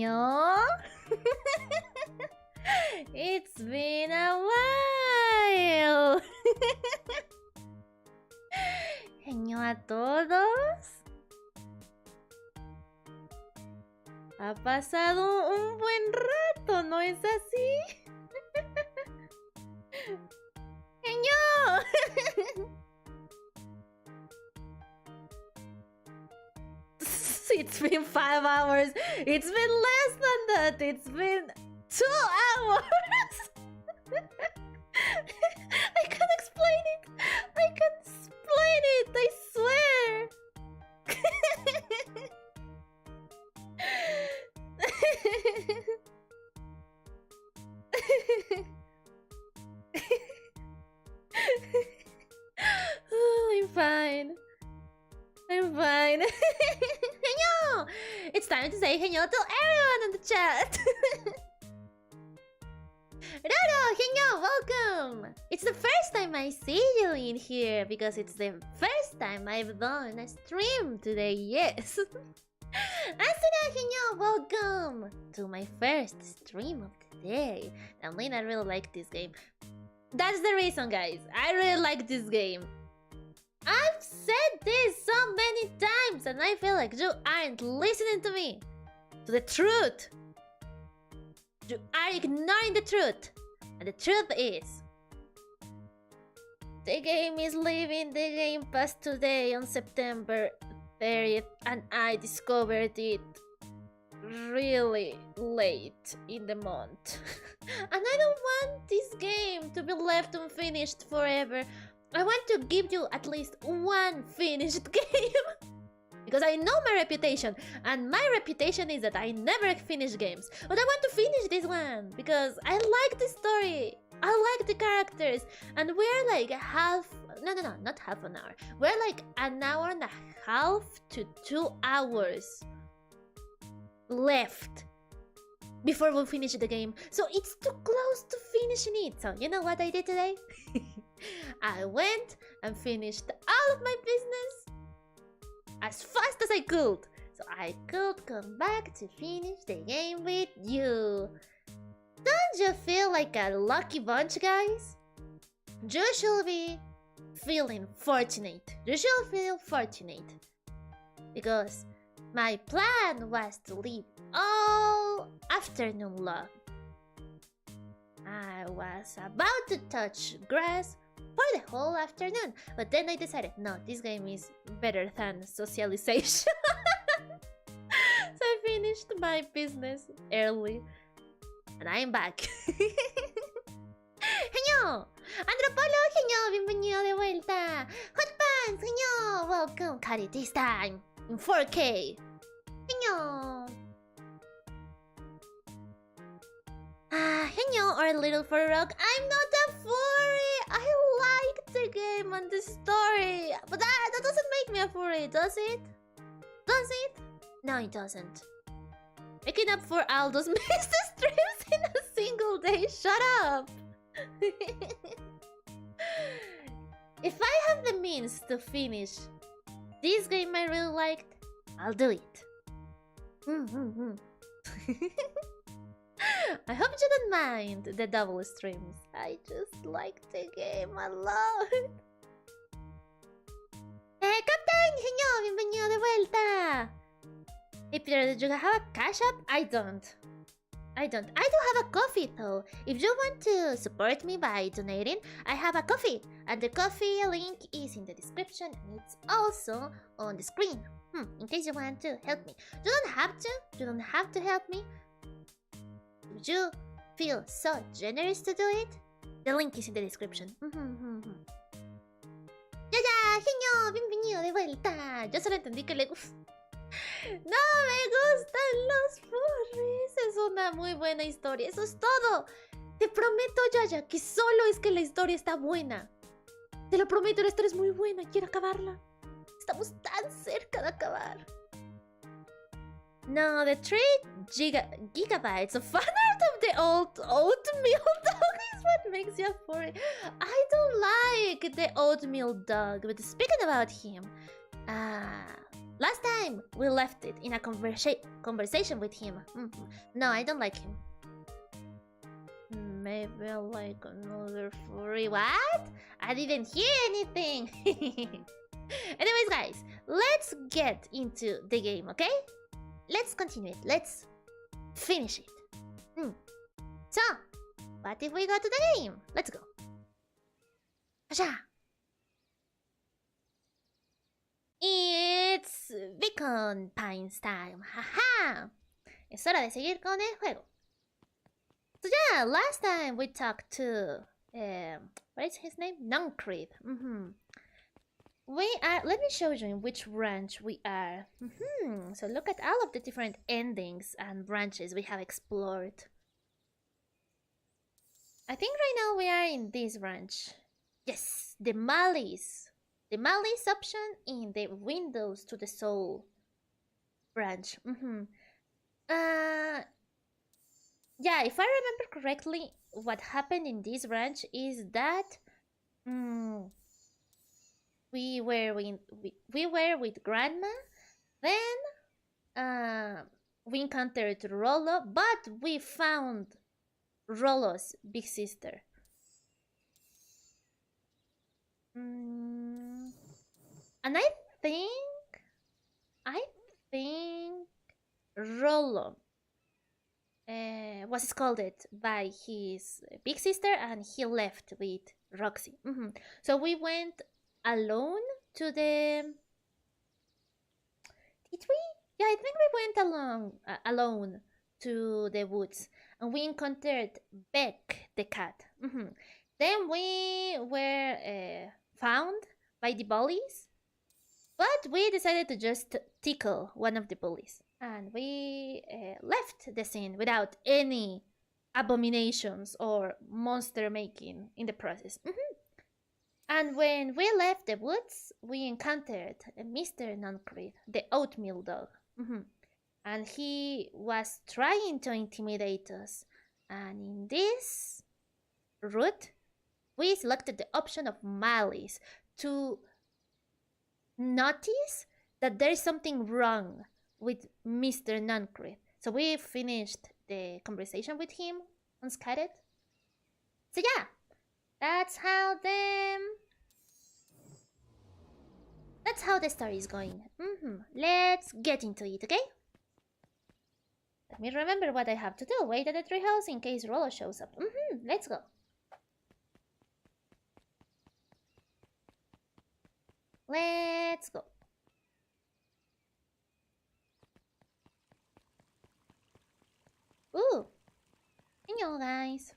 Heño? It's been a while. Heño a todos. Ha pasado un buen rato, ¿no es así? Heño. It's been 5 hours. It's been less than that. It's been 2 hours. I can't explain it. I can't explain it. I swear. Oh, I'm fine. I'm fine. Heño! It's time to say Heño to everyone in the chat. Roro, Heño, welcome! It's the first time I see you in here because it's the first time I've done a stream today, yes. Asuna, Heño, welcome to my first stream of the day. And Lina really liked this game. That's the reason, guys. I really like this game. I've said this so many times and I feel like you aren't listening to me. To the truth. You are ignoring the truth. And the truth is, the game is leaving the Game Pass today on September 30th and I discovered it really late in the month. And I don't want this game to be left unfinished forever. I want to give you at least one finished game. Because I know my reputation. And my reputation is that I never finish games. But I want to finish this one. Because I like the story. I like the characters. And we're like half... No, not half an hour. We're like an hour and a half to 2 hours left before we finish the game. So it's too close to finishing it. So you know what I did today? I went and finished all of my business as fast as I could, so I could come back to finish the game with you. Don't you feel like a lucky bunch, guys? You should be feeling fortunate. You should feel fortunate. Because my plan was to leave all afternoon long. I was about to touch grass for the whole afternoon, but then I decided, no, this game is better than socialization. So I finished my business early, and I'm back. Heño! Andropolo, Heño, bienvenido de vuelta. Hot Pants, Heño, welcome. Cut it this time in 4K. Heño. Heño or Little for Rock, I'm not a furry! I like the game and the story, but that doesn't make me a furry, does it? Does it? No, it doesn't. Making up for all those missed streams in a single day, shut up! If I have the means to finish this game I really liked, I'll do it. I hope you don't mind the double streams. I just like the game a lot. Captain! Heño, bienvenido de vuelta! Hey Peter, do you have a cash app? I don't. I do have a coffee though. If you want to support me by donating, I have a coffee. And the coffee link is in the description and it's also on the screen. In case you want to help me. You don't have to. You don't have to help me. If you feel so generous to do it, the link is in the description. Ya, Heño, bienvenido de vuelta. Yo solo entendí que le gusta. No me gustan los furries. Es una muy buena historia. Eso es todo. Te prometo, Yaya, que solo es que la historia está buena. Te lo prometo, la historia es muy buena. Quiero acabarla. Estamos tan cerca de acabar. No, the 3 gigabytes of FANART of the old oatmeal dog is what makes you a furry. I don't like the oatmeal dog, but speaking about him, Last time we left it in a conversation with him. No, I don't like him. Maybe I like another furry. What? I didn't hear anything. Anyways, guys, let's get into the game, okay? Let's continue it. Let's finish it. So, what if we go to the game? Let's go. Asha. It's Beacon Pines time. Haha. Es hora de seguir con el juego. So yeah, last time we talked to what is his name? Nuncreed. We are. Let me show you in which branch we are. So look at all of the different endings and branches we have explored. I think right now we are in this branch. Yes, the malice. The malice option in the Windows to the Soul branch. Yeah, if I remember correctly, what happened in this branch is that we were with Grandma, then we encountered Rollo, but we found Rollo's big sister. And I think Rollo was scolded by his big sister, and he left with Roxy. So we went alone to the. Did we? Yeah, I think we went alone to the woods, and we encountered Beck the cat. Then we were found by the bullies, but we decided to just tickle one of the bullies, and we left the scene without any abominations or monster making in the process. And when we left the woods, we encountered Mr. Nuncreed, the oatmeal dog. And he was trying to intimidate us. And in this route, we selected the option of malice to notice that there is something wrong with Mr. Nuncreed. So we finished the conversation with him on Skype. So yeah, that's how the story is going. Let's get into it, okay? Let me remember what I have to do. Wait at the treehouse in case Rollo shows up. Let's go. Let's go. Ooh. Heño, guys.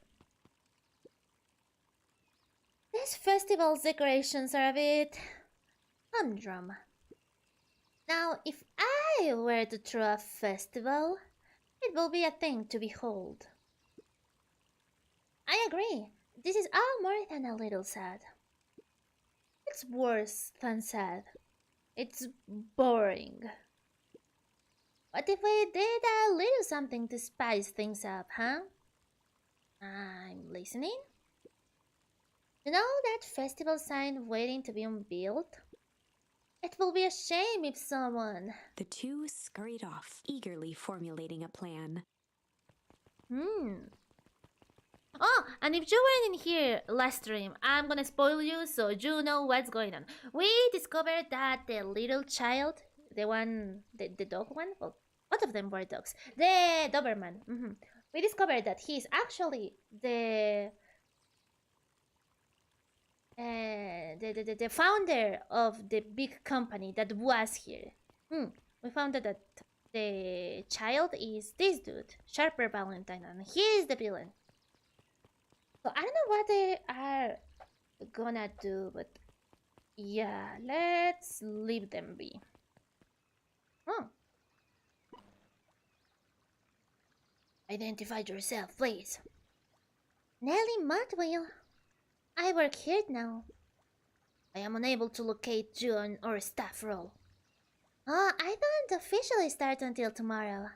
This festival's decorations are a bit humdrum. Now, if I were to throw a festival, it will be a thing to behold. I agree. This is all more than a little sad. It's worse than sad. It's boring. What if we did a little something to spice things up, huh? I'm listening. You know that festival sign waiting to be unveiled? It will be a shame if someone... The two scurried off, eagerly formulating a plan. Oh, and if you weren't in here last stream, I'm gonna spoil you so you know what's going on. We discovered that the little child, the one, the dog one, well, both of them were dogs, the Doberman, we discovered that he's actually the founder of the big company that was here. We found out that the child is this dude, Sharper Valentine, and he is the villain. So I don't know what they are gonna do, but yeah, let's leave them be. Identify yourself, please. Nellie Mudwheel. I work here now. I am unable to locate you on our staff roll. Oh, I don't officially start until tomorrow.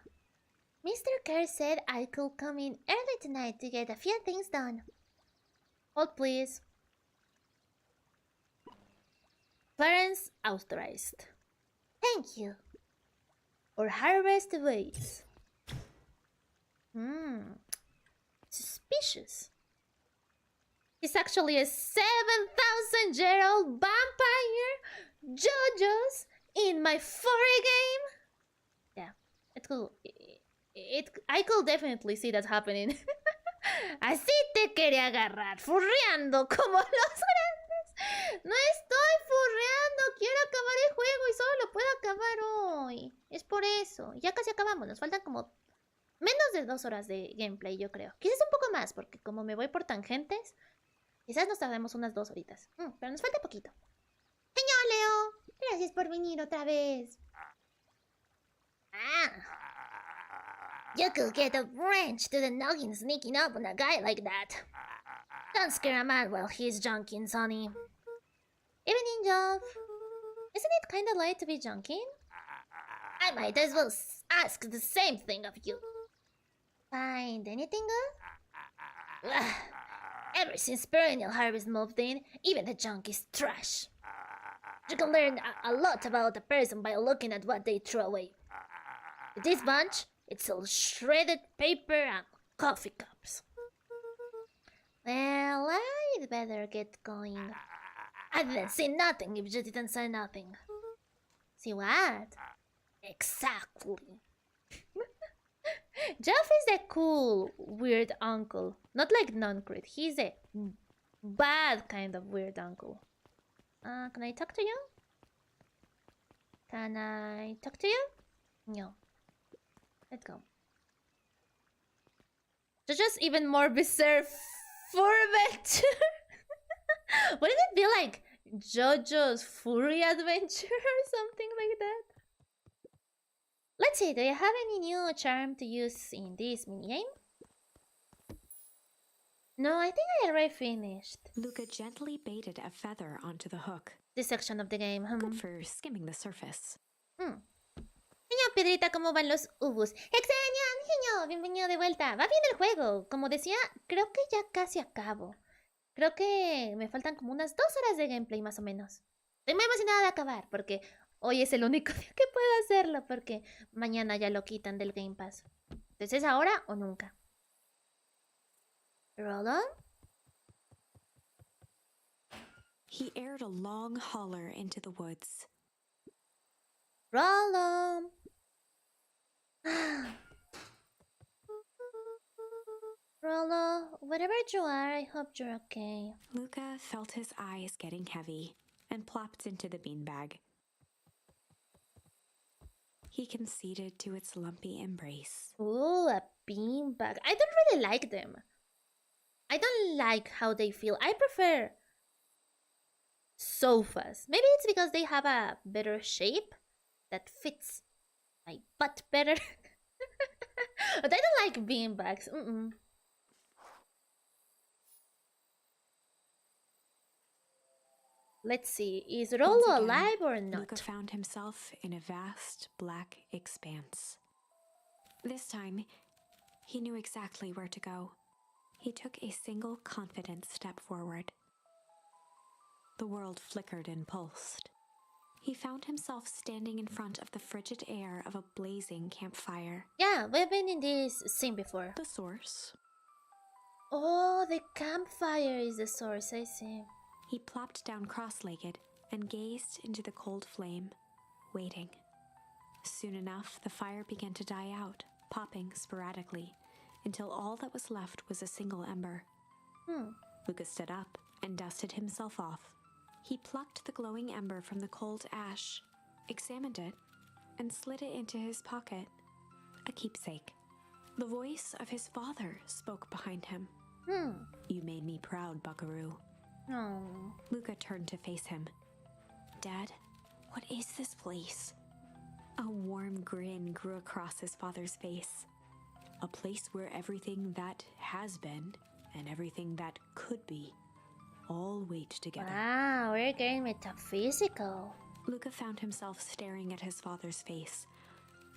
Mr. Kerr said I could come in early tonight to get a few things done. Hold, please. Clearance authorized. Thank you. Or harvest ways. Suspicious. He's actually a 7,000-year-old vampire JoJo's in my furry game. Yeah, it's cool. I could definitely see that happening. Así te quería agarrar, furreando como los grandes. No estoy furreando, quiero acabar el juego y solo lo puedo acabar hoy. Es por eso. Ya casi acabamos, nos faltan como menos de 2 horas de gameplay, yo creo. Quizás un poco más, porque como me voy por tangentes, quizás nos tardemos unas 2 horitas. Pero nos falta poquito. Heño, Leo, gracias por venir otra vez. You could get a wrench to the noggin sneaking up on a guy like that. Don't scare a man while he's junking, Sonny. Evening, Job. Isn't it kinda late to be junking? I might as well ask the same thing of you. Find anything good? Ever since Perennial Harvest moved in, even the junk is trash. You can learn a lot about a person by looking at what they throw away. With this bunch, it's all shredded paper and coffee cups. Well, I'd better get going. I didn't say nothing if you didn't say nothing. See what? Exactly. Jeff is a cool, weird uncle. Not like non-crit. He's a bad kind of weird uncle. Can I talk to you? Can I talk to you? No. Let's go. So just even more bizarre fur adventure. Wouldn't it be like JoJo's furry adventure or something like that? Let's see, do you have any new charm to use in this minigame? No, I think I already finished. Luca gently baited a feather onto the hook. This section of the game. Good for skimming the surface. Heño, Piedrita, ¿cómo van los ubus? ¡Extrañan! Heño, bienvenido de vuelta. Va bien el juego. Como decía, creo que ya casi acabo. Creo que me faltan como unas 2 horas de gameplay más o menos. Estoy muy emocionada de acabar porque hoy es el único día que puedo hacerlo porque mañana ya lo quitan del Game Pass. Entonces es ahora o nunca. Roll on. He aired a long holler into the woods. Roll on. Rollo, whatever you are, I hope you're okay. Luca felt his eyes getting heavy and plopped into the beanbag. He conceded to its lumpy embrace. Ooh, a beanbag. I don't really like them. I don't like how they feel. I prefer sofas. Maybe it's because they have a better shape that fits my butt better. But I don't like beanbags. Let's see, is Rollo alive or not? Luca found himself in a vast black expanse. This time, he knew exactly where to go. He took a single confident step forward. The world flickered and pulsed. He found himself standing in front of the frigid air of a blazing campfire. Yeah, we've been in this scene before. The source. Oh, the campfire is the source, I see. He plopped down cross-legged and gazed into the cold flame, waiting. Soon enough, the fire began to die out, popping sporadically, until all that was left was a single ember. Luca stood up and dusted himself off. He plucked the glowing ember from the cold ash, examined it, and slid it into his pocket. A keepsake. The voice of his father spoke behind him. You made me proud, Buckaroo. Oh. Luca turned to face him. Dad, what is this place? A warm grin grew across his father's face. A place where everything that has been and everything that could be all wait together. Wow, we're getting metaphysical. Luca found himself staring at his father's face,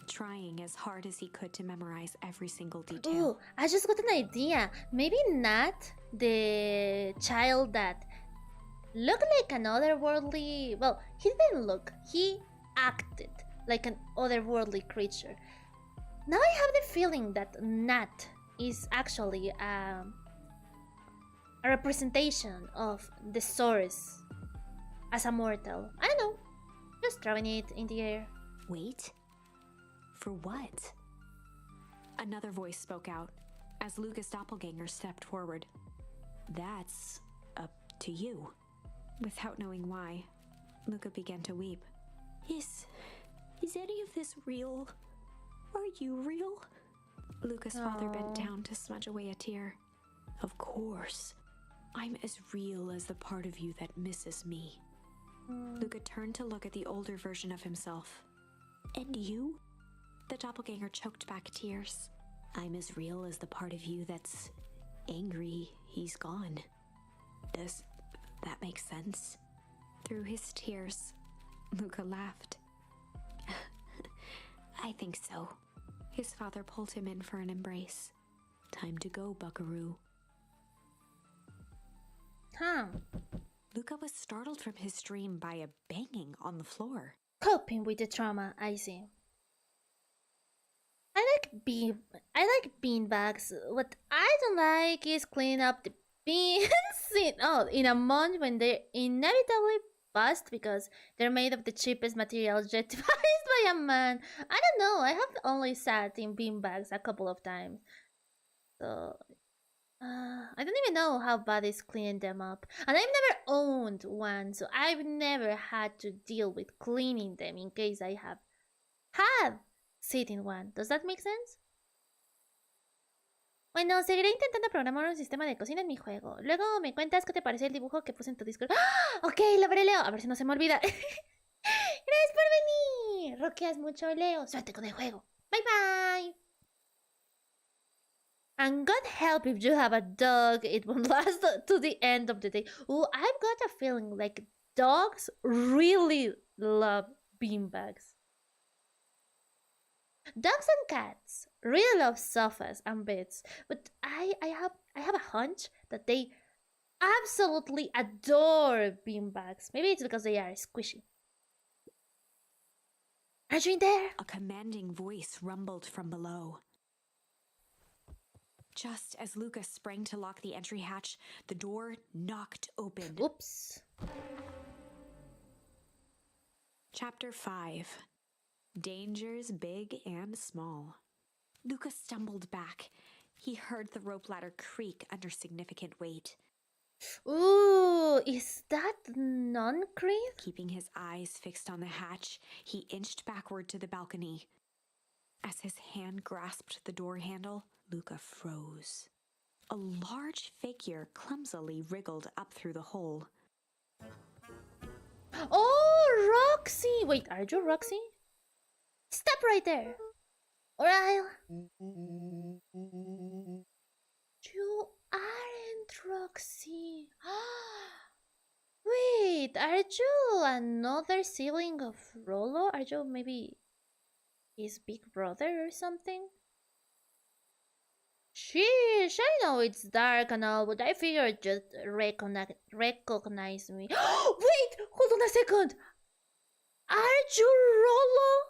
trying as hard as he could to memorize every single detail. Ooh, I just got an idea. Maybe not the child that looked like an otherworldly... Well, he didn't look. He acted like an otherworldly creature. Now I have the feeling that Nat is actually a representation of the source as a mortal. I don't know, just throwing it in the air. Wait? For what? Another voice spoke out as Luca's doppelganger stepped forward. That's up to you. Without knowing why, Luca began to weep. Is any of this real? Are you real? Luca's father bent down to smudge away a tear. Of course. I'm as real as the part of you that misses me. Luca turned to look at the older version of himself. And you? The doppelganger choked back tears. I'm as real as the part of you that's angry he's gone. Does that make sense? Through his tears, Luca laughed. I think so. His father pulled him in for an embrace. Time to go, buckaroo. Luca was startled from his dream by a banging on the floor. Coping with the trauma, I see. I like beanbags. What I don't like is cleaning up the beans in a month when they inevitably bust because they're made of the cheapest materials yet devised by a man. I don't know. I have only sat in beanbags a couple of times, so I don't even know how bad is cleaning them up. And I've never owned one, so I've never had to deal with cleaning them in case I have had sit in one. Does that make sense? Bueno, seguiré intentando programar un sistema de cocina en mi juego. Luego me cuentas qué te parece el dibujo que puse en tu Discord. ¡Ah! Ok, lo veré, Leo. A ver si no se me olvida. Gracias por venir. Roqueas mucho, Leo. Suerte con el juego. Bye, bye. And God help if you have a dog, it won't last to the end of the day. Ooh, I've got a feeling like dogs really love beanbags. Dogs and cats really love sofas and beds, but I have a hunch that they absolutely adore beanbags. Maybe it's because they are squishy. Are you in there? A commanding voice rumbled from below. Just as Luca sprang to lock the entry hatch, the door knocked open. Oops. Chapter 5. Dangers big and small. Luca stumbled back. He heard the rope ladder creak under significant weight. Ooh, is that non-creep? Keeping his eyes fixed on the hatch, he inched backward to the balcony. As his hand grasped the door handle, Luca froze. A large figure clumsily wriggled up through the hole. Oh, Roxy! Wait, are you Roxy? Stop right there, or I'll... You aren't Roxy. Wait, are you another sibling of Rolo? Are you maybe his big brother or something? Sheesh, I know it's dark and all, but I figured just recognize me. Wait, hold on a second. Are you Rolo?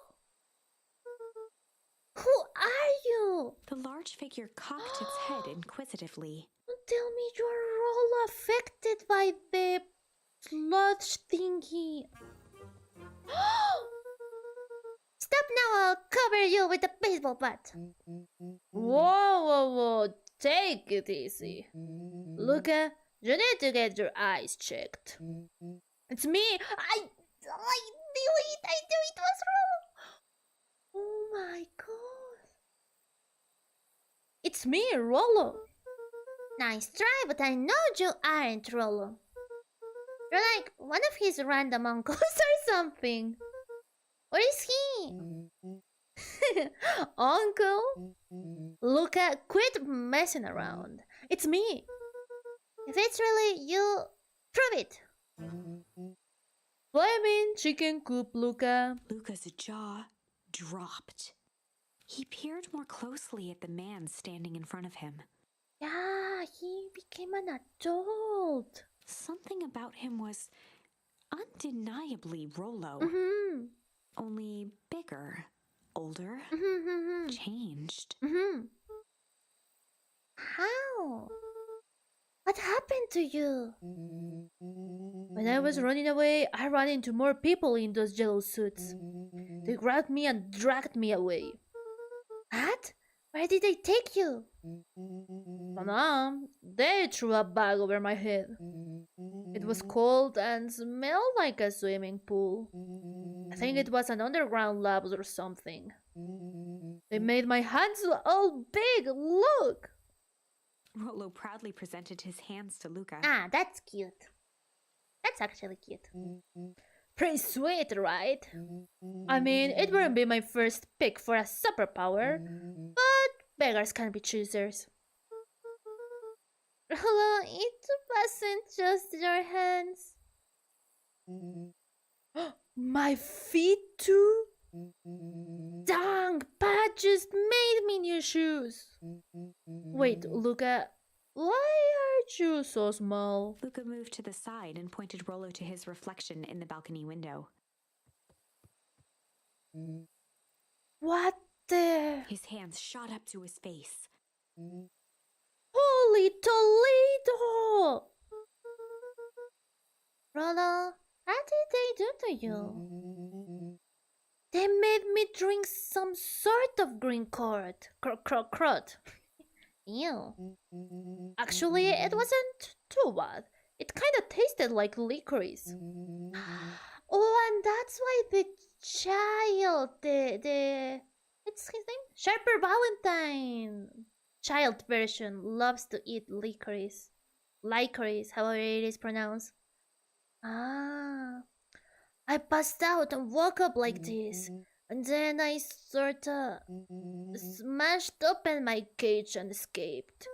Who are you? The large figure cocked its head inquisitively. Don't tell me you're Rolo affected by the sludge thingy. Stop now, I'll cover you with a baseball bat. Whoa, take it easy. Luca, you need to get your eyes checked. It's me. I knew it was wrong. Oh my god. It's me, Rolo. Nice try, but I know you aren't Rolo. You're like one of his random uncles or something. Where is he? Uncle? Luca, quit messing around. It's me. If it's really you, prove it. Flaming chicken coop, Luca. Luca's jaw dropped. He peered more closely at the man standing in front of him. Yeah, he became an adult. Something about him was undeniably Rolo. only bigger, older, changed. How? What happened to you? When I was running away, I ran into more people in those yellow suits. They grabbed me and dragged me away. What? Where did they take you? They threw a bag over my head. It was cold and smelled like a swimming pool. I think it was an underground lab or something. They made my hands all big, look! Rollo proudly presented his hands to Luca. Ah, that's cute. That's actually cute. Pretty sweet, right? I mean, it wouldn't be my first pick for a superpower, but beggars can be choosers. Hello, it wasn't just your hands. My feet too? Dang, Pat just made me new shoes. Wait, Luca, why are you so small? Luca moved to the side and pointed Rollo to his reflection in the balcony window. What the? His hands shot up to his face. Holy Toledo! Rollo, what did they do to you? They made me drink some sort of green curd. Crud. Ew. Actually, it wasn't too bad. It kind of tasted like licorice. Oh, and that's why the child, what's his name? Sharper Valentine. Child version loves to eat licorice. Licorice, however it is pronounced. Ah. I passed out and woke up like this. And then I sorta smashed open my cage and escaped.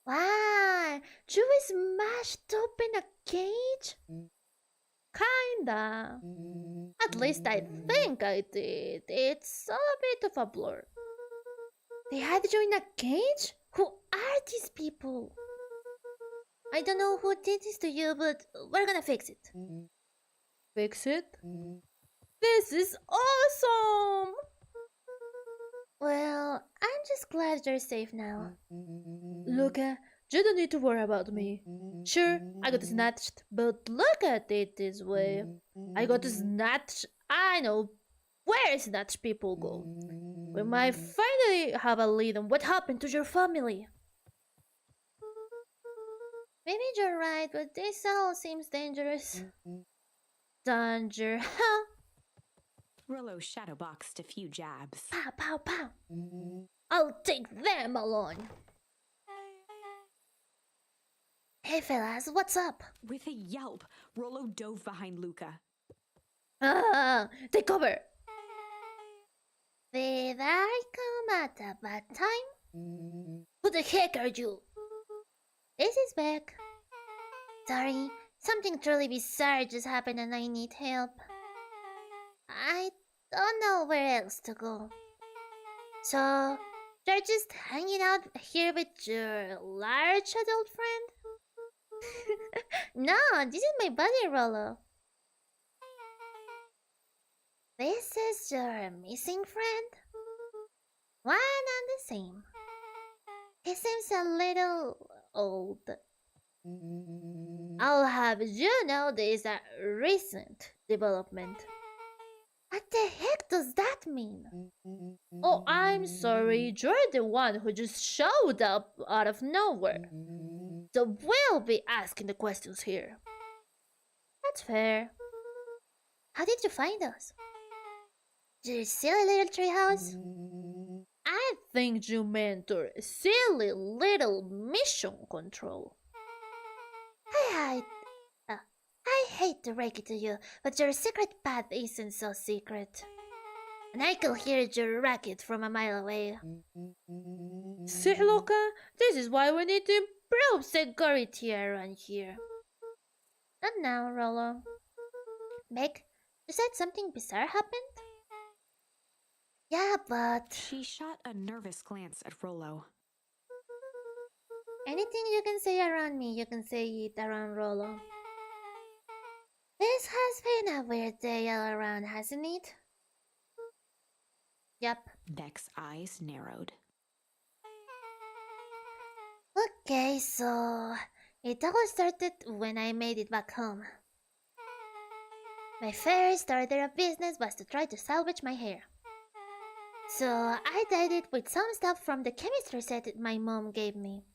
Why? You smashed open a cage? Kinda. At least I think I did. It's all a bit of a blur. They had you in a cage? Who are these people? I don't know who did this to you, but we're gonna fix it. Fix it? This is awesome! Well, I'm just glad you're safe now. Luca, you don't need to worry about me. Sure, I got snatched, but look at it this way. I got snatched. I know where snatched people go. We might finally have a lead on what happened to your family. Maybe you're right, but this all seems dangerous. Danger, huh? Rollo shadowboxed a few jabs. Pow, pow, pow. I'll take them along. Hey fellas, what's up? With a yelp, Rollo dove behind Luca. Take cover! Did I come at a bad time? Who the heck are you? This is Beck. Sorry, something truly bizarre just happened and I need help. I don't know where else to go. So, you're just hanging out here with your large adult friend? No, this is my buddy Rollo. This is your missing friend? One and the same. He seems a little old. I'll have you know this is a recent development. What the heck does that mean? Oh, I'm sorry, you're the one who just showed up out of nowhere. So we'll be asking the questions here. That's fair. How did you find us? Your silly little treehouse? I think you meant your silly little mission control. I hate to break it to you, but your secret path isn't so secret. And I could hear your racket from a mile away. See, Luca, this is why we need to improve security around here. Not now, Rollo. Meg, you said something bizarre happened? Yeah, but... She shot a nervous glance at Rollo. Anything you can say around me, you can say it around Rollo. This This has been a weird day all around, hasn't it? Yep. Beck's eyes narrowed. Okay, so it all started when I made it back home. My first order of business was to try to salvage my hair. So I dyed it with some stuff from the chemistry set my mom gave me.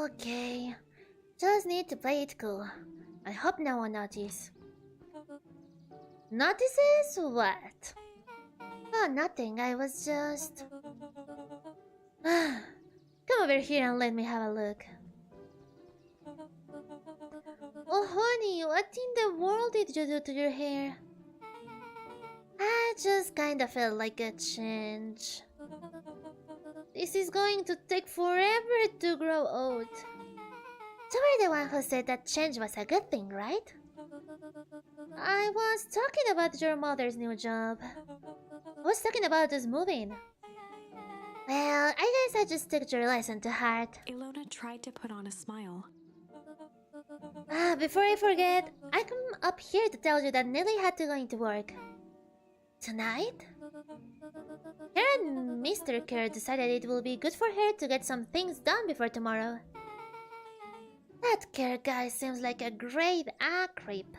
Okay. Just need to play it cool. I hope no one notices. Notices what? Oh, nothing. I was just... Come over here and let me have a look. Oh, honey, what in the world did you do to your hair? I just kinda felt like a change. This is going to take forever to grow out. You were the one who said that change was a good thing, right? I was talking about your mother's new job. I was talking about us moving. Well, I guess I just took your lesson to heart. Ilona tried to put on a smile. Before I forget, I come up here to tell you that Nelly had to go into work. Tonight? Her and Mr. Kerr decided it will be good for her to get some things done before tomorrow. That Kerr guy seems like a great creep.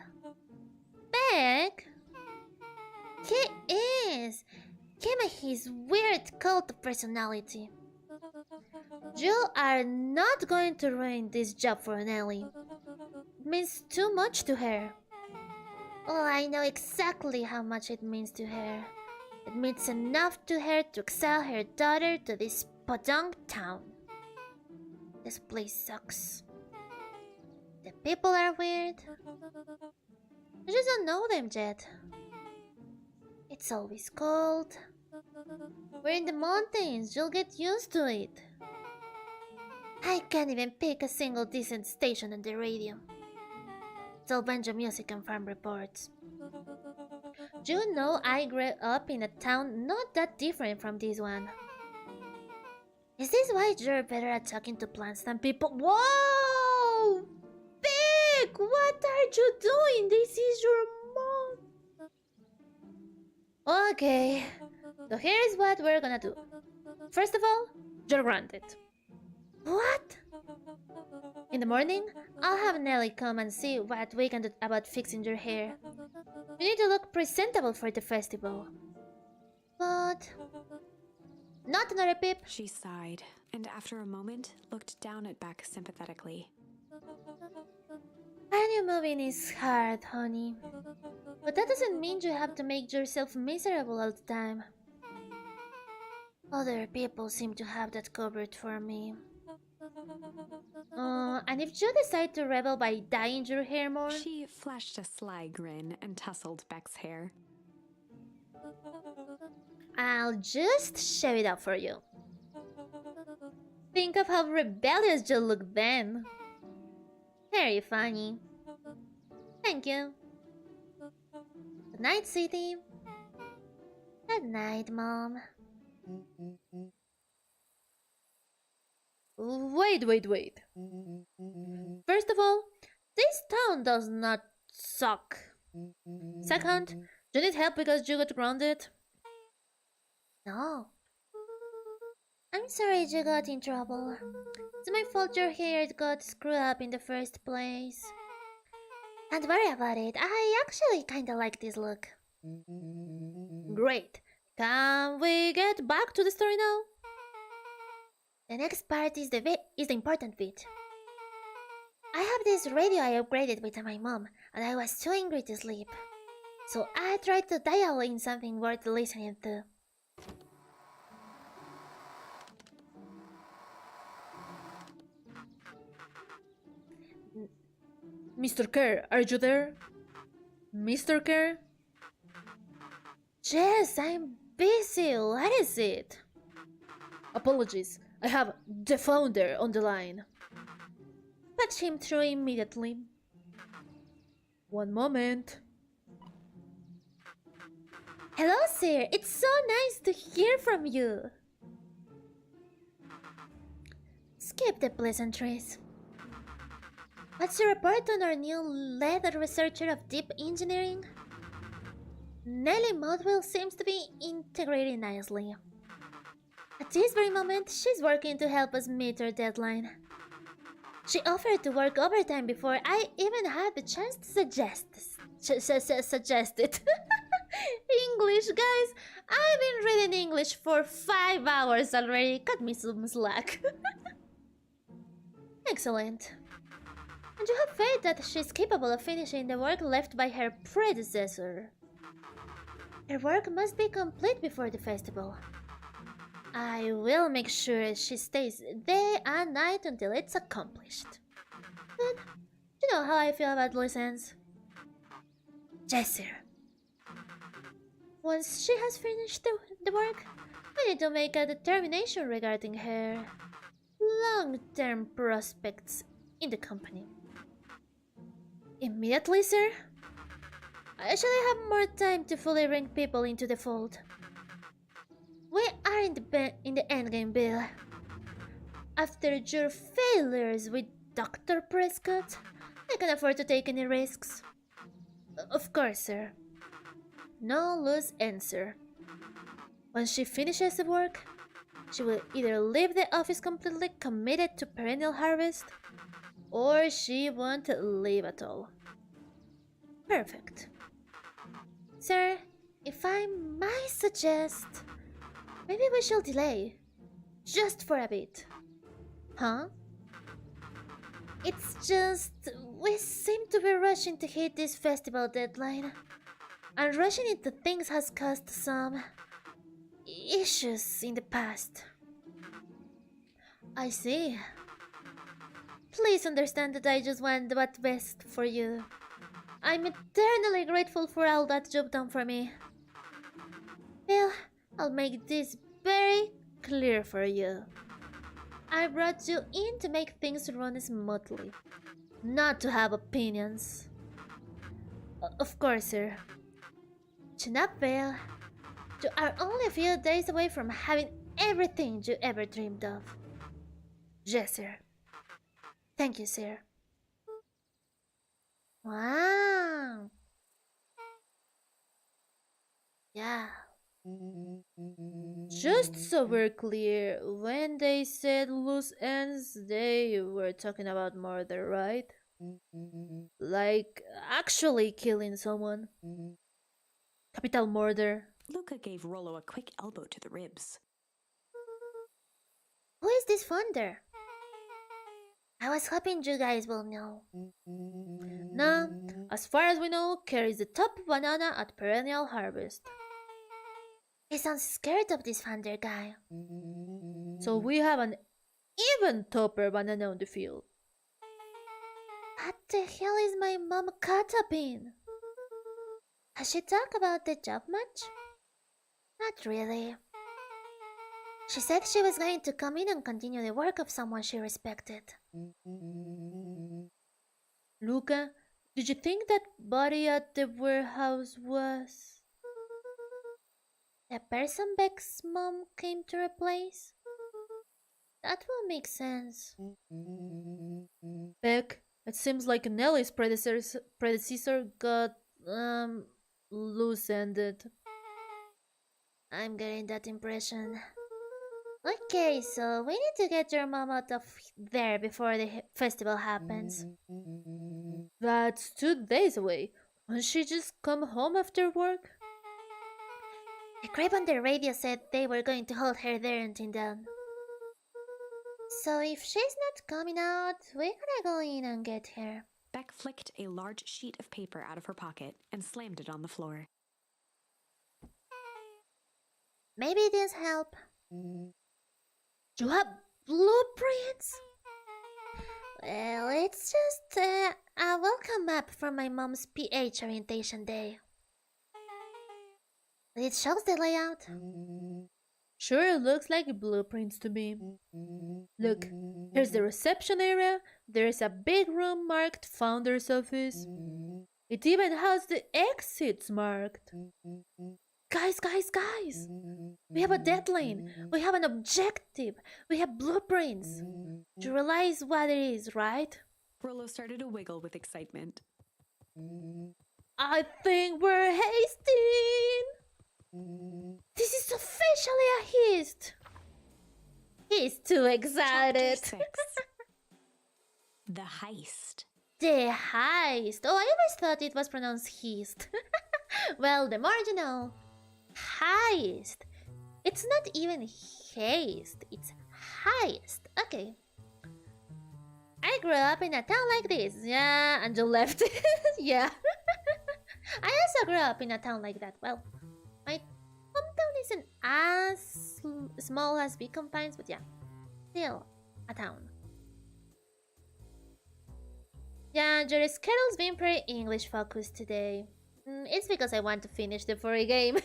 Beck? He is! Him and his weird cult of personality. You are not going to ruin this job for Nelly. It means too much to her. Oh, I know exactly how much it means to her. It means enough to her to exile her daughter to this podunk town. This place sucks. The people are weird. You just don't know them yet. It's always cold. We're in the mountains, you'll get used to it. I can't even pick a single decent station on the radio. It's all banjo music and farm reports. You know I grew up in a town not that different from this one. Is this why you're better at talking to plants than people? Whoa! Big! What are you doing? This is your mom. Okay, so here's what we're gonna do. First of all, you're grounded. What? In the morning, I'll have Nelly come and see what we can do about fixing your hair. You need to look presentable for the festival. But... not another peep. She sighed, and after a moment, looked down at Beck sympathetically. I knew moving is hard, honey. But that doesn't mean you have to make yourself miserable all the time. Other people seem to have that covered for me. And if you decide to rebel by dyeing your hair more... She flashed a sly grin and tousled Beck's hair. I'll just shave it up for you. Think of how rebellious you'll look then. Very funny. Thank you. Good night, sweetie. Good night, Mom. Wait. First of all, this town does not suck. Second, you need help because you got grounded? No. I'm sorry you got in trouble. It's my fault your hair got screwed up in the first place. Don't worry about it, I actually kinda like this look. Great. Can we get back to the story now? The next part is the important bit. I have this radio I upgraded with my mom, and I was too angry to sleep. So I tried to dial in something worth listening to. Mr. Kerr, are you there? Mr. Kerr? Yes, I'm busy. What is it? Apologies, I have the founder on the line. Patch him through immediately. One moment. Hello, sir. It's so nice to hear from you. skip the pleasantries. What's your report on our new lead researcher of deep engineering? Nellie Modwell seems to be integrating nicely. At this very moment, she's working to help us meet our deadline. She offered to work overtime before I even had the chance to suggest it. English, guys! I've been reading English for 5 hours already. Cut me some slack. Excellent. And you have faith that she's capable of finishing the work left by her predecessor. Her work must be complete before the festival. I will make sure she stays day and night until it's accomplished. But you know how I feel about loose ends. Yes, sir. Once she has finished the work, I need to make a determination regarding her long-term prospects in the company. Immediately, sir? I actually have more time to fully bring people into the fold. We are in the endgame, Bill. After your failures with Dr. Prescott, I can afford to take any risks. Of course, sir. No loose ends, sir. When she finishes the work, she will either leave the office completely committed to perennial harvest, or she won't leave at all. Perfect. Sir, if I might suggest, maybe we shall delay. Just for a bit. Huh? It's just, we seem to be rushing to hit this festival deadline. And rushing into things has caused some issues in the past. I see. Please understand that I just want what's best for you. I'm eternally grateful for all that you've done for me. Well, I'll make this very clear for you. I brought you in to make things run smoothly, not to have opinions. Of course, sir. Do not fail. You are only a few days away from having everything you ever dreamed of. Yes, sir. Thank you, sir. Wow. Yeah. Just so we're clear, when they said loose ends, they were talking about murder, right? Like actually killing someone. Capital murder. Luca gave Rollo a quick elbow to the ribs. Who is this founder? I was hoping you guys will know. No, as far as we know, Kerr is the top banana at perennial harvest. He sounds scared of this founder guy. So we have an even topper banana on the field. What the hell is my mom caught up in? Has she talked about the job much? Not really. She said she was going to come in and continue the work of someone she respected. Luca, did you think that body at the warehouse was the person Beck's mom came to replace? That will make sense. Beck? It seems like Nellie's predecessor got loose-ended. I'm getting that impression. Okay, so we need to get your mom out of there before the festival happens. That's 2 days away. Won't she just come home after work? The crib on the radio said they were going to hold her there until then. So if she's not coming out, we're gonna go in and get her. Beck flicked a large sheet of paper out of her pocket and slammed it on the floor. Maybe this help. You have blueprints? Well, it's just a welcome map from my mom's PH orientation day. It shows the layout. Sure looks like blueprints to me. Look, here's the reception area. There's a big room marked Founder's Office. It even has the exits marked. Guys! We have a deadline. We have an objective. We have blueprints. You realize what it is, right? Rollo started to wiggle with excitement. I think we're hasting. This is officially a heist. He's too excited. Chapter 6. The Heist. The heist. Oh, I always thought it was pronounced heist. Well, the more you know. Heist. It's not even haste, it's heist. Okay. I grew up in a town like this. Yeah, and you left. Yeah. I also grew up in a town like that. Well, my hometown isn't as small as Beacon Pines, but yeah, still a town. Yeah, your schedule's been pretty English focused today. It's because I want to finish the furry game.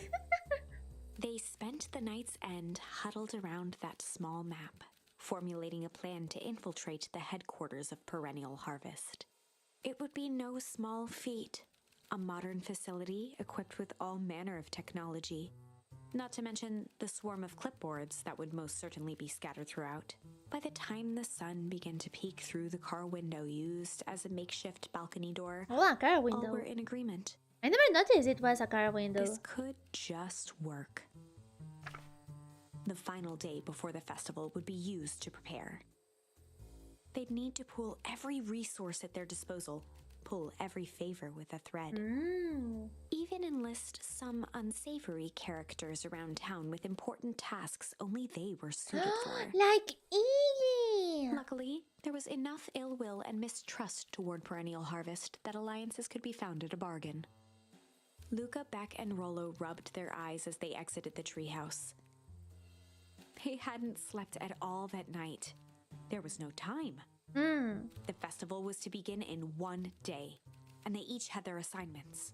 They spent the night's end huddled around that small map, formulating a plan to infiltrate the headquarters of Perennial Harvest. It would be no small feat, a modern facility equipped with all manner of technology, not to mention the swarm of clipboards that would most certainly be scattered throughout. By the time the sun began to peek through the car window used as a makeshift balcony door, Oh, a car all window. were in agreement. I never noticed it was a car window. This could just work. The final day before the festival would be used to prepare. They'd need to pool every resource at their disposal, pull every favor with a thread. Even enlist some unsavory characters around town with important tasks only they were suited for. Like Iggy! Luckily, there was enough ill will and mistrust toward Perennial Harvest that alliances could be found at a bargain. Luca, Beck, and Rollo rubbed their eyes as they exited the treehouse. They hadn't slept at all that night. There was no time. The festival was to begin in one day, and they each had their assignments.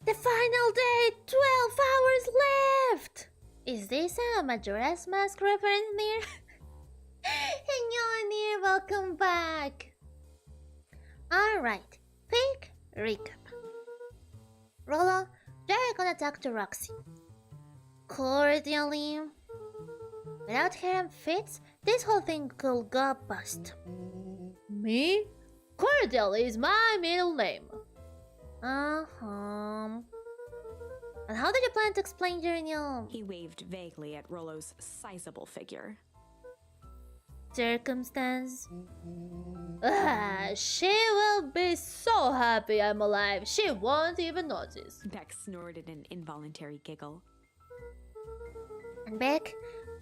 The final day! 12 hours left! Is this a Majora's Mask reference, Near? Heño, Near, welcome back! Alright, quick recap. Rollo, you're gonna talk to Roxy. Cordially. Without her and Fitz, this whole thing could go bust. Me? Cordial is my middle name. Uh-huh. And how did you plan to explain your new He waved vaguely at Rollo's sizable figure. circumstance? She will be so happy I'm alive. She won't even notice. Beck snorted an involuntary giggle. And Beck,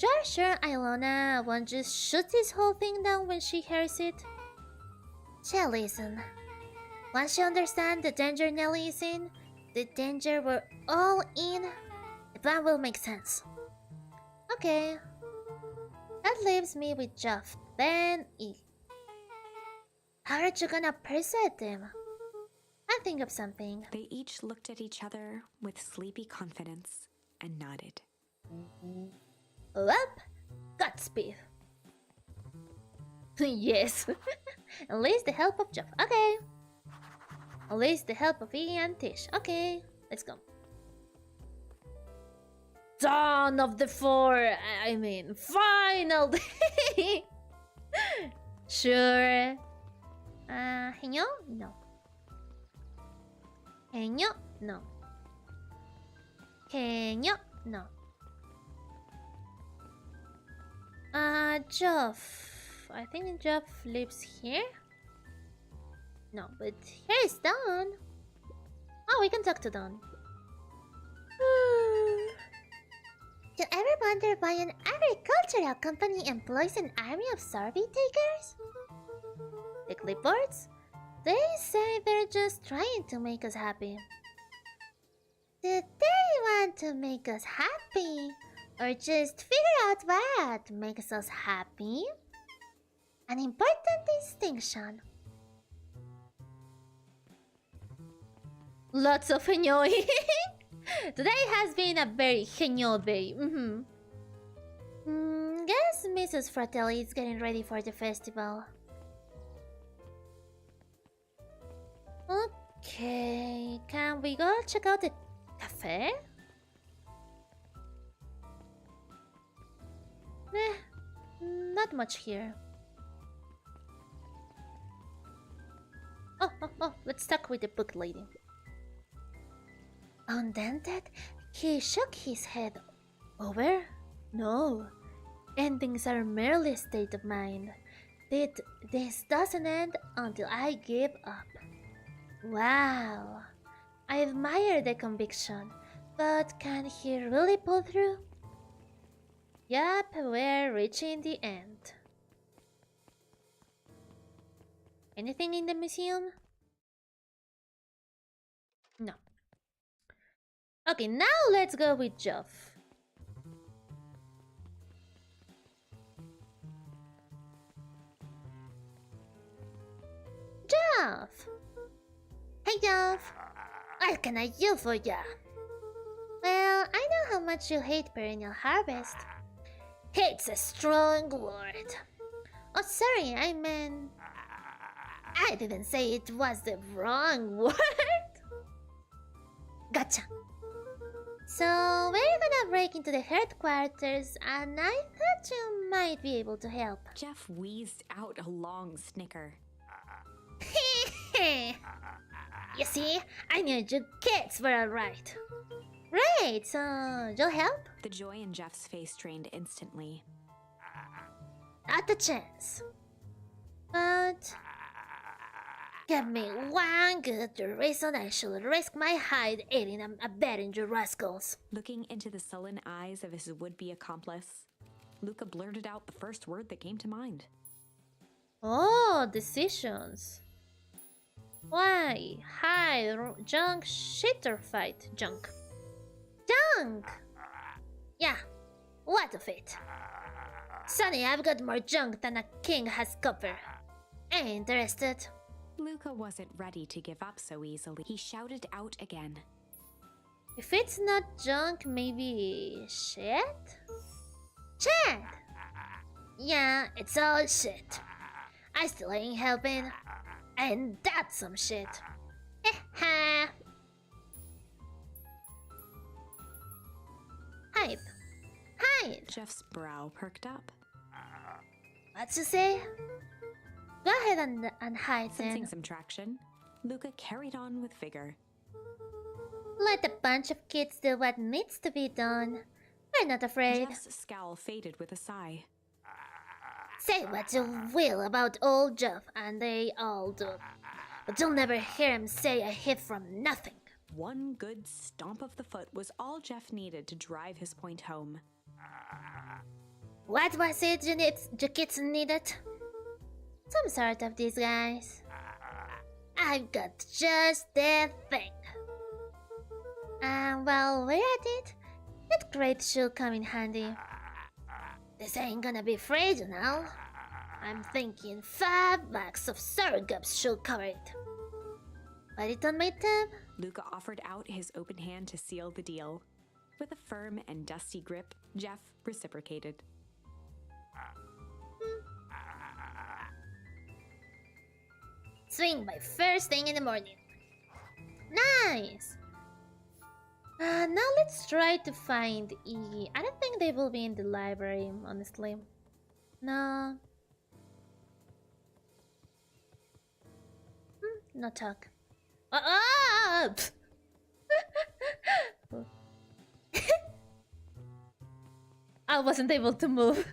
you're sure Ilona won't just shoot this whole thing down when she hears it? She'll listen. Once she understands the danger Nelly is in, the danger we're all in, the plan will make sense. Okay. That leaves me with Jeff, then E. How are you gonna persuade them? I'll think of something. They each looked at each other with sleepy confidence and nodded. Well, Godspeed. Yes. Enlist the help of Jeff. Okay. Enlist the help of Iggy and Tish. Okay. Let's go. Dawn of the final day. Sure. Heño? No. Heño? No. Heño? No. Jeff. I think Jeff lives here? No, but here's Dawn. Oh, we can talk to Dawn. You ever wonder why an agricultural company employs an army of survey takers? The clipboards? They say they're just trying to make us happy. Did they want to make us happy? Or just figure out what makes us happy? An important distinction. Lots of Heño. Today has been a very Heño day. Guess Mrs. Fratelli is getting ready for the festival. Okay, can we go check out the cafe? not much here. Oh, let's talk with the book lady. Undented? He shook his head. Over? No. Endings are merely a state of mind. This doesn't end until I give up. Wow. I admire the conviction, but can he really pull through? Yup, we're reaching the end. Anything in the museum? No. Okay, now let's go with Geoff. Geoff! Hey Geoff! What can I do for ya? Well, I know how much you hate perennial harvest. Hate's a strong word. Oh, sorry, I meant... I didn't say it was the wrong word. Gotcha. So, we're gonna break into the headquarters, and I thought you might be able to help. Jeff wheezed out a long snicker. You see, I knew you kids were alright. Great, so you'll help? The joy in Jeff's face drained instantly. Not a chance. But... give me one good reason I should risk my hide aiding and abetting you rascals. Looking into the sullen eyes of his would-be accomplice, Luca blurted out the first word that came to mind. Oh, decisions. Why? Hide, junk, shit or fight? Junk. Junk! Yeah, what of it? Sonny, I've got more junk than a king has copper. Ain't interested. Luca wasn't ready to give up so easily. He shouted out again. If it's not junk, maybe shit? Shit! Yeah, it's all shit. I still ain't helping. And that's some shit. Heh. Hype. Hide. Jeff's brow perked up. What you say? Go ahead and hide Sensing then. some traction, Luca carried on with vigor. Let a bunch of kids do what needs to be done. We're not afraid. Jeff's scowl faded with a sigh. Say what you will about old Jeff, and they all do. But you'll never hear him say a hit from nothing. One good stomp of the foot was all Jeff needed to drive his point home. What was it you kids needed? Some sort of disguise. I've got just the thing. And while we're at it, that crate should come in handy. This ain't gonna be free, you know. I'm thinking $5 of surrogates should cover it. Put it on my tab. Luca offered out his open hand to seal the deal. With a firm and dusty grip, Jeff reciprocated. Swing by first thing in the morning. Nice! Now let's try to find E. I don't think they will be in the library, honestly. No. No talk. I wasn't able to move.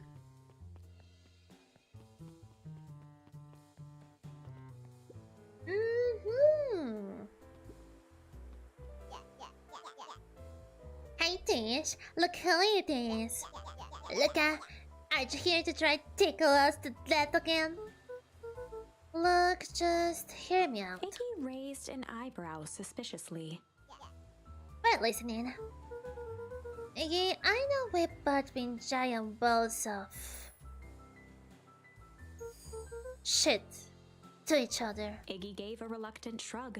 Hey Tish, look who it is. Luca, are you here to try to tickle us to death again? Look, just hear me out. Iggy raised an eyebrow suspiciously. We're listening. Iggy, I know we've both been giant balls of... shit to each other. Iggy gave a reluctant shrug.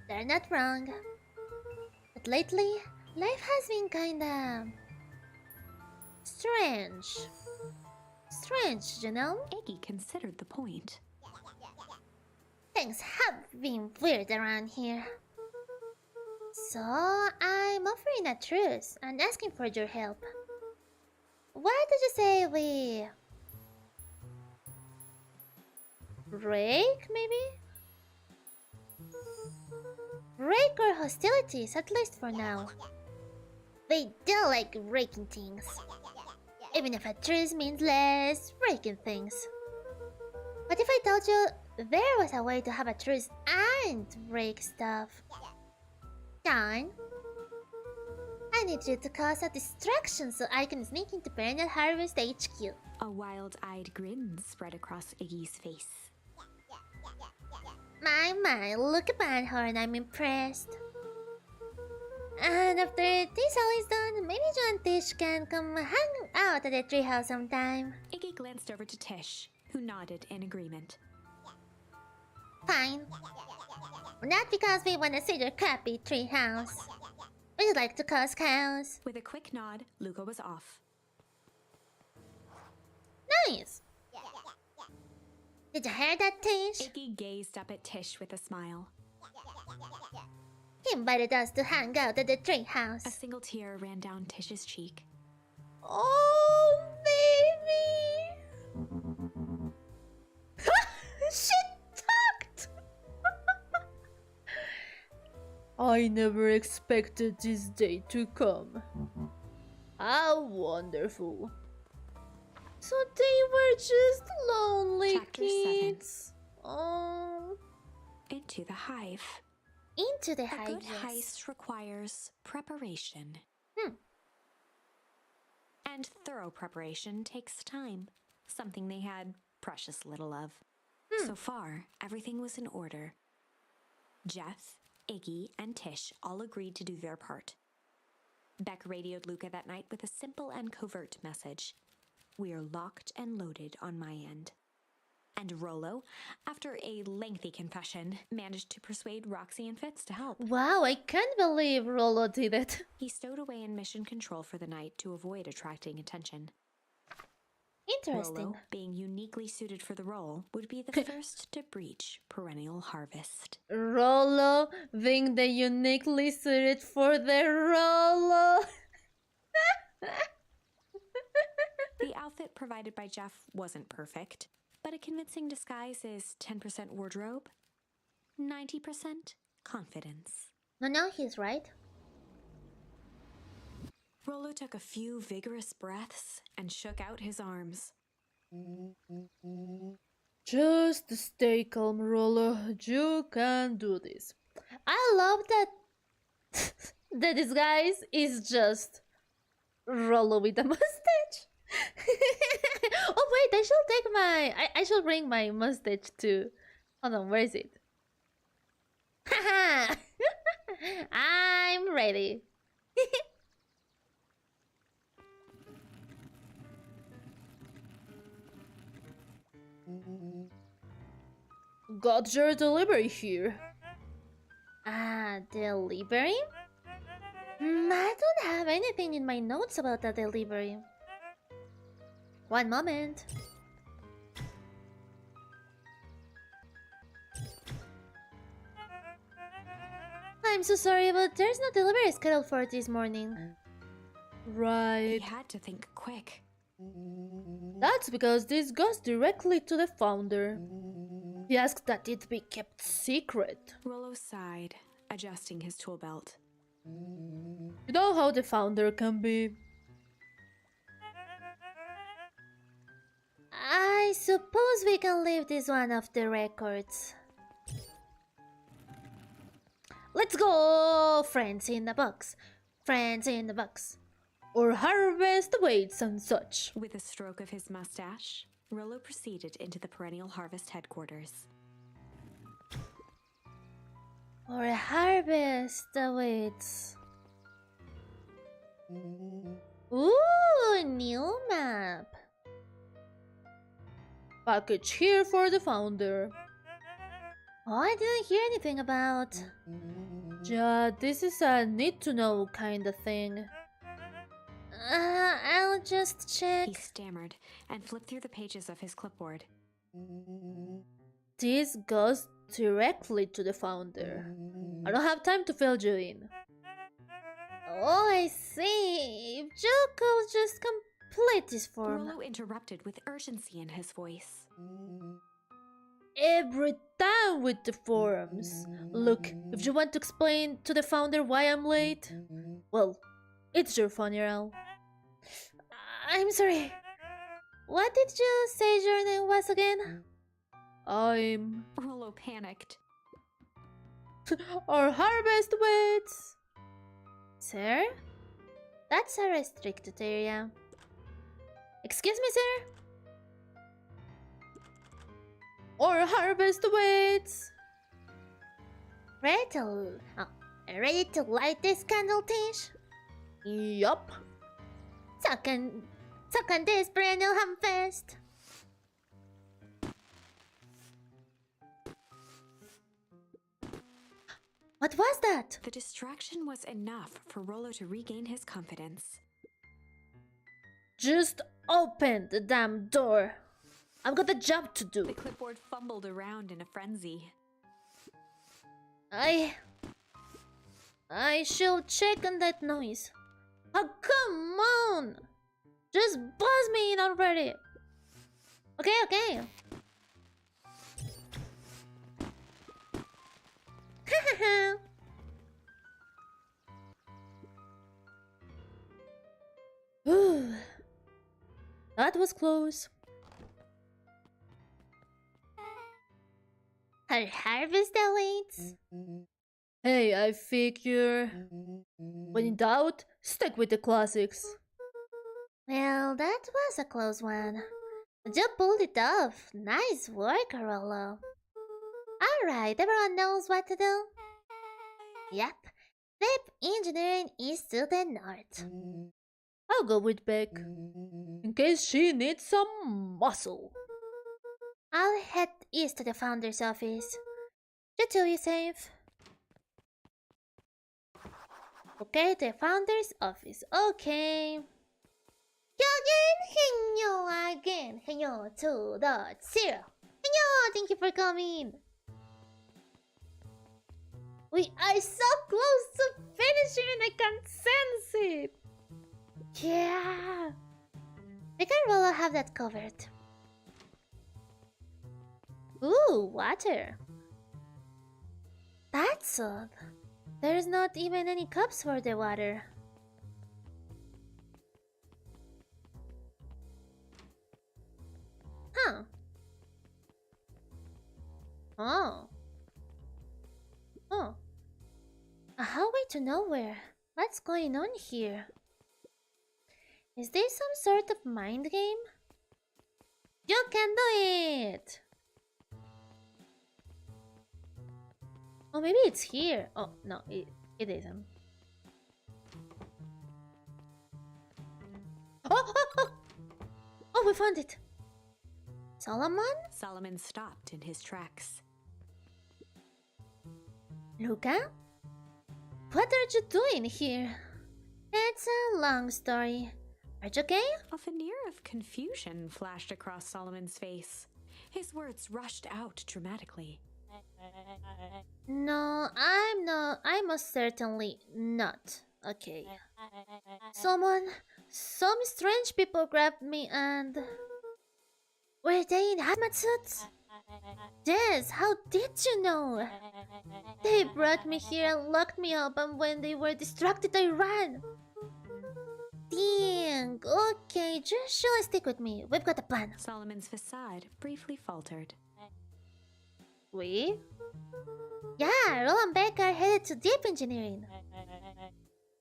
They're not wrong. But lately, life has been kinda... strange. Strange, you know? Iggy considered the point. Things have been weird around here. So, I'm offering a truce and asking for your help. Why did you say we... break, maybe? Break our hostilities, at least for now. They do like breaking things. Even if a truce means less breaking things. What if I told you there was a way to have a truce and break stuff? Darn. I need you to cause a distraction so I can sneak into Perennial Harvest HQ. A wild-eyed grin spread across Iggy's face. My, look at her and I'm impressed. And after this all is done, maybe you and Tish can come hang out at the treehouse sometime. Iggy glanced over to Tish, who nodded in agreement. Fine. Not because we want to see your crappy treehouse. We just like to cause chaos. With a quick nod, Luca was off. Nice. Did you hear that, Tish? Iggy gazed up at Tish with a smile. He invited us to hang out at the treehouse. A single tear ran down Tish's cheek. Oh, baby! She talked! I never expected this day to come. How wonderful. So they were just lonely Chapter 7. kids. Oh. Into the hive. Into the A hive, good yes. heist requires preparation. And thorough preparation takes time, something they had precious little of. So far, everything was in order. Jeff, Iggy, and Tish all agreed to do their part. Beck radioed Luca that night with a simple and covert message. We are locked and loaded on my end. And Rollo, after a lengthy confession, managed to persuade Roxy and Fitz to help. Wow, I can't believe Rollo did it. He stowed away in mission control for the night to avoid attracting attention. Interesting. Rollo, being uniquely suited for the role, would be the first to breach Perennial Harvest. Rollo being the uniquely suited for the Rollo. The outfit provided by Jeff wasn't perfect, but a convincing disguise is 10% wardrobe, 90% confidence. No, he's right. Rollo took a few vigorous breaths and shook out his arms. Just stay calm, Rollo. You can do this. I love that the disguise is just Rollo with a mustache. Oh wait, I shall take my... I shall bring my mustache too. Hold on, where is it? Haha! I'm ready. Got your delivery here. Delivery? I don't have anything in my notes about the delivery. One moment. I'm so sorry, but there's no delivery scheduled for this morning. He Right. had to think quick. That's because this goes directly to the founder. He asked that it be kept secret. Rollo sighed, adjusting his tool belt. You know how the founder can be. I suppose we can leave this one off the records. Let's go, friends in the box. Friends in the box. Or harvest weights and such. With a stroke of his mustache, Rollo proceeded into the Perennial Harvest headquarters. Or a harvest awaits. Ooh, new map. Package here for the founder. Oh, I didn't hear anything about. Yeah, this is a need to know kind of thing. I'll just check. He stammered and flipped through the pages of his clipboard. This goes directly to the founder. I don't have time to fill you in. Oh, I see. If you could just complete this form. Rollo interrupted with urgency in his voice. Every time with the forums. Look, if you want to explain to the founder why I'm late, well, it's your funeral. I'm sorry. What did you say your name was again? I'm Rollo panicked. our harvest waits. Sir? That's a restricted area. Excuse me, sir? Our harvest waits. Ready to light this candle, Tish? Yup. Suck on this perennial hamfest. What was that? The distraction was enough for Rollo to regain his confidence. Just open the damn door. I've got a job to do. The clipboard fumbled around in a frenzy. I shall check on that noise. Oh, come on! Just buzz me in already. Okay. That was close. Our harvest awaits. Hey, I figure when in doubt, stick with the classics. Well, that was a close one. But you pulled it off. Nice work, Rollo. Alright, everyone knows what to do? Yep. Flip engineering east to the north. I'll go with Beck, in case she needs some muscle. I'll head east to the founder's office. You two, you safe? Okay, the founder's office. Okay. Heño again. Heño 2.0. Heño, thank you for coming. We are so close to finishing. I can sense it. Yeah. We can Rollo have that covered. Ooh, water. That's odd. There's not even any cups for the water. Huh. Oh. A highway to nowhere. What's going on here? Is this some sort of mind game? You can do it! Oh, maybe it's here. Oh, no, it isn't. Oh, we found it! Solomon? Solomon stopped in his tracks. Luca? What are you doing here? It's a long story. Are you okay? A veneer of confusion flashed across Solomon's face. His words rushed out dramatically. No, I'm not. I'm most certainly not. Okay. Some strange people grabbed me and... Were they in hazmat suits? Yes, how did you know? They brought me here and locked me up, and when they were distracted, I ran. Dang, okay, just surely stick with me. We've got a plan. Solomon's facade briefly faltered. We? Yeah, Roll and Beck are headed to deep engineering.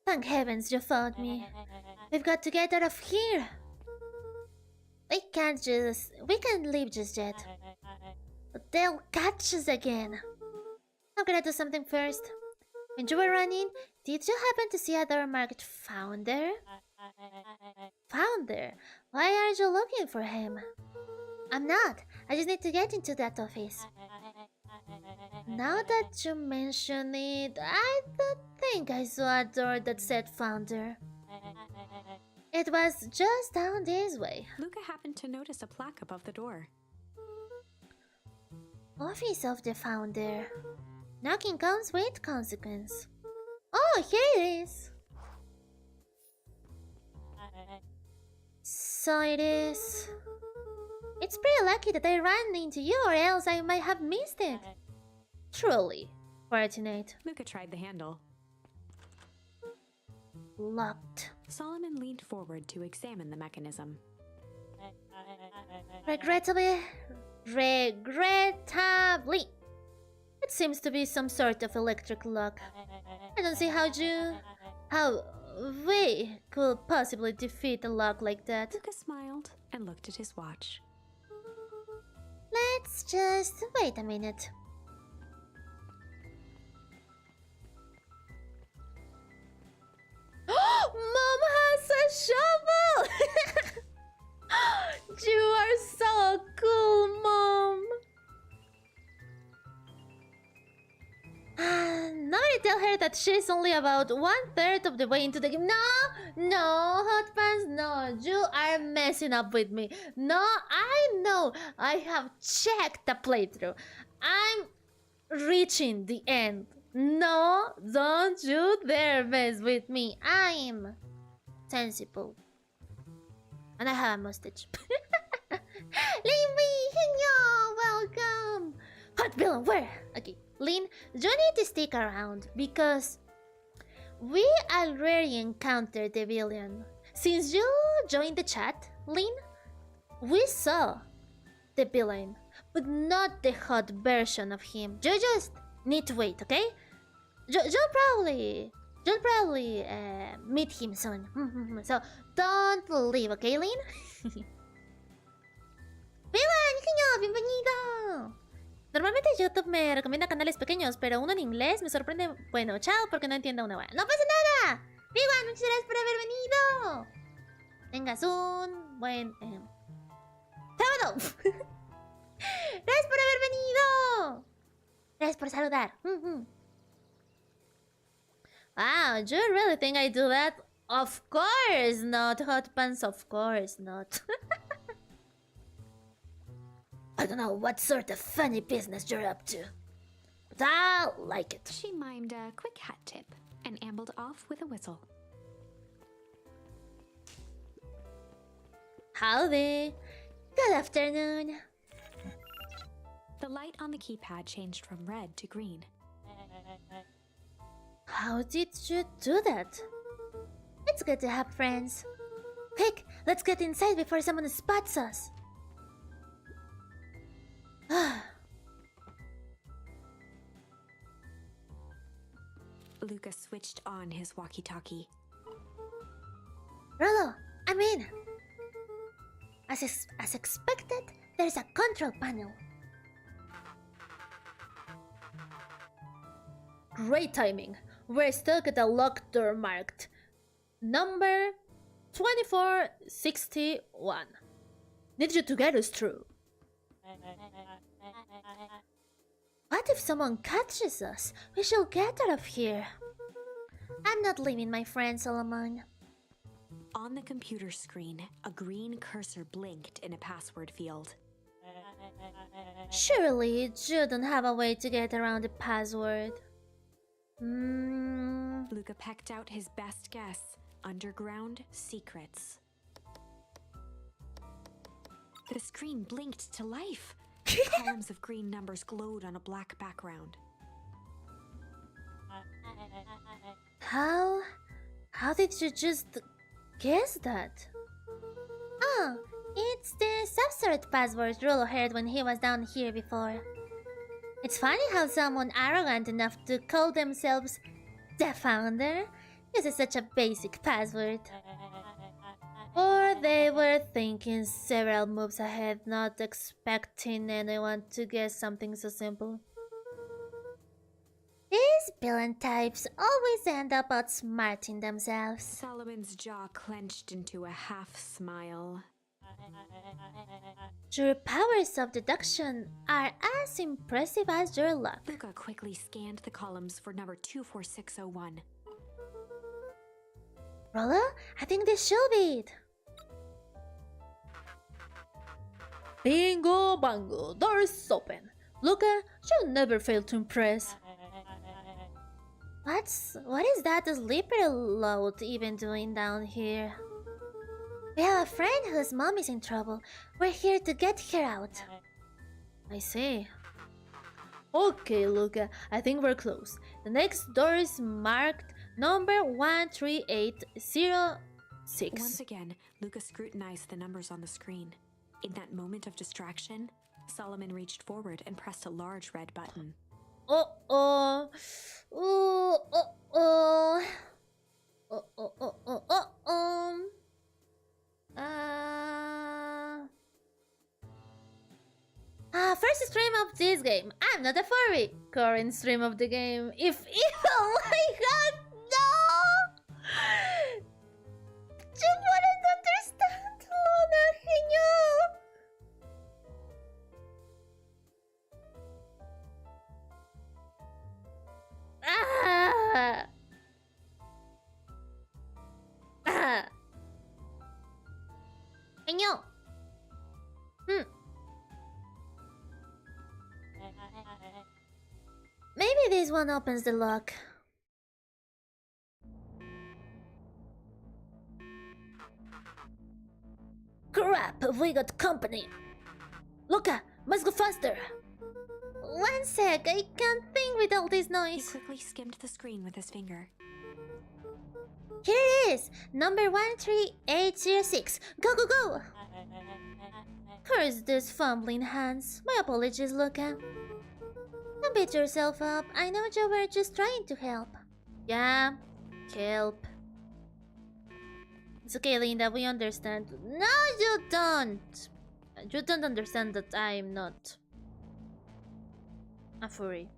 Thank heavens you found me. We've got to get out of here. We can't leave just yet. But they'll catch us again. I'm gonna do something first. When you were running, did you happen to see a door marked Founder? Founder? Why aren't you looking for him? I'm not. I just need to get into that office. Now that you mention it, I don't think I saw a door that said Founder. It was just down this way. Luca happened to notice a plaque above the door. Office of the Founder. Knocking comes with consequence. Oh, here it is. so it is. It's pretty lucky that I ran into you, or else I might have missed it. Truly fortunate. Luca tried the handle. Locked. Solomon leaned forward to examine the mechanism. Regrettably. It seems to be some sort of electric lock. I don't see how we could possibly defeat a lock like that. Luca smiled and looked at his watch. Let's just wait a minute. Mom has a shovel! You are so cool, Mom! Now I tell her that she's only about 1/3 of the way into the game. No, Hot Pants, no, you are messing up with me. No, I know, I have checked the playthrough. I'm reaching the end. No, don't you dare mess with me. I'm sensible. And I have a mustache. Leave me, Heño, welcome. Hot villain, where? Okay, Lin, you need to stick around because we already encountered the villain. Since you joined the chat, Lin, we saw the villain, but not the hot version of him. You just need to wait, okay? You'll probably meet him soon. So don't leave, okay, Lin? Villain, Heño, bienvenido. Normalmente YouTube me recomienda canales pequeños, pero uno en inglés me sorprende. Bueno, chao, porque no entiendo una wea. ¡No pasa nada! Viwan, muchas gracias por haber venido. Tengas un buen sábado. Gracias por haber venido. Gracias por saludar. Wow, you really think I do that? Of course not, Hot Pants, of course not. I don't know what sort of funny business you're up to, but I'll like it. She mimed a quick hat tip and ambled off with a whistle. Howdy. Good afternoon. The light on the keypad changed from red to green. How did you do that? It's good to have friends. Quick, let's get inside before someone spots us. Luca switched on his walkie-talkie. Rolo, I'm in. As expected, there's a control panel. Great timing. We're stuck at a locked door marked number 2461. Need you to get us through. What if someone catches us? We should get out of here. I'm not leaving my friend Solomon. On the computer screen, a green cursor blinked in a password field. Surely you don't have a way to get around the password. Luca pecked out his best guess. Underground secrets. The screen blinked to life. Columns of green numbers glowed on a black background. How did you just guess that? Oh, it's the substrate password Rolo heard when he was down here before. It's funny how someone arrogant enough to call themselves the founder uses such a basic password. Or they were thinking several moves ahead, not expecting anyone to guess something so simple. These villain types always end up outsmarting themselves. Solomon's jaw clenched into a half smile. Your powers of deduction are as impressive as your luck. Luca quickly scanned the columns for number 24601. Rolo, I think this should be it. Bingo bango, doors open. Luca, you'll never fail to impress. What is that sleeper load even doing down here? We have a friend whose mom is in trouble. We're here to get her out. I see. Okay, Luca, I think we're close. The next door is marked number 13806. Once again, Luca scrutinized the numbers on the screen. In that moment of distraction, Solomon reached forward and pressed a large red button. Uh-oh. Ooh, uh-oh. First stream of this game. I'm not a furry. Current stream of the game. If oh my god, no! You wouldn't understand, Luna, Heño. Ah! Ah! Heño. Maybe this one opens the lock. Crap, we got company. Luca, must go faster. One sec, I can't think with all this He noise. quickly skimmed the screen with his finger. Here it is, number 13806. Go, go, go! Curse these fumbling hands. My apologies, Luca. Don't beat yourself up. I know you were just trying to help. Yeah, help. It's okay, Linda, we understand. No, you don't! You don't understand that I'm not a furry.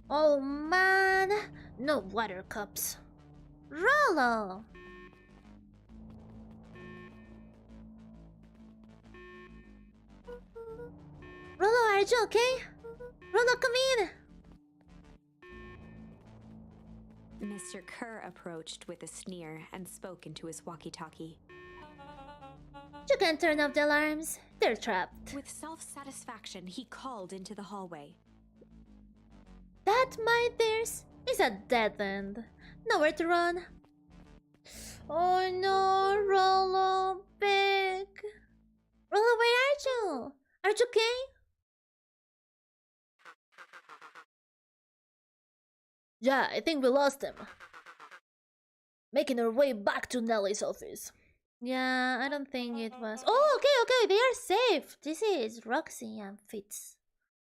Oh man! No water cups. Rollo! Rollo, are you okay? Rollo, come in! Mr. Kerr approached with a sneer and spoke into his walkie-talkie. You can turn off the alarms. They're trapped. With self-satisfaction, he called into the hallway. That, my dears, is a dead end. Nowhere to run. Oh no, Rollo, big. Rollo, where are you? Are you okay? Yeah, I think we lost him. Making our way back to Nellie's office. Yeah, I don't think it was. Oh, okay, they are safe. This is Roxy and Fitz.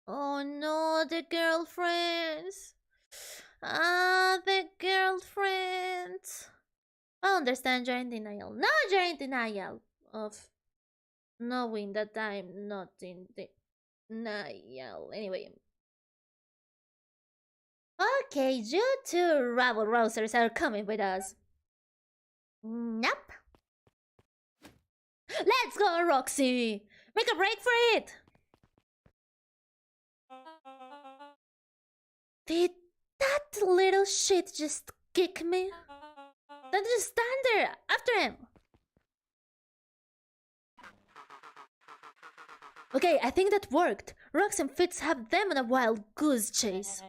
Oh no, the girlfriends. The girlfriends. I understand you're in denial. No, you're in denial of knowing that I'm not in denial. Anyway. Okay, you two rabble rousers are coming with us. Nope. Let's go, Roxy! Make a break for it! Did that little shit just kick me? Then just stand there, after him! Okay, I think that worked. Rox and Fitz have them on a wild goose chase.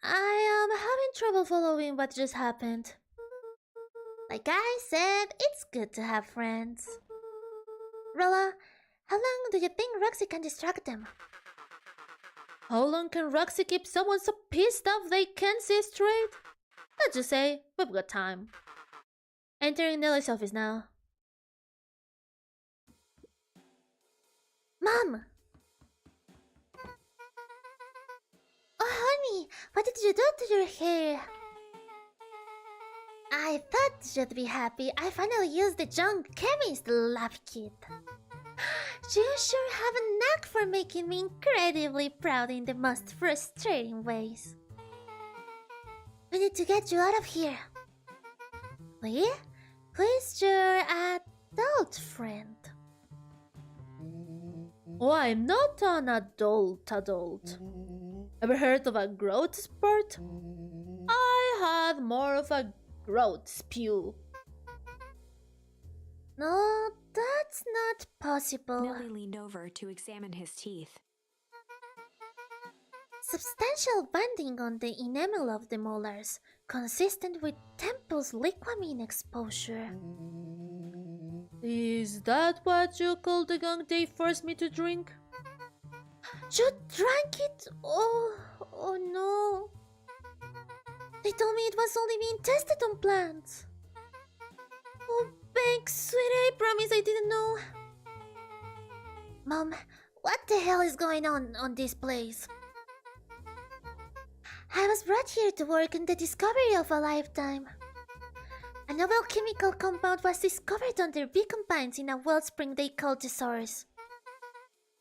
I am having trouble following what just happened. Like I said, it's good to have friends. Rolla, how long do you think Roxy can distract them? How long can Roxy keep someone so pissed off they can't see straight? Let's just say, we've got time. Entering Nellie's office now. Mom! Oh, honey, what did you do to your hair? I thought you'd be happy. I finally used the young chemist lab kit. You sure have a knack for making me incredibly proud in the most frustrating ways. We need to get you out of here. Lee? Who is your adult friend? Oh, I'm not an adult. Ever heard of a growth spurt? I had more of a growth spew. No, that's not possible. Millie leaned over to examine his teeth. substantial banding on the enamel of the molars, consistent with Temple's liquamine exposure. Is that what you call the gunk they forced me to drink? You drank it? Oh no. They told me it was only being tested on plants. Oh, thanks, sweetie, I promise I didn't know. Mom, what the hell is going on this place? I was brought here to work on the discovery of a lifetime. A novel chemical compound was discovered under beacon pines in a wellspring they called the source.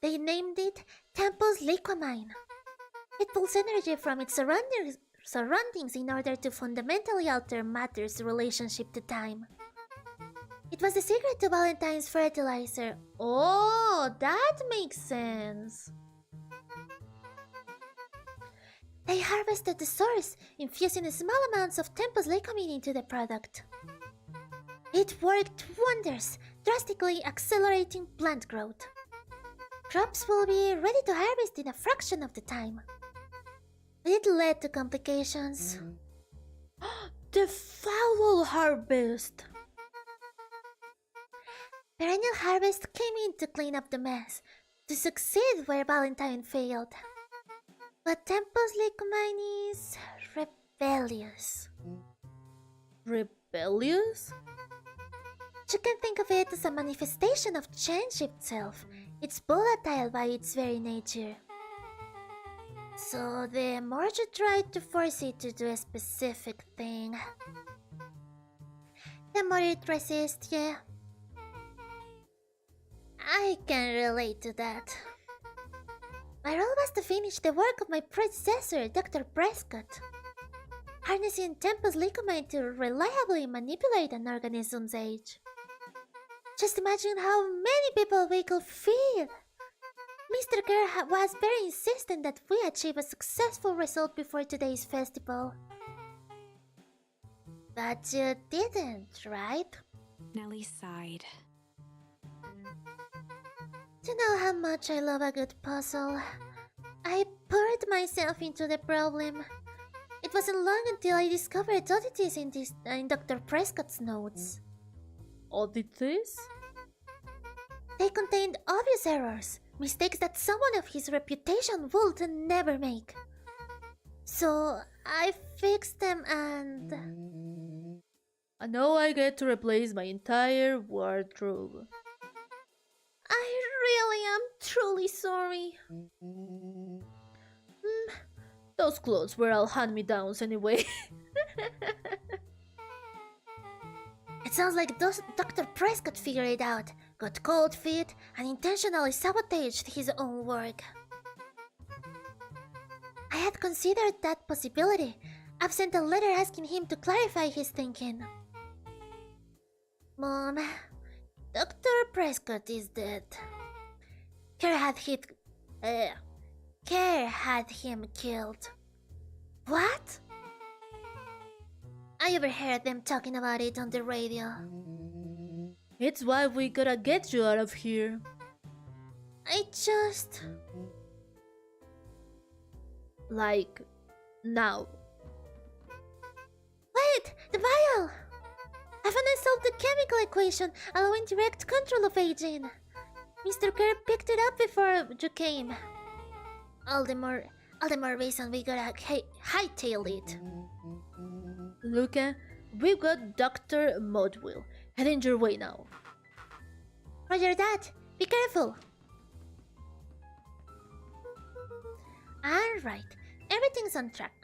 They named it Temple's liquamine. It pulls energy from its surroundings in order to fundamentally alter matter's relationship to time. It was the secret to Valentine's fertilizer. Oh, that makes sense. They harvested the source, infusing small amounts of Temple's liquamine into the product. It worked wonders, drastically accelerating plant growth. Crops will be ready to harvest in a fraction of the time. It led to complications. The foul harvest! Perennial harvest came in to clean up the mess, to succeed where Valentine failed. But Temple's liquamine is rebellious. Rebellious? You can think of it as a manifestation of change itself. It's volatile by its very nature. So the more you try to force it to do a specific thing, the more it resists, yeah. I can relate to that. My role was to finish the work of my predecessor, Dr. Prescott. Harnessing Temple's liquamine to reliably manipulate an organism's age. Just imagine how many people we could feed. Mr. Kerr was very insistent that we achieve a successful result before today's festival. But you didn't, right? Nellie sighed. You know how much I love a good puzzle. I poured myself into the problem. It wasn't long until I discovered oddities in Dr. Prescott's notes. Oddities? They contained obvious errors, mistakes that someone of his reputation would never make. So I fixed them and now I get to replace my entire wardrobe. I really am truly sorry. Those clothes were all hand-me-downs anyway. It sounds like Dr. Prescott figured it out, got cold feet, and intentionally sabotaged his own work. I had considered that possibility. I've sent a letter asking him to clarify his thinking. Mom, Dr. Prescott is dead. Kerr had him killed. What? I overheard them talking about it on the radio. It's why we gotta get you out of here. I just... Like, now. Wait! The vial! I finally solved the chemical equation allowing direct control of aging. Mr. Kerr picked it up before you came. All the more reason we gotta hightail it. Luca, we've got Dr. Modwell. Heading your way now. Roger that. Be careful. Alright, everything's on track.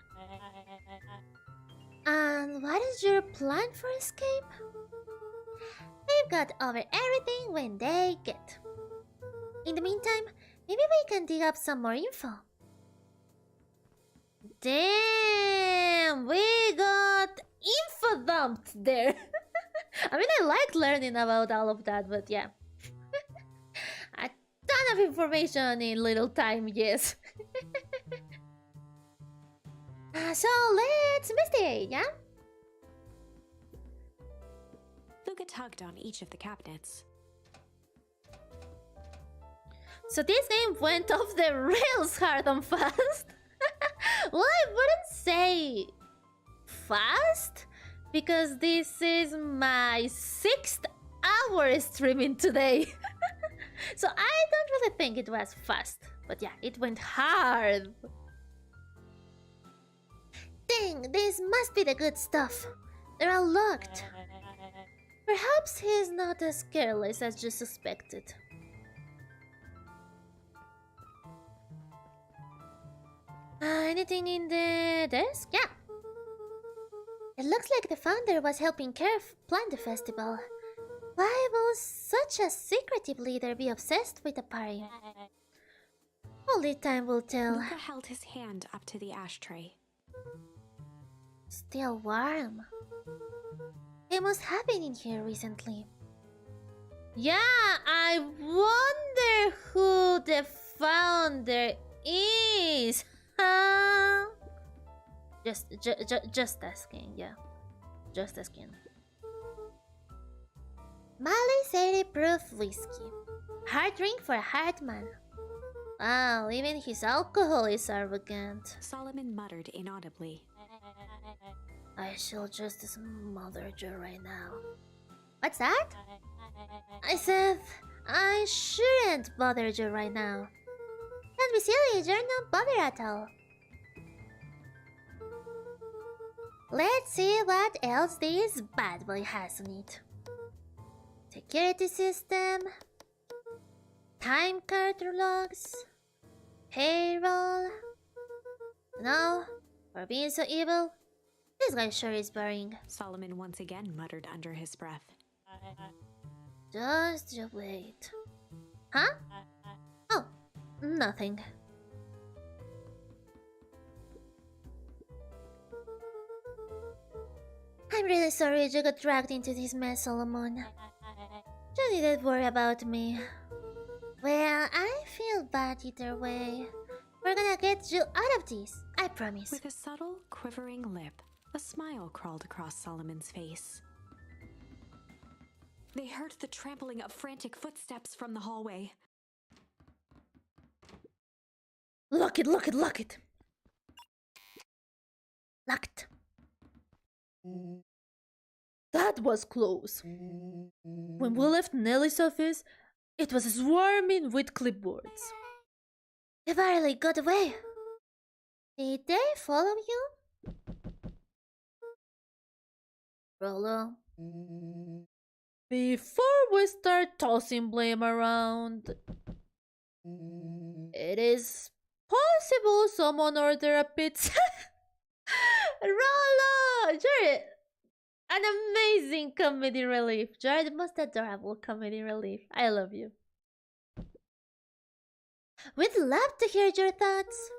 And what is your plan for escape? We've got over everything when they get. In the meantime, maybe we can dig up some more info. Damn, we got info dumped there. I mean, I like learning about all of that, but yeah. A ton of information in little time, yes. So let's investigate, yeah? Luca tugged on each of the cabinets. So this game went off the rails hard and fast. Well, I wouldn't say fast, because this is my 6th hour streaming today. So I don't really think it was fast. But yeah, it went hard. Dang, this must be the good stuff. They're all locked. Perhaps he's not as careless as you suspected. Anything in the desk? Yeah. It looks like the founder was helping Kerf plan the festival. Why will such a secretive leader be obsessed with a party? Only time will tell. Luca held his hand up to the ashtray. Still warm. It must have been in here recently. Yeah, I wonder who the founder is. Huh? Just asking, yeah. Just asking. Malice 80 proof whiskey. Hard drink for a hard man. Wow, even his alcohol is arrogant. Solomon muttered inaudibly. I shall just smother you right now. What's that? I said I shouldn't bother you right now. Don't be silly, you're no bother at all. Let's see what else this bad boy has on it. Security system, time card logs, payroll. No, for being so evil, this guy sure is boring. Solomon once again muttered under his breath. Just you wait. Huh? Oh, nothing. I'm really sorry you got dragged into this mess, Solomon. You needn't worry about me. Well, I feel bad either way. We're gonna get you out of this, I promise. With a subtle, quivering lip, a smile crawled across Solomon's face. They heard the trampling of frantic footsteps from the hallway. Lock it, lock it, lock it. Locked. That was close. When we left Nelly's office, it was swarming with clipboards. They barely got away. Did they follow you? Rolo. Before we start tossing blame around, it is possible someone ordered a pizza. Rolo, you're an amazing comedy relief. You're the most adorable comedy relief. I love you. We'd love to hear your thoughts.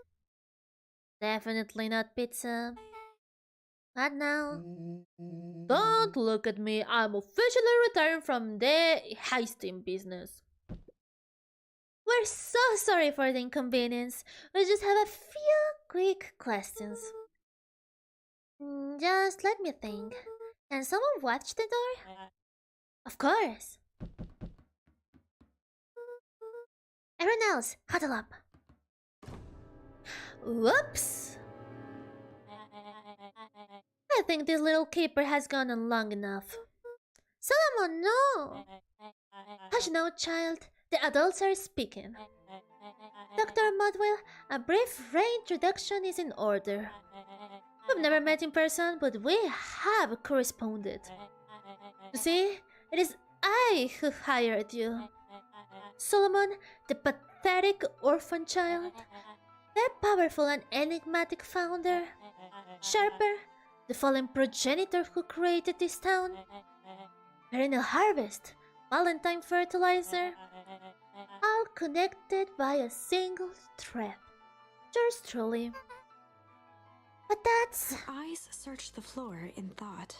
Definitely not pizza. What now? Don't look at me. I'm officially retiring from the heisting business. We're so sorry for the inconvenience. We just have a few quick questions. Just let me think. Can someone watch the door? Of course. Everyone else, huddle up. Whoops! I think this little keeper has gone on long enough. Solomon, no! Hush now, child. The adults are speaking. Dr. Mudwell, a brief reintroduction is in order. We've never met in person, but we have corresponded. You see, it is I who hired you. Solomon, the pathetic orphan child. The powerful and enigmatic founder. Sharper, the fallen progenitor who created this town. Perennial harvest, Valentine fertilizer. All connected by a single thread. Yours truly. But that's... Her eyes searched the floor in thought.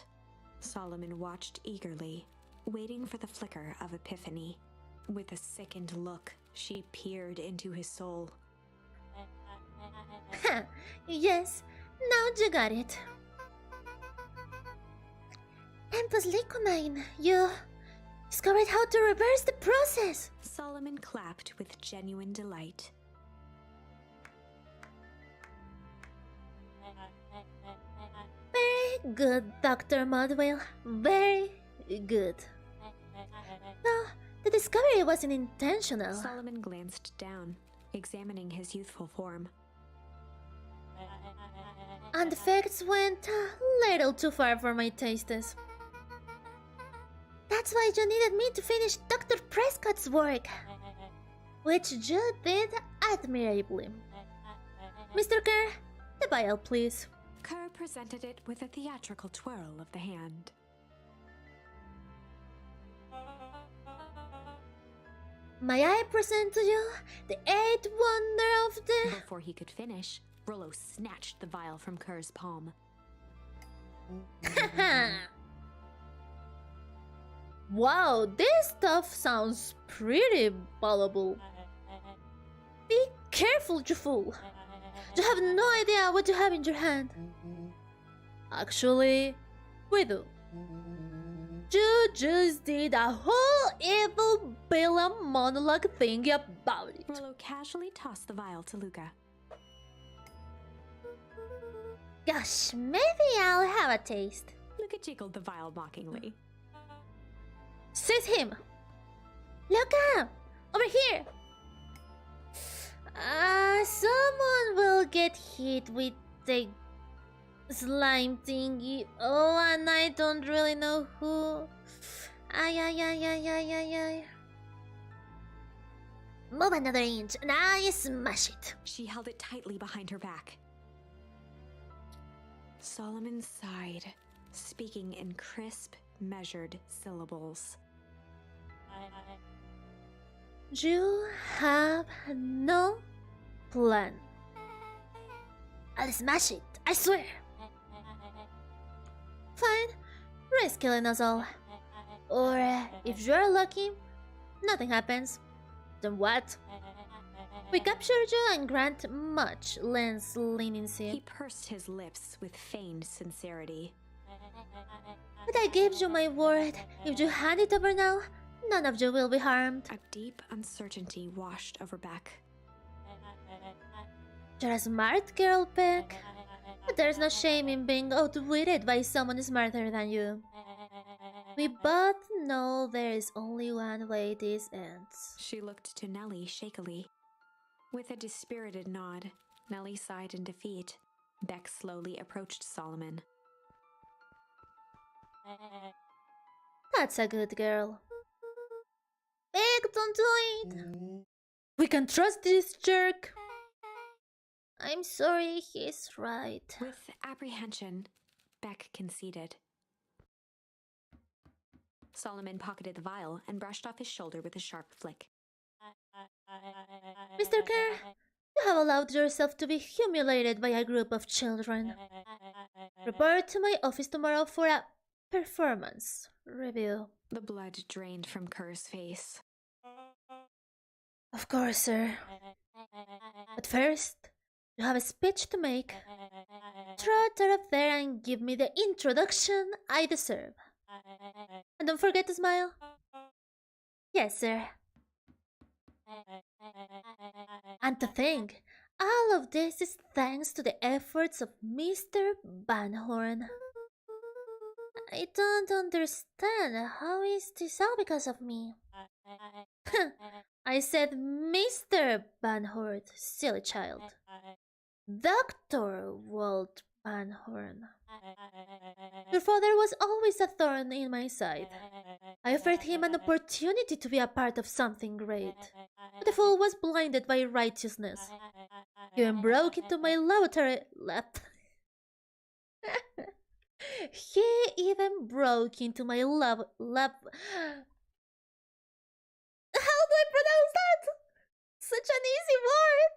Solomon watched eagerly, waiting for the flicker of epiphany. With a sickened look, she peered into his soul. Yes, now you got it. Tempus Liquamine, you discovered how to reverse the process. Solomon clapped with genuine delight. Very good, Dr. Mudwell. Very good. No, the discovery wasn't intentional. Solomon glanced down, examining his youthful form. And the facts went a little too far for my tastes. That's why you needed me to finish Dr. Prescott's work, which you did admirably. Mr. Kerr, the vial, please. Kerr presented it with a theatrical twirl of the hand. May I present to you the eighth wonder of the... Before he could finish, Rollo snatched the vial from Kerr's palm. Wow, this stuff sounds pretty valuable. Be careful, you fool. You have no idea what you have in your hand. Actually, we do. You just did a whole evil villain monologue thingy about it. Rollo casually tossed the vial to Luca. Gosh, maybe I'll have a taste. Luca jiggled the vial mockingly. Seize him! Luca! Over here! Someone will get hit with the slime thingy. Oh, and I don't really know who. Ay. Move another inch and I smash it. She held it tightly behind her back. Solomon sighed, speaking in crisp, measured syllables. You have no plan. I'll smash it, I swear. Fine, risk killing us all. Or if you're lucky, nothing happens. Then what? We capture you and grant much less leniency. He pursed his lips with feigned sincerity. But I gave you my word. If you hand it over now, none of you will be harmed. A deep uncertainty washed over Beck. You're a smart girl, Beck. But there's no shame in being outwitted by someone smarter than you. We both know there is only one way this ends. She looked to Nellie shakily. With a dispirited nod, Nellie sighed in defeat. Beck slowly approached Solomon. That's a good girl. Beck, don't do it! We can trust this jerk. I'm sorry, he's right. With apprehension, Beck conceded. Solomon pocketed the vial and brushed off his shoulder with a sharp flick. Mr. Kerr, you have allowed yourself to be humiliated by a group of children. Report to my office tomorrow for a performance review. The blood drained from Kerr's face. Of course, sir. But first, you have a speech to make. Trot her up there and give me the introduction I deserve. And don't forget to smile. Yes, sir. And to think, all of this is thanks to the efforts of Mr. Van Horn. I don't understand. How is this all because of me? I said Mr. Van Horn, silly child. Dr. Walt Van Horn. Your father was always a thorn in my side. I offered him an opportunity to be a part of something great. But the fool was blinded by righteousness. He even broke into my laboratory He even broke into my lab. How do I pronounce that? Such an easy word.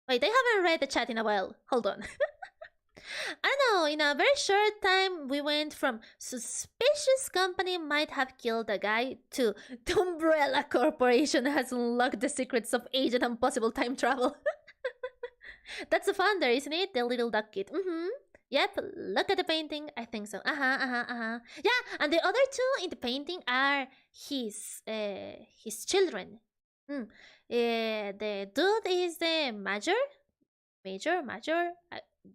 Wait, I haven't read the chat in a while. Hold on. I don't know, in a very short time we went from suspicious company might have killed a guy to the Umbrella Corporation has unlocked the secrets of agent and possible time travel. That's the founder, isn't it? The little duck kid. Yep, look at the painting. I think so. Yeah, and the other two in the painting are his children. The dude is the major,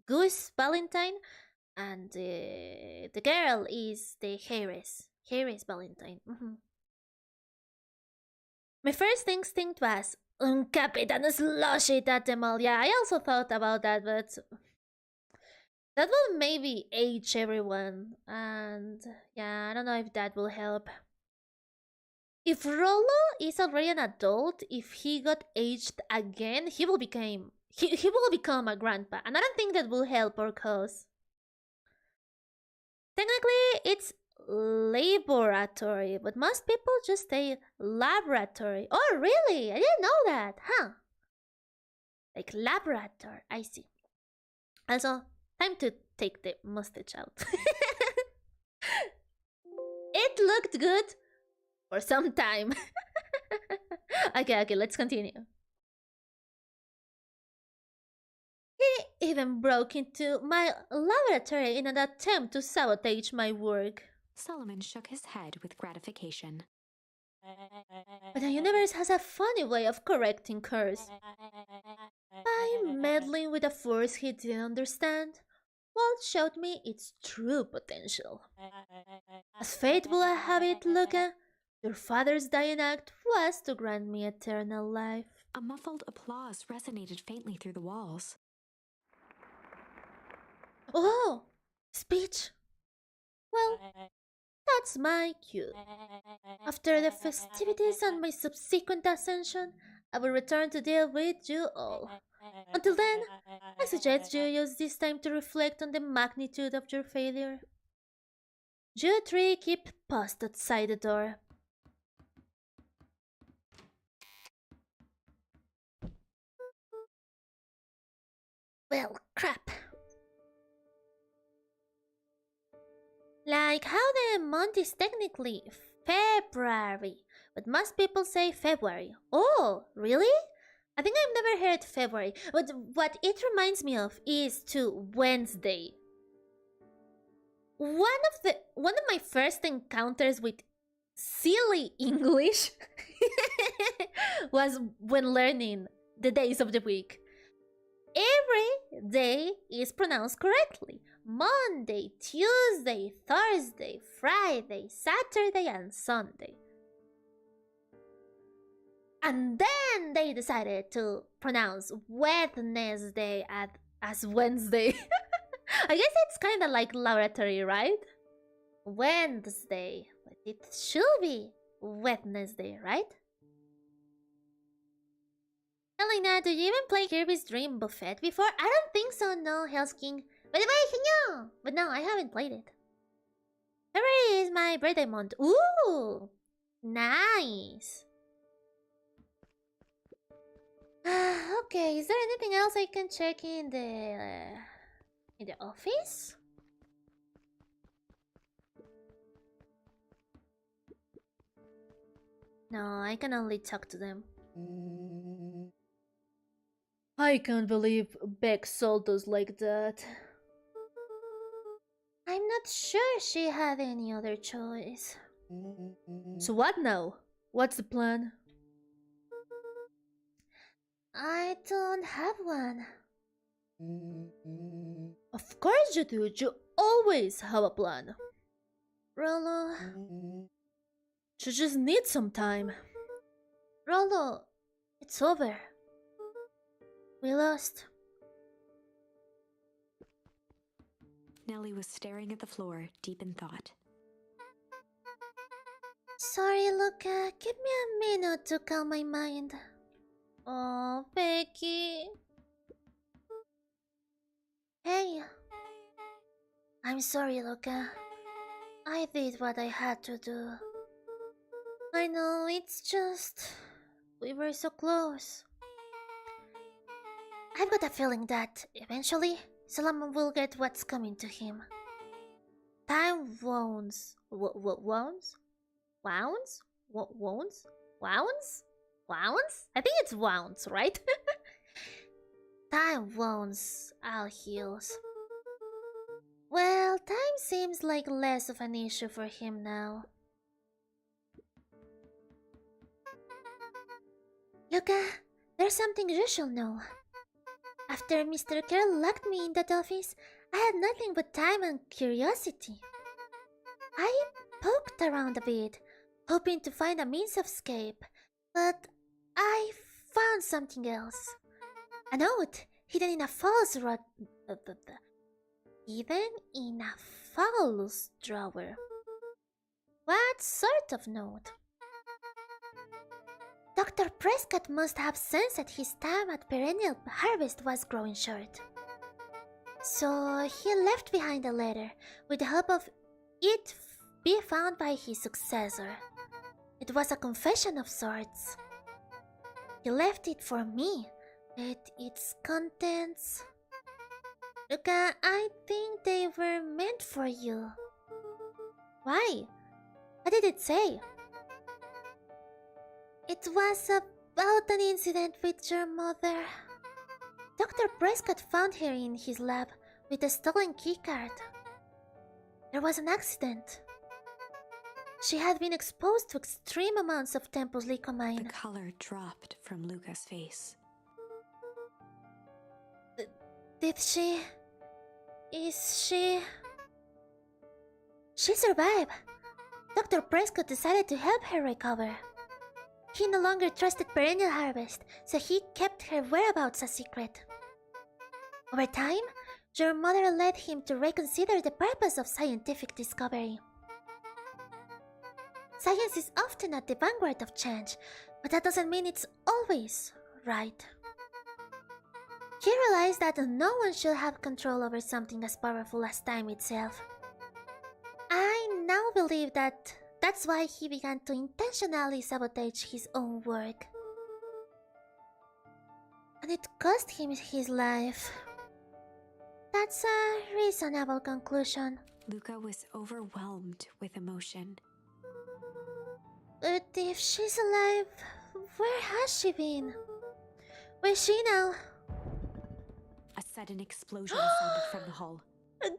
Goose Valentine, and the girl is the Heiress Valentine. My first instinct was Capitan Slush it at them all. Yeah, I also thought about that, but that will maybe age everyone, and yeah, I don't know if that will help. If Rollo is already an adult, if he got aged again, he will become a grandpa, and I don't think that will help our cause. Technically, it's laboratory, but most people just say laboratory. Oh, really? I didn't know that, huh? Like laboratory, I see. Also, time to take the mustache out. It looked good for some time. Okay, let's continue. He even broke into my laboratory in an attempt to sabotage my work. Solomon shook his head with gratification. But the universe has a funny way of correcting curse. By meddling with a force he didn't understand, Walt showed me its true potential. As fate will have it, Luca, your father's dying act was to grant me eternal life. A muffled applause resonated faintly through the walls. Oh, speech. Well, that's my cue. After the festivities and my subsequent ascension, I will return to deal with you all. Until then, I suggest you use this time to reflect on the magnitude of your failure. You three keep post outside the door. Well, crap. Like how the month is technically February, but most people say February. Oh, really? I think I've never heard February, but what it reminds me of is to Wednesday. One of my first encounters with silly English was when learning the days of the week. Every day is pronounced correctly. Monday, Tuesday, Thursday, Friday, Saturday, and Sunday. And then they decided to pronounce Wednesday as Wednesday. I guess it's kind of like laboratory, right? Wednesday, but it should be Wednesday, right? Elena, do you even play Kirby's Dream Buffet before? I don't think so, no, Hell's King. By the way, Heño! But no, I haven't played it. February is my birthday month. Ooh! Nice! Okay, is there anything else I can check in the office? No, I can only talk to them. I can't believe Beck sold us like that. I'm not sure she had any other choice. So what now? What's the plan? I don't have one. Of course you do. You always have a plan. Rollo. You just need some time. Rollo, it's over. We lost. Nellie was staring at the floor, deep in thought. Sorry, Luca. Give me a minute to calm my mind. Oh, Becky. Hey. I'm sorry, Luca. I did what I had to do. I know, it's just... we were so close. I've got a feeling that, eventually, Solomon will get what's coming to him. Time wounds... wounds? Wounds? Wounds? Wounds? Wounds? I think it's wounds, right? Time wounds, all heals. Well, time seems like less of an issue for him now. Luca, there's something you should know. After Mr. Carroll locked me in that office, I had nothing but time and curiosity. I poked around a bit, hoping to find a means of escape, but I found something else. A note hidden in a false drawer. What sort of note? Dr. Prescott must have sensed that his time at Perennial Harvest was growing short. So he left behind a letter with the hope of it be found by his successor. It was a confession of sorts. He left it for me, with its contents. Luca, I think they were meant for you. Why? What did it say? It was about an incident with your mother. Dr. Prescott found her in his lab with a stolen keycard. There was an accident. She had been exposed to extreme amounts of Tempus licomine. The color dropped from Luca's face. Did she... Is she... She survived. Dr. Prescott decided to help her recover. He no longer trusted Perennial Harvest, so he kept her whereabouts a secret. Over time, your mother led him to reconsider the purpose of scientific discovery. Science is often at the vanguard of change, but that doesn't mean it's always right. He realized that no one should have control over something as powerful as time itself. I now believe that that's why he began to intentionally sabotage his own work. And it cost him his life. That's a reasonable conclusion. Luca was overwhelmed with emotion. But if she's alive, where has she been? Where's she now? A sudden explosion sounded from the hall. Grandma!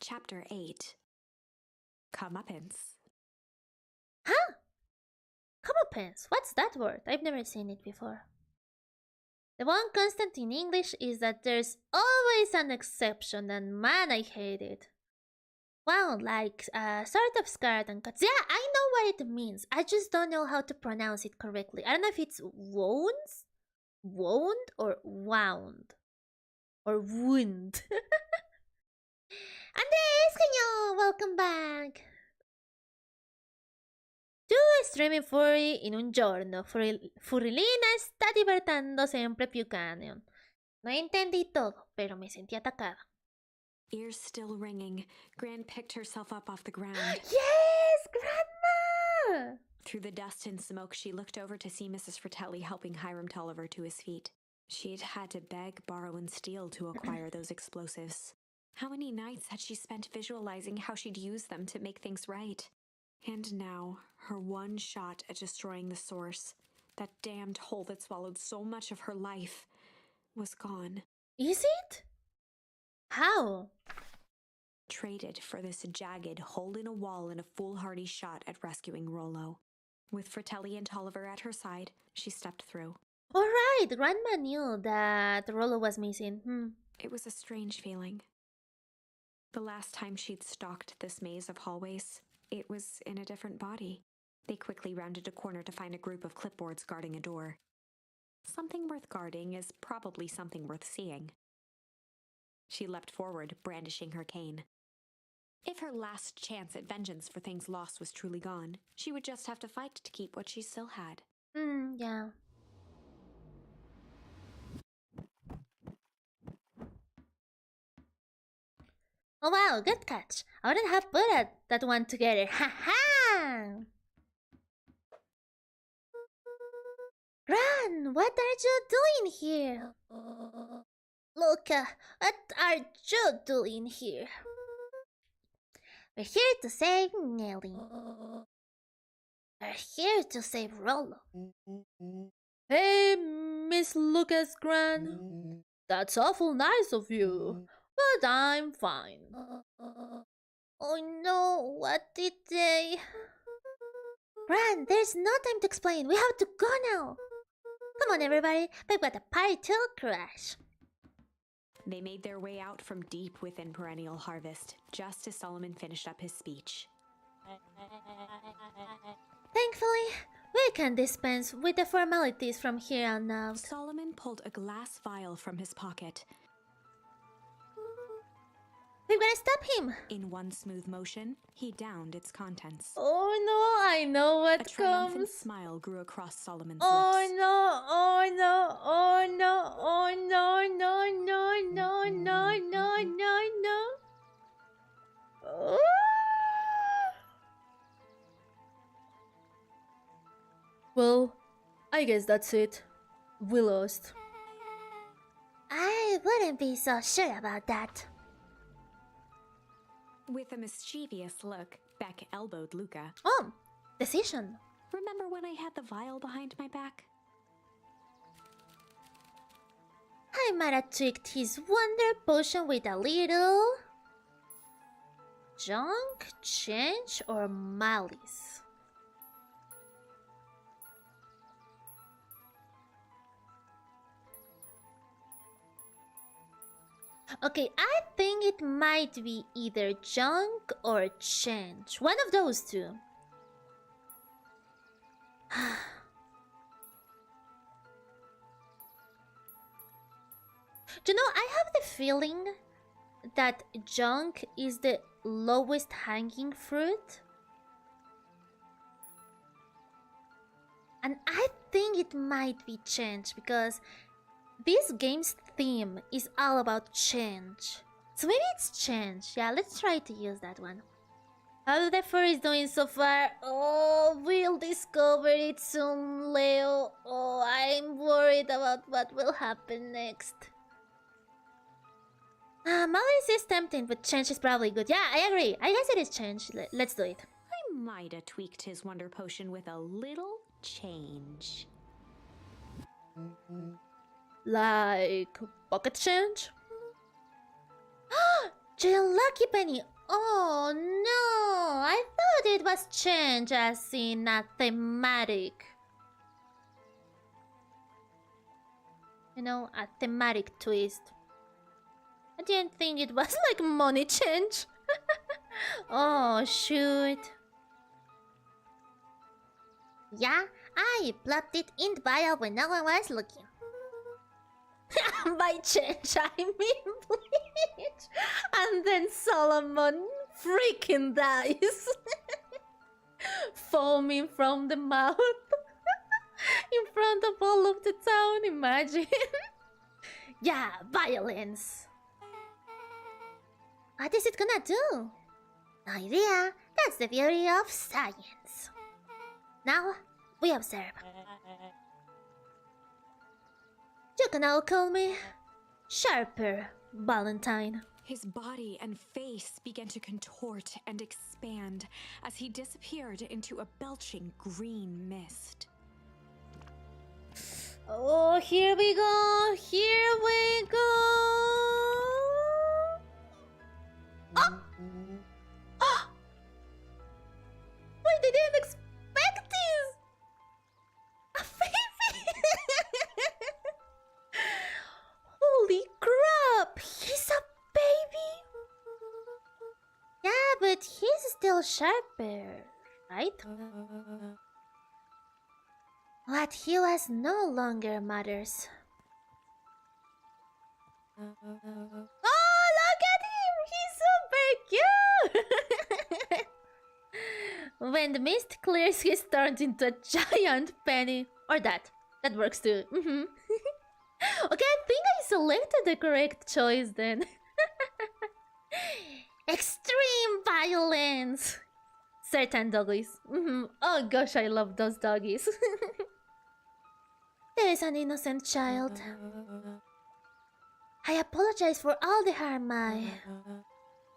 Chapter 8. Comeuppance. Huh? Comeuppance? What's that word? I've never seen it before. The one constant in English is that there's always an exception, and man, I hate it. Well, like sort of scarred and cuts. Yeah, I know what it means. I just don't know how to pronounce it correctly. I don't know if it's wounds, wound, or wound, or wound. Andres, Heño, welcome back. Tu streaming Furry in un giorno. Furrilina está divertendo sempre più cañón. No entendí todo, pero me sentí atacada. Ears still ringing, Gran picked herself up off the ground. Yes, Grandma! Through the dust and smoke, she looked over to see Mrs. Fratelli helping Hiram Tolliver to his feet. She'd had to beg, borrow, and steal to acquire those explosives. How many nights had she spent visualizing how she'd use them to make things right? And now, her one shot at destroying the source, that damned hole that swallowed so much of her life, was gone. Is it? How? Traded for this jagged hole in a wall and a foolhardy shot at rescuing Rollo. With Fratelli and Tolliver at her side, she stepped through. Alright, Grandma knew that Rollo was missing. It was a strange feeling. The last time she'd stalked this maze of hallways, it was in a different body. They quickly rounded a corner to find a group of clipboards guarding a door. Something worth guarding is probably something worth seeing. She leapt forward, brandishing her cane. If her last chance at vengeance for things lost was truly gone, she would just have to fight to keep what she still had. Yeah. Oh wow, good catch. I wouldn't have put that one together. Ha ha! Gran, what are you doing here? Luca, what are you doing here? We're here to save Nelly. We're here to save Rollo. Hey, Miss Lucas Gran. That's awful nice of you, but I'm fine. Oh no, what did they... Ran, there's no time to explain. We have to go now. Come on, everybody. We've got a party to crash. They made their way out from deep within Perennial Harvest, just as Solomon finished up his speech. Thankfully, we can dispense with the formalities from here on out. Solomon pulled a glass vial from his pocket. We're gonna stop him. In one smooth motion, he downed its contents. Oh no, I know what A triumphant comes. smile grew across Solomon's Oh lips. no, oh no, oh no, oh no, no, no, no, no, no, no, no. Oh. Well, I guess that's it. We lost. I wouldn't be so sure about that. With a mischievous look, Beck elbowed Luca. Oh, decision. Remember when I had the vial behind my back? I might have tweaked his wonder potion with a little... junk, change, or malice. Okay, I think it might be either junk or change. One of those two. You know, I have the feeling that junk is the lowest hanging fruit. And I think it might be change because this game's theme is all about change. So maybe it's change. Yeah, let's try to use that one. How the fairy is doing so far? Oh, we'll discover it soon, Leo. Oh, I'm worried about what will happen next. Malice is tempting, but change is probably good. Yeah, I agree. I guess it is change. Let's do it. I might have tweaked his wonder potion with a little change. Like pocket change? You're lucky, Penny. Oh no, I thought it was change as in a thematic. You know, a thematic twist. I didn't think it was like money change. Oh shoot. Yeah, I plopped it in the vial when no one was looking. By change, I mean bleach. And then Solomon freaking dies. Foaming from the mouth. In front of all of the town, imagine. Yeah, violence. What is it gonna do? No idea. That's the beauty of science. Now, we observe. You can all call me Sharper Valentine. His body and face began to contort and expand as he disappeared into a belching green mist. Oh, here we go! Here we go! Oh! Oh! Wait, I didn't expect this! A baby! Holy crap! He's a baby! Yeah, but he's still Sharper, right? What he was no longer matters. Oh, look at him! He's super cute! When the mist clears, he's turned into a giant penny. Or that. That works too. Okay, I think I selected the correct choice then. Extreme violence! Certain doggies. Oh gosh, I love those doggies. There's an innocent child. I apologize for all the harm my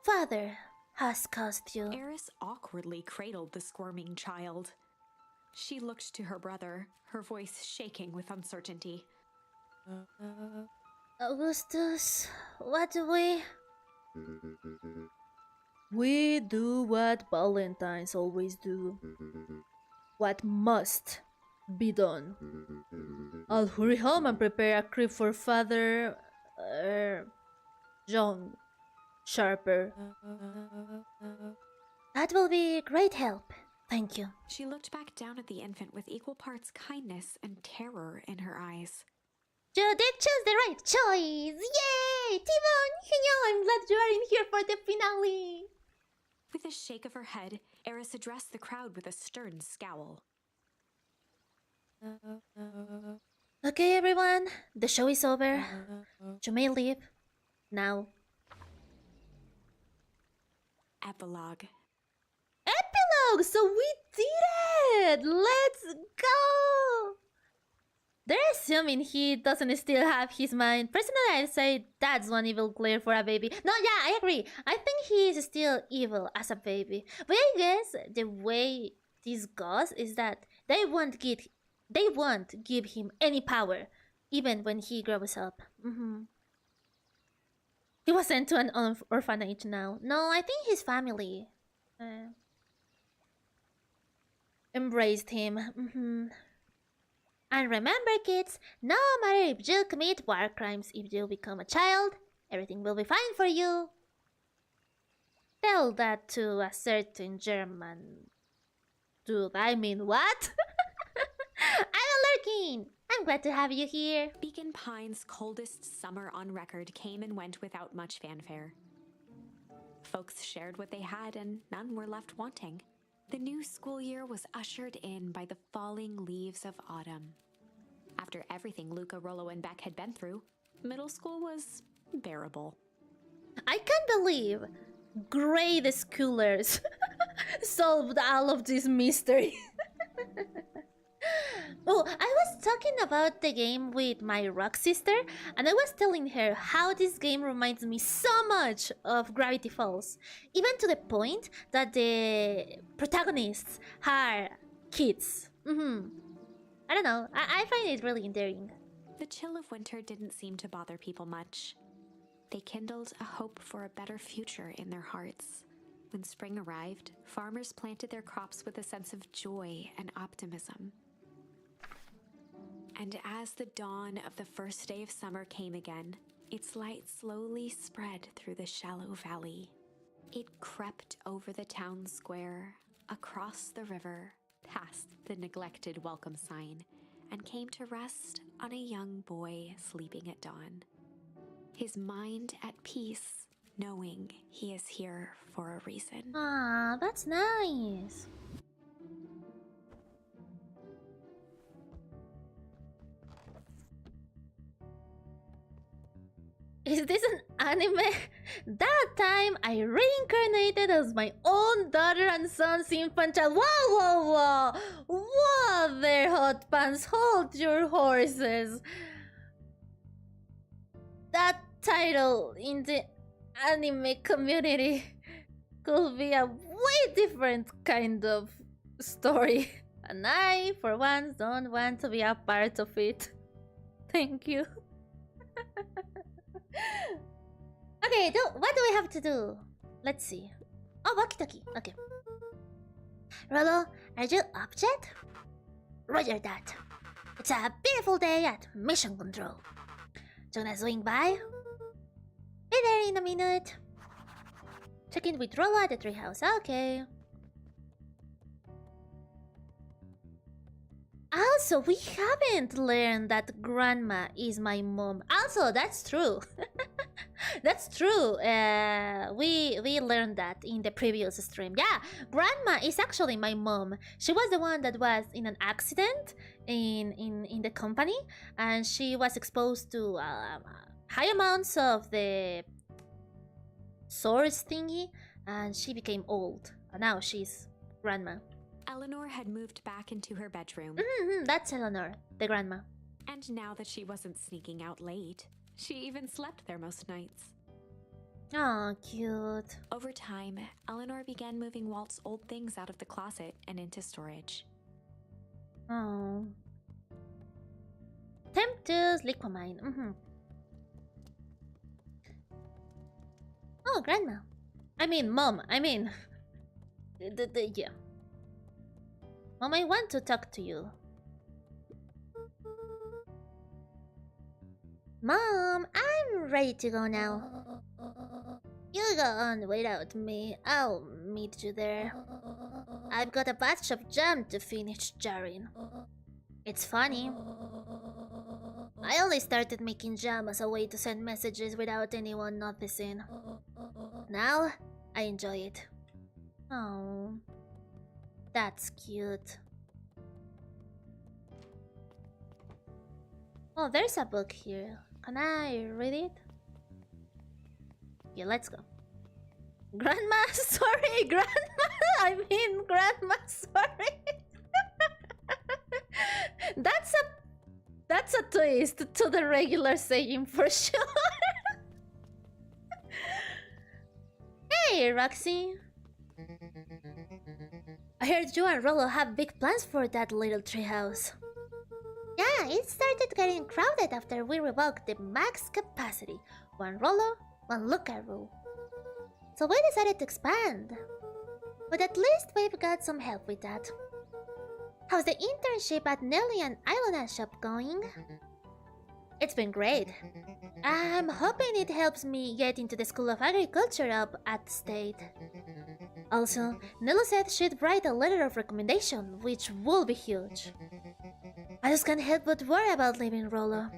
father has caused you. Eris awkwardly cradled the squirming child. She looked to her brother, her voice shaking with uncertainty. Augustus, what do we... We do what Valentines always do. What must be done. I'll hurry home and prepare a crib for Father... John Sharper. That will be great help. Thank you. She looked back down at the infant with equal parts kindness and terror in her eyes. You did choose the right choice! Yay! Timon! Heño, I'm glad you are in here for the finale! With a shake of her head, Eris addressed the crowd with a stern scowl. Okay, everyone, the show is over. You may leave. Now. Epilogue. Epilogue! So we did it! Let's go! They're assuming he doesn't still have his mind. Personally, I'd say that's one evil glare for a baby. No, yeah, I agree. I think he is still evil as a baby. But I guess the way this goes is that they won't give him any power, even when he grows up. He was sent to an orphanage now. No, I think his family embraced him. And remember, kids, no matter if you commit war crimes, if you become a child, everything will be fine for you. Tell that to a certain German dude. I mean, what? I'm lurking. I'm glad to have you here. Beacon Pines' coldest summer on record came and went without much fanfare. Folks shared what they had and none were left wanting. The new school year was ushered in by the falling leaves of autumn. After everything Luca, Rollo, and Beck had been through, middle school was bearable. I can't believe grade schoolers solved all of this mystery. Oh, I was talking about the game with my rock sister, and I was telling her how this game reminds me so much of Gravity Falls, even to the point that the protagonists are kids. I don't know, I find it really endearing. The chill of winter didn't seem to bother people much. They kindled a hope for a better future in their hearts. When spring arrived, farmers planted their crops with a sense of joy and optimism. And as the dawn of the first day of summer came again, its light slowly spread through the shallow valley. It crept over the town square, across the river, past the neglected welcome sign, and came to rest on a young boy sleeping at dawn. His mind at peace, knowing he is here for a reason. Ah, that's nice. Is this an anime? That time I reincarnated as my own daughter and son's infant child. Whoa! Whoa there, hot pants, hold your horses. That title in the anime community could be a way different kind of story. And I, for once, don't want to be a part of it. Thank you. Okay, what do we have to do? Let's see. Oh, walkie-talkie. Okay. Rollo, are you up yet? Roger that. It's a beautiful day at Mission Control. Gonna swing by? Be there in a minute. Check in with Rollo at the treehouse. Okay. Also, we haven't learned that Grandma is my mom. Also, that's true. That's true. We learned that in the previous stream. Yeah, Grandma is actually my mom. She was the one that was in an accident in the company, and she was exposed to high amounts of the source thingy, and she became old. And now she's Grandma. Eleanor had moved back into her bedroom. That's Eleanor, the grandma. And now that she wasn't sneaking out late, she even slept there most nights. Aw, cute. Over time, Eleanor began moving Walt's old things out of the closet and into storage. Oh. Temptus liquamine. Oh, grandma. I mean, Mom, yeah. Mom, I want to talk to you. Mom, I'm ready to go now. You go on without me. I'll meet you there. I've got a batch of jam to finish jarring. It's funny. I only started making jam as a way to send messages without anyone noticing. Now, I enjoy it. Oh, that's cute. Oh, there's a book here. Can I read it? Yeah, let's go. Grandma, sorry, Grandma. Grandma, sorry. That's a twist to the regular saying for sure. Hey, Roxy. I heard you and Rollo have big plans for that little treehouse. Yeah, it started getting crowded after we revoked the max capacity. One Rollo, one Luca rule. So we decided to expand. But at least we've got some help with that. How's the internship at Nelly and Ilona shop going? It's been great. I'm hoping it helps me get into the School of Agriculture up at the state. Also, Nello said she'd write a letter of recommendation, which will be huge. I just can't help but worry about leaving Rollo.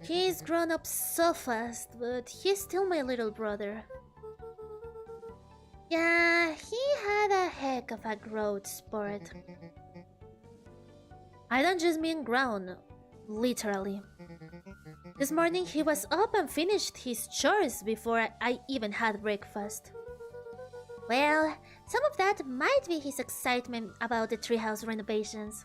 He's grown up so fast, but he's still my little brother. Yeah, he had a heck of a growth spurt. I don't just mean grown, literally. This morning he was up and finished his chores before I even had breakfast. Well, some of that might be his excitement about the treehouse renovations.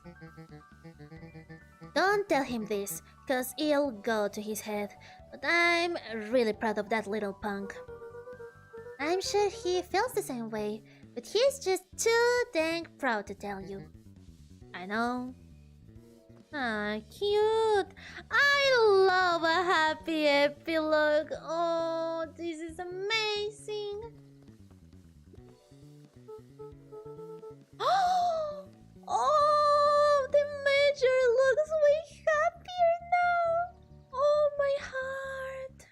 Don't tell him this, cause it'll go to his head, but I'm really proud of that little punk. I'm sure he feels the same way, but he's just too dang proud to tell you. I know. Ah, cute! I love a happy epilogue! Oh, this is amazing! Oh, the major looks way happier now! Oh, my heart!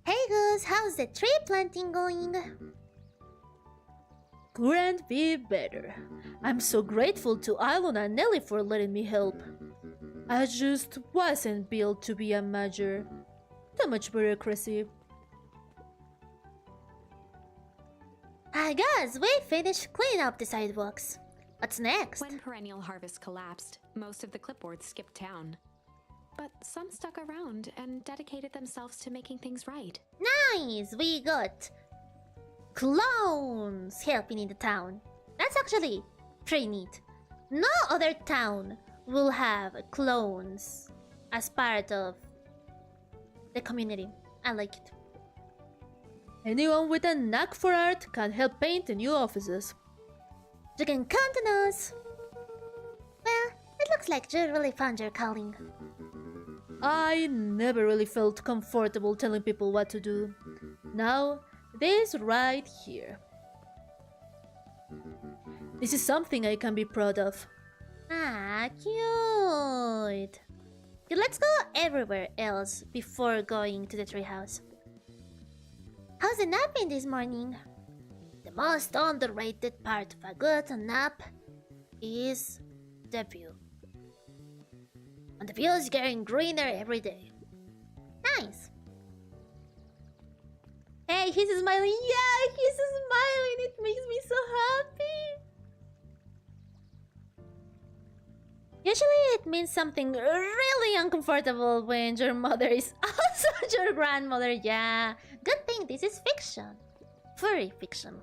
Hey Goose, how's the tree planting going? Couldn't be better. I'm so grateful to Ilona and Nelly for letting me help. I just wasn't built to be a major. Too much bureaucracy. I guess we finished cleaning up the sidewalks. What's next? When perennial harvest collapsed, most of the clipboards skipped town. But some stuck around and dedicated themselves to making things right. Nice! We got clones helping in the town. That's actually pretty neat. No other town will have clones as part of the community. I like it. Anyone with a knack for art can help paint the new offices. You can count on us. Well, it looks like you really found your calling. I never really felt comfortable telling people what to do. Now, this right here. This is something I can be proud of. Ah, cute. Okay, let's go everywhere else before going to the treehouse. How's the napping this morning? The most underrated part of a good nap is the view. And the view is getting greener every day. Nice. Hey, he's smiling. Yeah, he's smiling. It makes me so happy. Usually it means something really uncomfortable when your mother is also your grandmother. Yeah, good thing this is fiction. Furry fiction.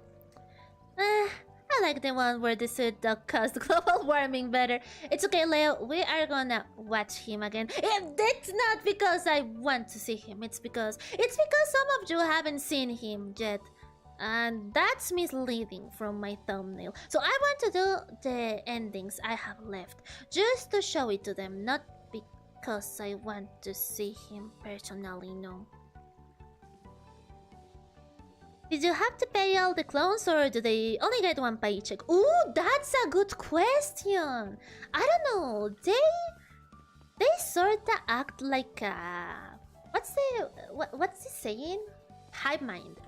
I like the one where the suit dog caused global warming better. It's okay, Leo. We are gonna watch him again. It's not because I want to see him. It's because some of you haven't seen him yet. And that's misleading from my thumbnail. So I want to do the endings I have left, just to show it to them, not because I want to see him personally, no. Did you have to pay all the clones or do they only get one paycheck? Ooh, that's a good question. I don't know. They sorta act like a what's the saying? Hive mind.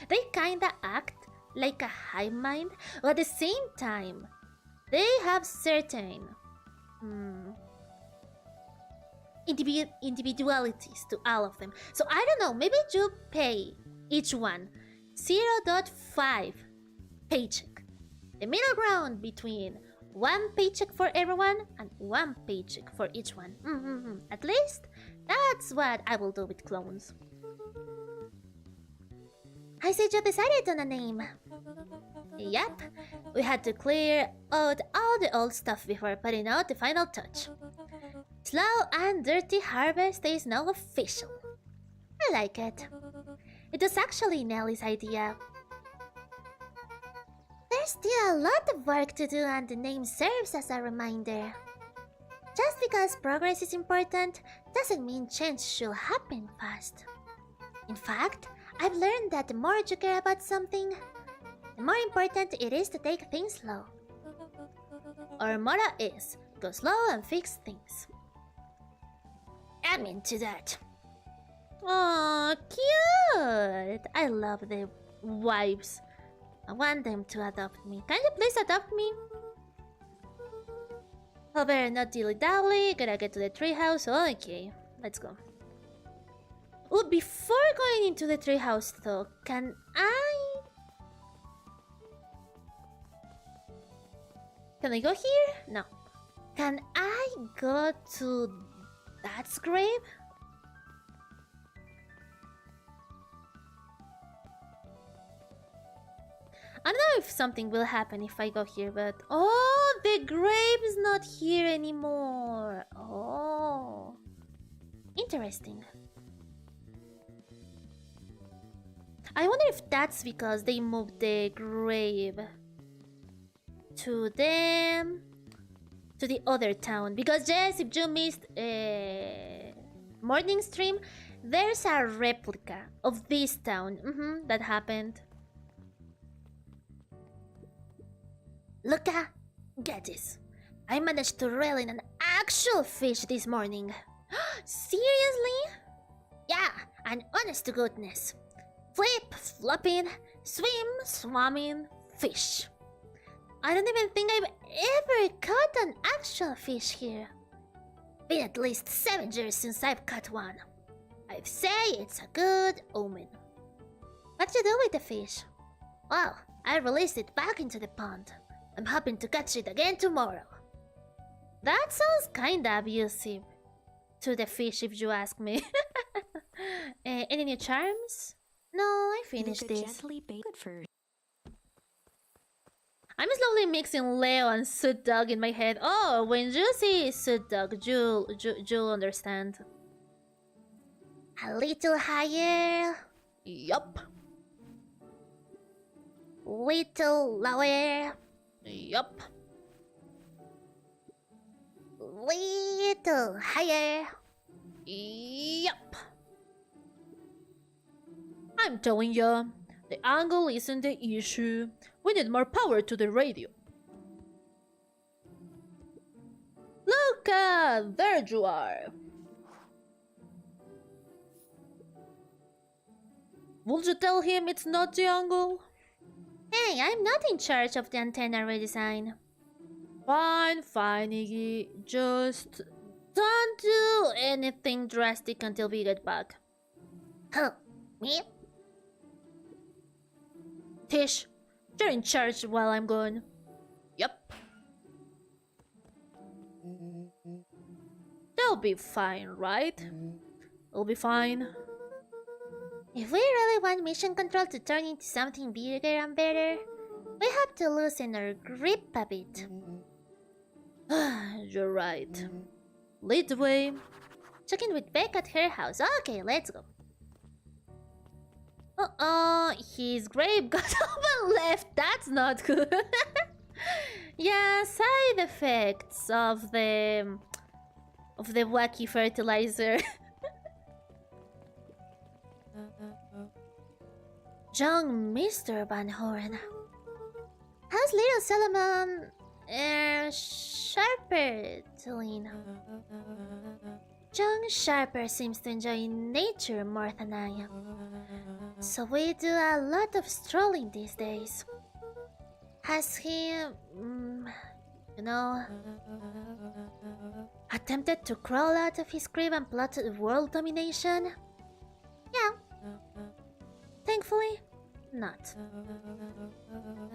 They kinda act like a hive mind, but at the same time, they have certain individualities to all of them. So I don't know. Maybe you pay each one 0.5 paycheck. The middle ground between one paycheck for everyone and one paycheck for each one. At least that's what I will do with clones. I said you decided on a name. Yep, we had to clear out all the old stuff before putting out the final touch. Slow and Dirty Harvest is now official. I like it. It was actually Nelly's idea. There's still a lot of work to do and the name serves as a reminder. Just because progress is important doesn't mean change should happen fast. In fact, I've learned that the more you care about something, the more important it is to take things slow. Our motto is, go slow and fix things. I'm into that. Aw, cute! I love the vibes. I want them to adopt me. Can you please adopt me? However, not dilly-dally. Gotta get to the treehouse. Okay, let's go. Oh, before going into the treehouse though, can I go here? No. Can I go to Dad's grave? I don't know if something will happen if I go here, but... Oh, the grave is not here anymore. Oh. Interesting. I wonder if that's because they moved the grave to the other town. Because yes, if you missed morning stream, there's a replica of this town that happened. Luca, get this. I managed to reel in an actual fish this morning. Seriously? Yeah, and honest to goodness. Flip, flopping, swim, swimming, fish. I don't even think I've ever caught an actual fish here. Been at least 7 years since I've caught one. I'd say it's a good omen. What you do with the fish? Well, I released it back into the pond. I'm hoping to catch it again tomorrow. That sounds kinda abusive to the fish if you ask me. Any new charms? No, I finished this. Gently good for. I'm slowly mixing Leo and Soot Dog in my head. Oh, when you see Soot Dog, you'll understand. A little higher. Yup. Little lower. Yup. Little higher. Yup. I'm telling you, the angle isn't the issue. We need more power to the radio. Luca, there you are. Would you tell him it's not the angle? Hey, I'm not in charge of the antenna redesign. Fine, Iggy. Just don't do anything drastic until we get back. Huh, me? Tish, you're in charge while I'm gone. Yep. They'll be fine, right? They'll be fine. If we really want mission control to turn into something bigger and better, we have to loosen our grip a bit. You're right. Lead the way. Check in with Beck at her house. Okay, let's go. His grave got up and left. That's not good. Yeah, side effects of the wacky fertilizer. Young Mr. Van Horn. How's little Solomon Sharper doing? Young Sharper seems to enjoy nature more than I am. So we do a lot of strolling these days. Has he, attempted to crawl out of his crib and plot world domination? Yeah. Thankfully, not.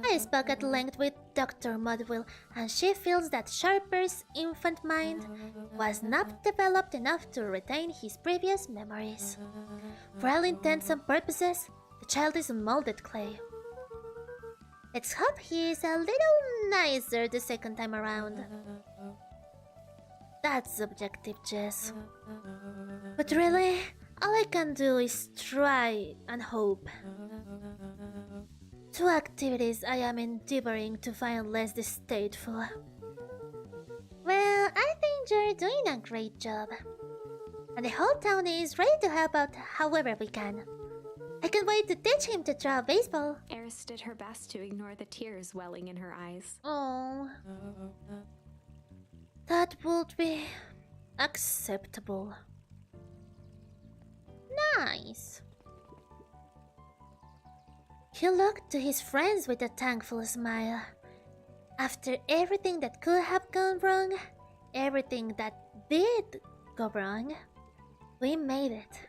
I spoke at length with Dr. Mudwill, and she feels that Sharper's infant mind was not developed enough to retain his previous memories. For all intents and purposes, the child is molded clay. Let's hope he is a little nicer the second time around. That's subjective, Jess. But really, all I can do is try and hope. Two activities I am endeavoring to find less distasteful. Well, I think you're doing a great job. And the whole town is ready to help out however we can. I can't wait to teach him to throw a baseball. Eris did her best to ignore the tears welling in her eyes. Oh, that would be acceptable. Nice. He looked to his friends with a thankful smile. After everything that could have gone wrong, everything that did go wrong, we made it.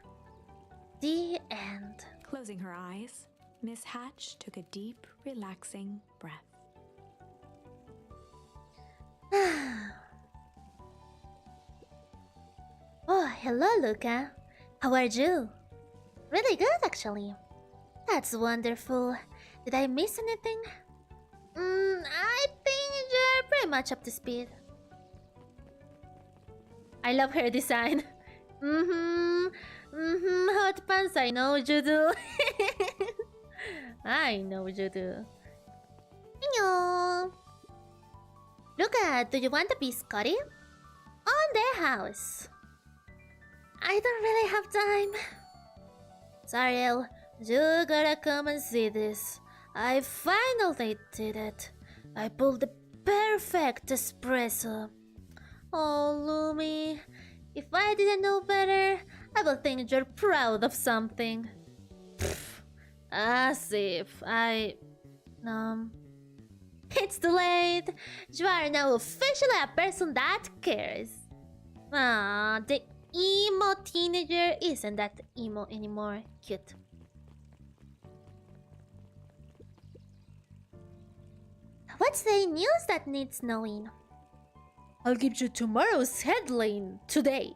The end. Closing her eyes, Miss Hatch took a deep, relaxing breath. Oh, hello, Luca. How are you? Really good, actually. That's wonderful. Did I miss anything? I think you're pretty much up to speed. I love her design. Hot pants, I know you do. I know you do. Heño. Luca, do you want a biscotti? On the house. I don't really have time. Sorry, El. You gotta come and see this. I finally did it. I pulled the perfect espresso. Oh, Lumi. If I didn't know better, I will think you're proud of something. Pfft, as if I... It's too late. You are now officially a person that cares. Ah, the emo teenager isn't that emo anymore. Cute. What's the news that needs knowing? I'll give you tomorrow's headline today.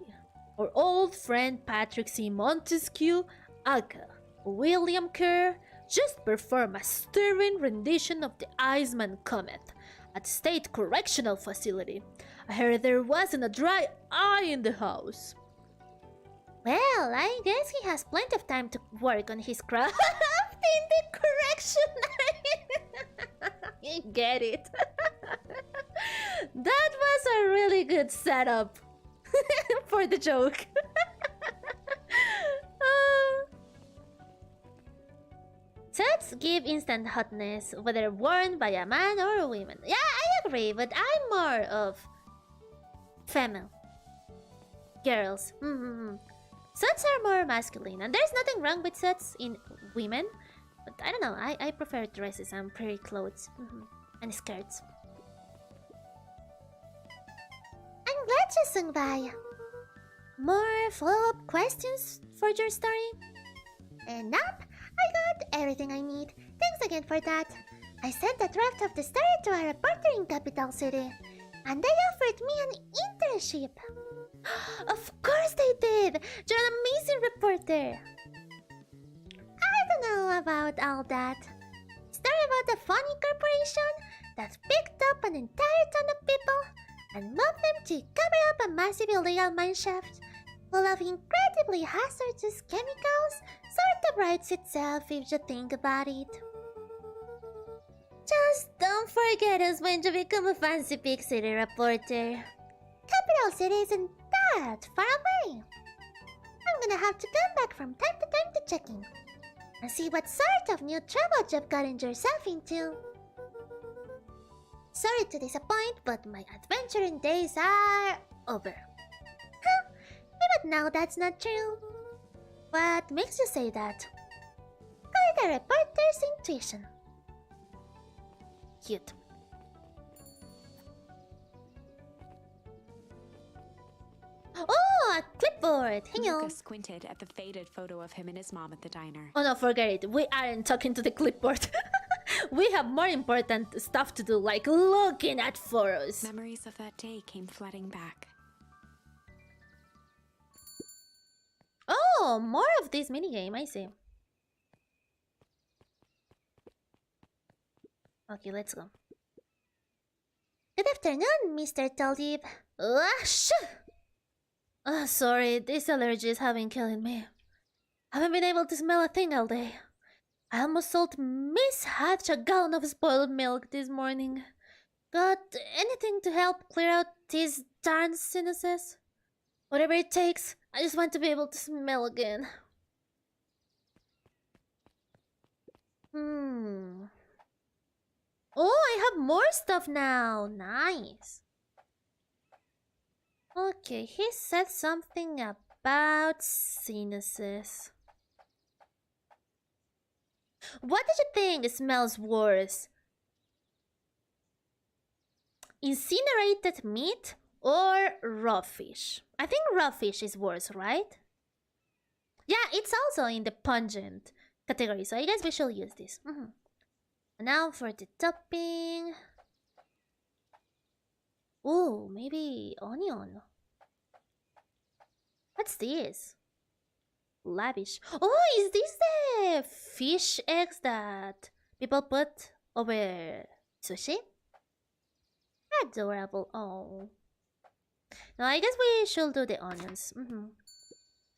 Our old friend Patrick C. Montesquieu, aka William Kerr, just performed a stirring rendition of the Iceman Comet at State Correctional Facility. I heard there wasn't a dry eye in the house. Well, I guess he has plenty of time to work on his craft in the correctional. You get it. That was a really good setup for the joke. Suits give instant hotness, whether worn by a man or a woman. Yeah, I agree, but I'm more of female. Girls. Suits are more masculine, and there's nothing wrong with suits in women. But I don't know, I prefer dresses and pretty clothes. And skirts. I'm glad you sung by. More follow-up questions for your story? And nope, I got everything I need. Thanks again for that. I sent a draft of the story to a reporter in Capital City, and they offered me an internship. Of course they did! You're an amazing reporter. I don't know about all that. Story about a funny corporation that picked up an entire ton of people and moved them to cover up a massive illegal mineshaft full of incredibly hazardous chemicals. Sort of writes itself if you think about it. Just don't forget us when you become a fancy big city reporter. Capital City isn't that far away. I'm gonna have to come back from time to time to check in. and see what sort of new trouble you've gotten yourself into. Sorry to disappoint, but my adventuring days are over. Huh, but now that's not true. What makes you say that? Call it a reporter's intuition. Cute. Oh, a clipboard! Heño. Luca squinted at the faded photo of him and his mom at the diner. Oh no, forget it. We aren't talking to the clipboard. We have more important stuff to do, like looking at photos. Memories of that day came flooding back. Oh, more of this minigame, I see. Okay, let's go. Good afternoon, Mr. Talib. Sorry, these allergies have been killing me. Haven't been able to smell a thing all day. I almost sold Miss Hatch a gallon of spoiled milk this morning. Got anything to help clear out these darn sinuses? Whatever it takes, I just want to be able to smell again. Oh, I have more stuff now. Nice. Okay, he said something about sinuses. What did you think smells worse? Incinerated meat or raw fish? I think raw fish is worse, right? Yeah, it's also in the pungent category, so I guess we should use this. Now for the topping. Oh, maybe onion. What's this? Lavish. Oh, is this the fish eggs that people put over sushi? Adorable. Oh. No, I guess we should do the onions.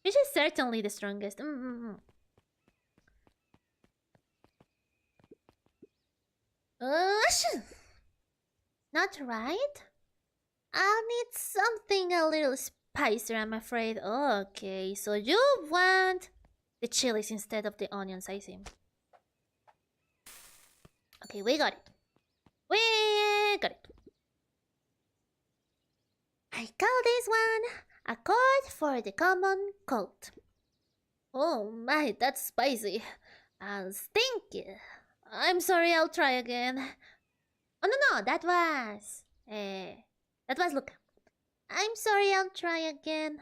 Fish is certainly the strongest. Not right? I'll need something a little spicier, I'm afraid. Okay, so you want the chilies instead of the onions, I see. Okay, we got it. We got it. I call this one a code for the common cold. Oh my, that's spicy. And stinky. I'm sorry, I'll try again. Oh no, that was Luca. I'm sorry, I'll try again.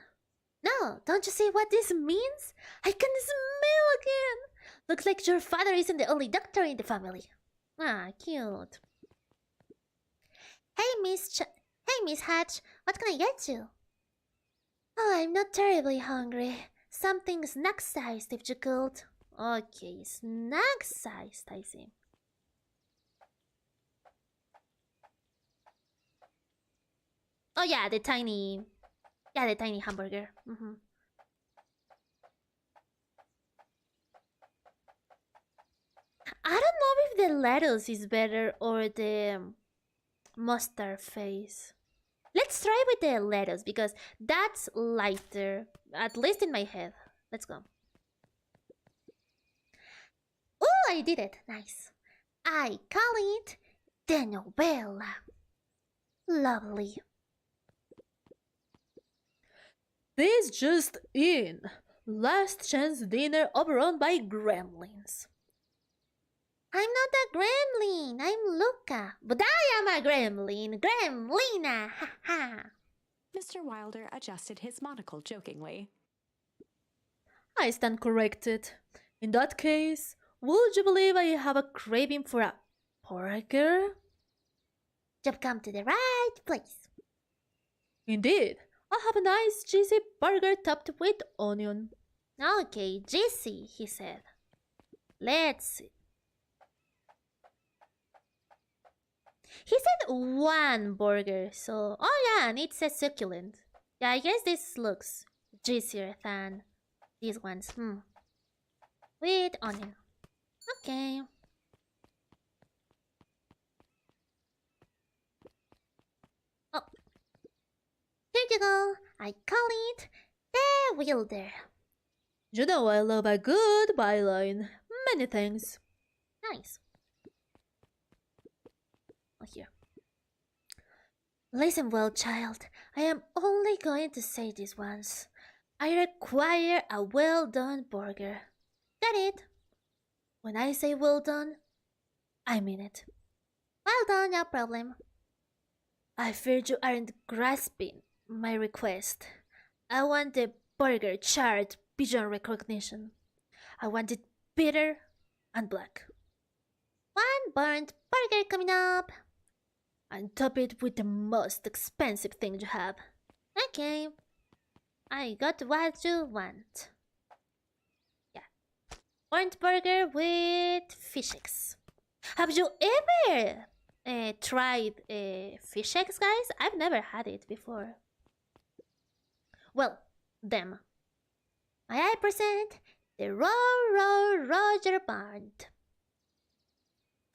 No, don't you see what this means? I can smell again. Looks like your father isn't the only doctor in the family. Ah, cute. Hey, Miss Hatch, what can I get you? Oh, I'm not terribly hungry. Something snack-sized if you could. Okay, snack-sized, I see. Oh yeah, the tiny hamburger. I don't know if the lettuce is better or the mustard face. Let's try with the lettuce because that's lighter, at least in my head. Let's go. Oh, I did it. Nice. I call it the novella. Lovely. This just in. Last chance dinner overrun by gremlins. I'm not a gremlin. I'm Luca. But I am a gremlin. Gremlina. Ha ha. Mr. Wilder adjusted his monocle jokingly. I stand corrected. In that case, would you believe I have a craving for a burger? You've come to the right place. Indeed. I have a nice cheesy burger topped with onion. Okay, juicy, he said. Let's see. He said one burger, so... Oh yeah, and it says succulent. Yeah, I guess this looks juicier than these ones. With onion. Okay. Oh. Here you go. I call it the Wilder. You know I love a good byline. Many thanks. Nice. Here. Listen well, child. I am only going to say this once. I require a well-done burger. Got it? When I say well done, I mean it. Well done, no problem. I fear you aren't grasping my request. I want the burger charred beyond recognition. I want it bitter and black. One burnt burger coming up. And top it with the most expensive thing you have. Okay. I got what you want. Yeah. Burnt burger with fish eggs. Have you ever tried fish eggs, guys? I've never had it before. Well, them. May I present the Roger Band.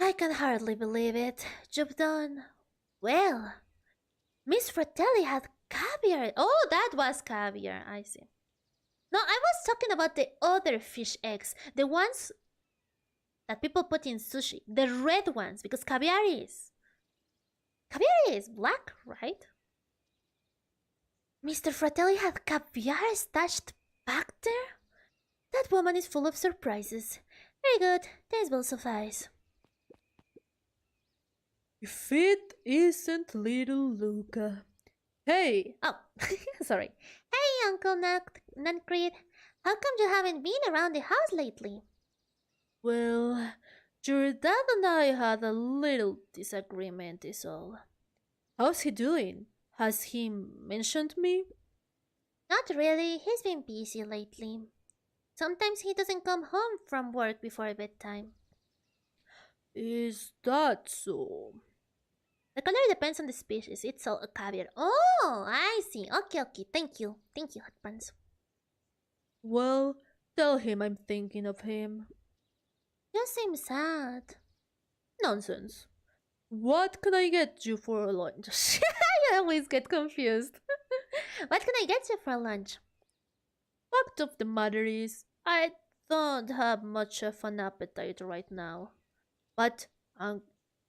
I can hardly believe it. You've done well. Miss Fratelli had caviar. Oh, that was caviar. I see. No, I was talking about the other fish eggs. The ones that people put in sushi. The red ones, because caviar is black, right? Mr. Fratelli had caviar stashed back there? That woman is full of surprises. Very good, this will suffice. If it isn't little Luca. Hey! Oh, sorry. Hey, Uncle Nuncreed. How come you haven't been around the house lately? Well, your dad and I had a little disagreement is all. How's he doing? Has he mentioned me? Not really, he's been busy lately. Sometimes he doesn't come home from work before bedtime. Is that so? The color depends on the species. It's all a caviar. Oh, I see. Okay. Thank you. Thank you, Hot Pants. Well, tell him I'm thinking of him. You seem sad. Nonsense. What can I get you for lunch? I always get confused. What can I get you for lunch? Fact of the matter is, I don't have much of an appetite right now. But I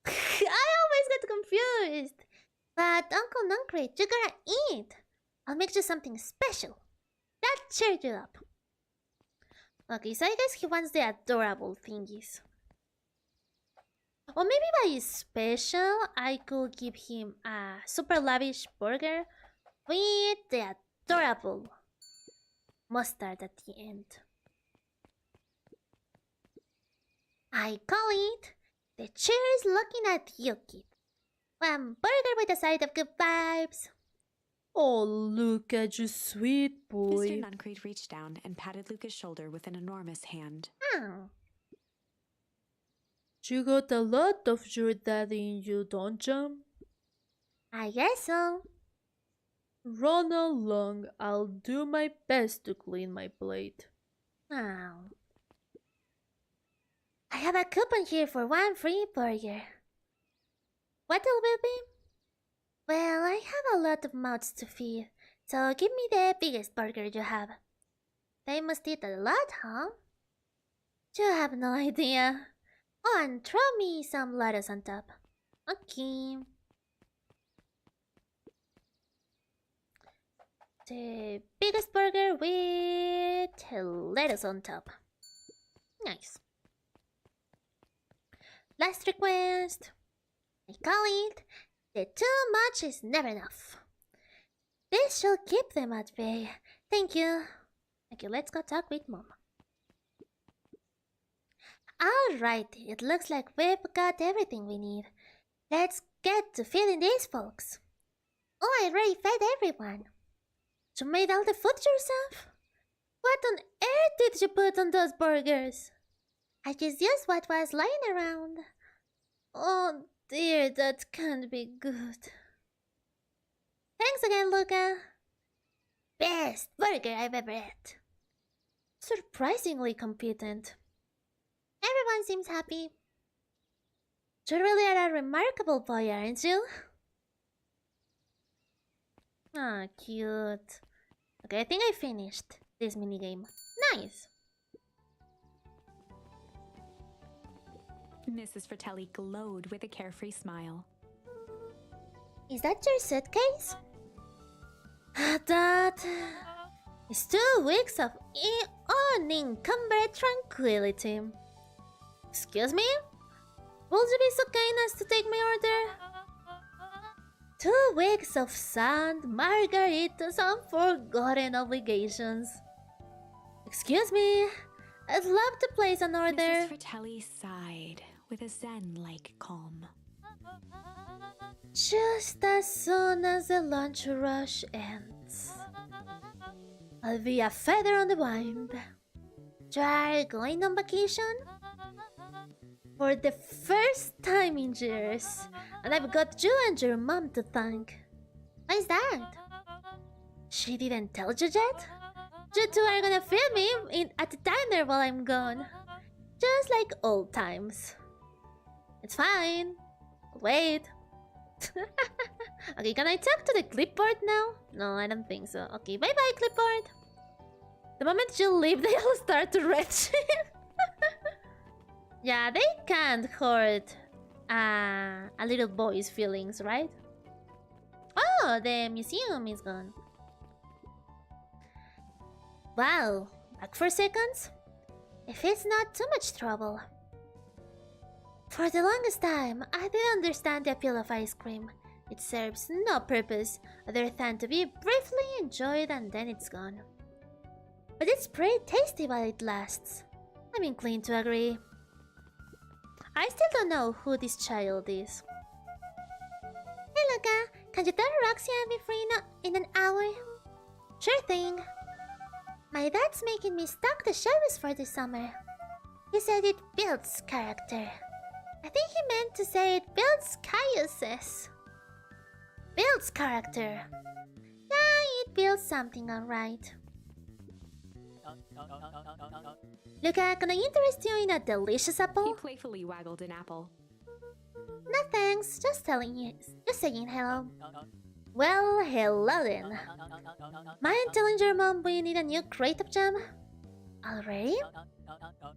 always get confused. But Uncle Nuncreed, you gotta eat. I'll make you something special. That'll cheer you up. Okay, so I guess he wants the adorable thingies. Or maybe by special, I could give him a super lavish burger with the adorable mustard at the end. I call it the cheers looking at you, kid. One burger with a side of good vibes. oh, look at you, sweet boy. Mr. Nuncreed reached down and patted Luca's shoulder with an enormous hand. Oh. You got a lot of your daddy in you, don't you? I guess so. Run along, I'll do my best to clean my plate. Oh. I have a coupon here for one free burger. What it will be? Well, I have a lot of mouths to feed, so give me the biggest burger you have. They must eat a lot, huh? You have no idea. Oh, and throw me some lettuce on top. Okay. The biggest burger with lettuce on top. Nice. Last request. I call it the too much is never enough. This shall keep them at bay. Thank you. Okay, let's go talk with Mom. Alrighty, it looks like we've got everything we need. Let's get to feeding these folks. Oh, I already fed everyone. You made all the food yourself? What on earth did you put on those burgers? I just used what was lying around. Oh dear, that can't be good. Thanks again, Luca. Best burger I've ever had. Surprisingly competent. Everyone seems happy. You really are a remarkable boy, aren't you? Ah, cute. Okay, I think I finished this minigame. Nice. Mrs. Fratelli glowed with a carefree smile. Is that your suitcase? That is 2 weeks of unencumbered tranquility. Excuse me? Would you be so kind as to take my order? 2 weeks of sand, margaritas, and forgotten obligations. Excuse me, I'd love to place an order. Mrs. Fratelli sighed with a zen-like calm. Just as soon as the lunch rush ends, I'll be a feather on the wind. You are going on vacation? For the first time in years, and I've got you and your mom to thank. Why is that? She didn't tell you yet? You two are gonna film me at the diner while I'm gone. Just like old times. It's fine. I'll wait. Okay, can I talk to the clipboard now? No, I don't think so. Okay, bye-bye, clipboard. The moment you leave, they all start to retch. Yeah, they can't hurt a little boy's feelings, right? Oh, the museum is gone. Wow, back for seconds? If it's not too much trouble. For the longest time, I didn't understand the appeal of ice cream. It serves no purpose other than to be briefly enjoyed and then it's gone. But it's pretty tasty while it lasts. I'm inclined to agree. I still don't know who this child is. Hey Luca, can you tell Roxy I'll be free in an hour? Sure thing. My dad's making me stock the shelves for the summer. He said it builds character. I think he meant to say it builds callouses. Builds character. Yeah, it builds something alright. Luca, can I interest you in a delicious apple? He playfully waggled an apple. No thanks, just saying hello. Well, hello then. Mind telling your mom we need a new crate of jam? Already?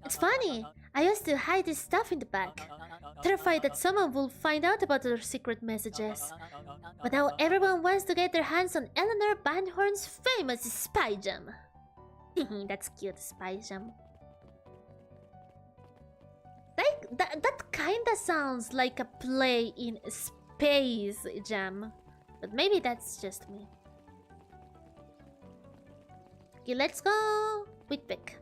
It's funny, I used to hide this stuff in the back, terrified that someone will find out about our secret messages. But now everyone wants to get their hands on Eleanor Banhorn's famous spy jam. That's cute, spy jam. Like, that kinda sounds like a play in Space Jam. But maybe that's just me. Okay, let's go with Pick.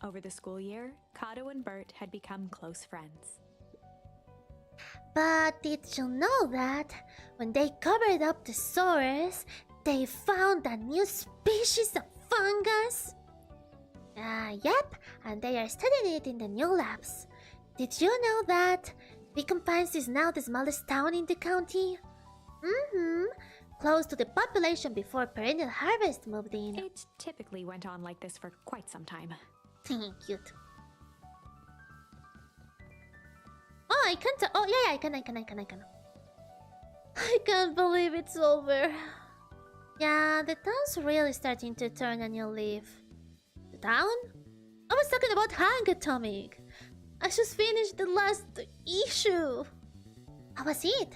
Over the school year, Kato and Bert had become close friends. But did you know that when they covered up the sores, they found a new species of fungus? Yep, and they are studying it in the new labs. Did you know that Pines is now the smallest town in the county? Close to the population before Perennial Harvest moved in. It typically went on like this for quite some time. Cute. Oh, I can't. Oh, yeah, I can. I can't believe it's over. Yeah, the town's really starting to turn a new leaf. The town? I was talking about Hang Atomic. I just finished the last issue. How was it?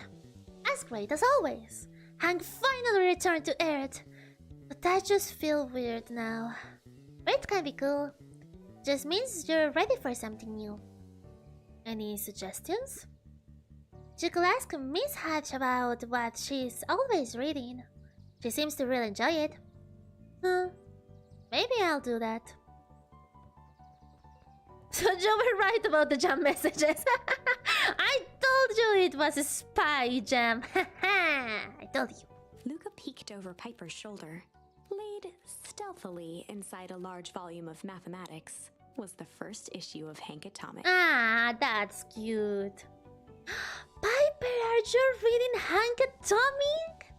As great as always. Hank finally returned to Earth. But I just feel weird now. Earth can be cool. Just means you're ready for something new. Any suggestions? You could ask Miss Hatch about what she's always reading. She seems to really enjoy it. Maybe I'll do that. So you were right about the jam messages. I told you it was a spy jam. I told you. Luca peeked over Piper's shoulder. Laid stealthily inside a large volume of mathematics was the first issue of Hank Atomic. Ah, that's cute. Piper, are you reading Hank Atomic?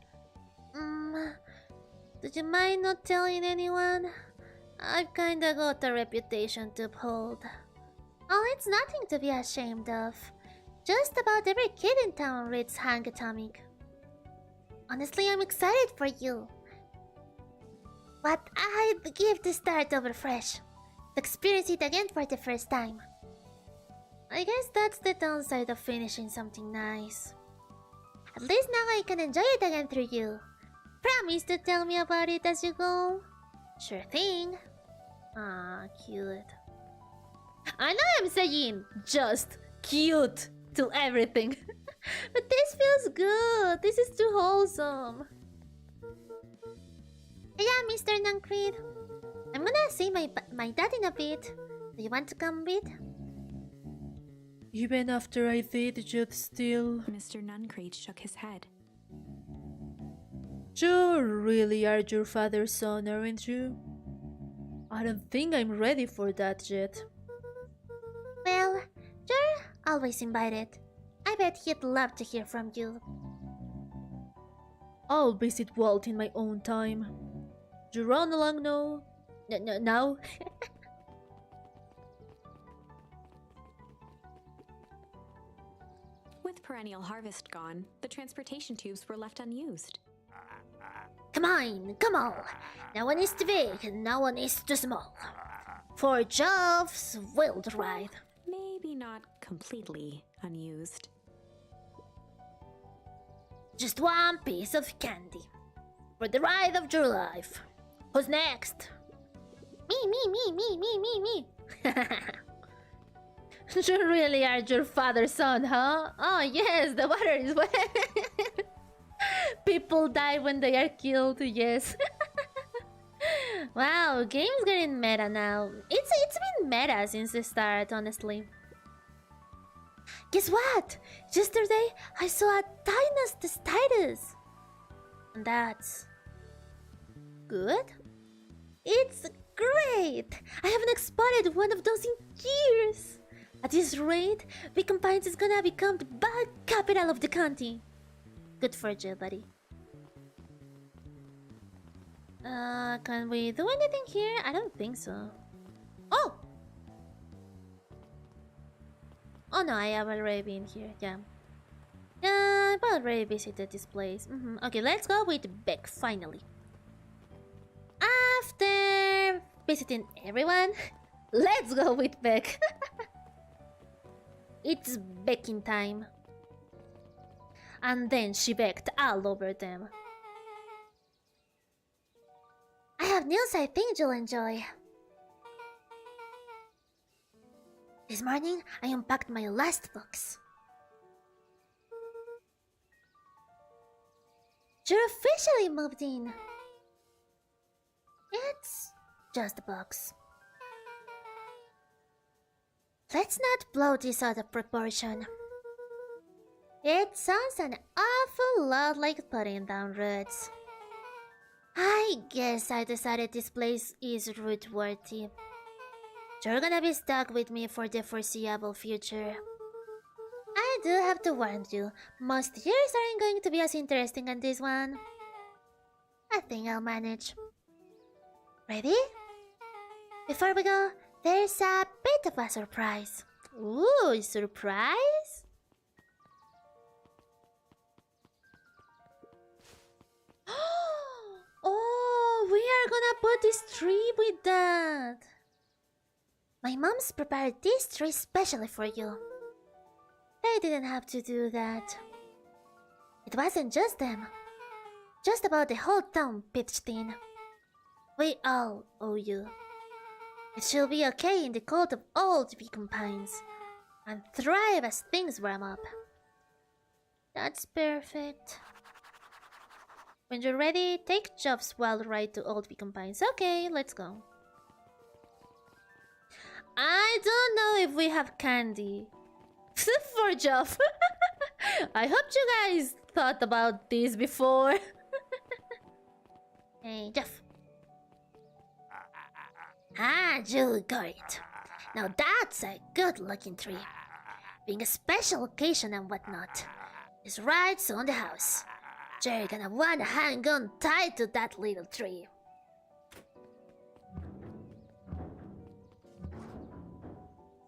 Do you mind not telling anyone? I've kinda got a reputation to uphold. Oh, it's nothing to be ashamed of. Just about every kid in town reads Hank Atomic. Honestly, I'm excited for you. But I'd give the start over fresh. to experience it again for the first time. I guess that's the downside of finishing something nice. At least now I can enjoy it again through you. Promise to tell me about it as you go. Sure thing. Ah, cute. I know I'm saying just cute to everything. But this feels good. This is too wholesome. Yeah, Mr. Nancreed. I'm gonna see my dad in a bit. Do you want to come with? Even after I did, you'd still... Mr. Nuncreed shook his head. You really are your father's son, aren't you? I don't think I'm ready for that yet. Well, you're always invited. I bet he'd love to hear from you. I'll visit Walt in my own time. You run along now? Now? With perennial harvest gone, the transportation tubes were left unused. Come on, come on. No one is too big, no one is too small. For Jove's wild ride. Maybe not completely unused. Just one piece of candy. For the ride of your life. Who's next? Me. You really are your father's son, huh? Oh yes, the water is wet. People die when they are killed, yes. Wow, game's getting meta now. It's been meta since the start, honestly. Guess what? Yesterday I saw a PINES status. And that's good? It's great! I haven't spotted one of those in years. At this rate, PINES is gonna become the bad capital of the county. Good for you, buddy. Can we do anything here? I don't think so. Oh! Oh no, I have already been here, yeah. I've already visited this place. Okay, let's go with Beck, finally. After visiting everyone, let's go with Beck. It's Becking time. And then she becked all over them. I have news I think you'll enjoy. This morning, I unpacked my last box. You're officially moved in. It's just a box. Let's not blow this out of proportion. It sounds an awful lot like putting down roots. I guess I decided this place is root-worthy. You're gonna be stuck with me for the foreseeable future. I do have to warn you, most years aren't going to be as interesting as this one. I think I'll manage. Ready? Before we go, there's a bit of a surprise. Ooh, surprise? Oh, we are gonna put this tree with that. My mom's prepared this tree specially for you. They didn't have to do that. It wasn't just them. Just about the whole town pitched in. We all owe you. It shall be okay in the cold of old Beacon Pines and thrive as things warm up. That's perfect. When you're ready, take Job's wild ride to Old Beacon Pines. Okay, let's go. I don't know if we have candy for Job. I hope you guys thought about this before. Hey, Jeff. Ah, you got it. Now that's a good-looking tree. Being a special occasion and whatnot. It's right on the house. You're gonna want a handgun tied to that little tree.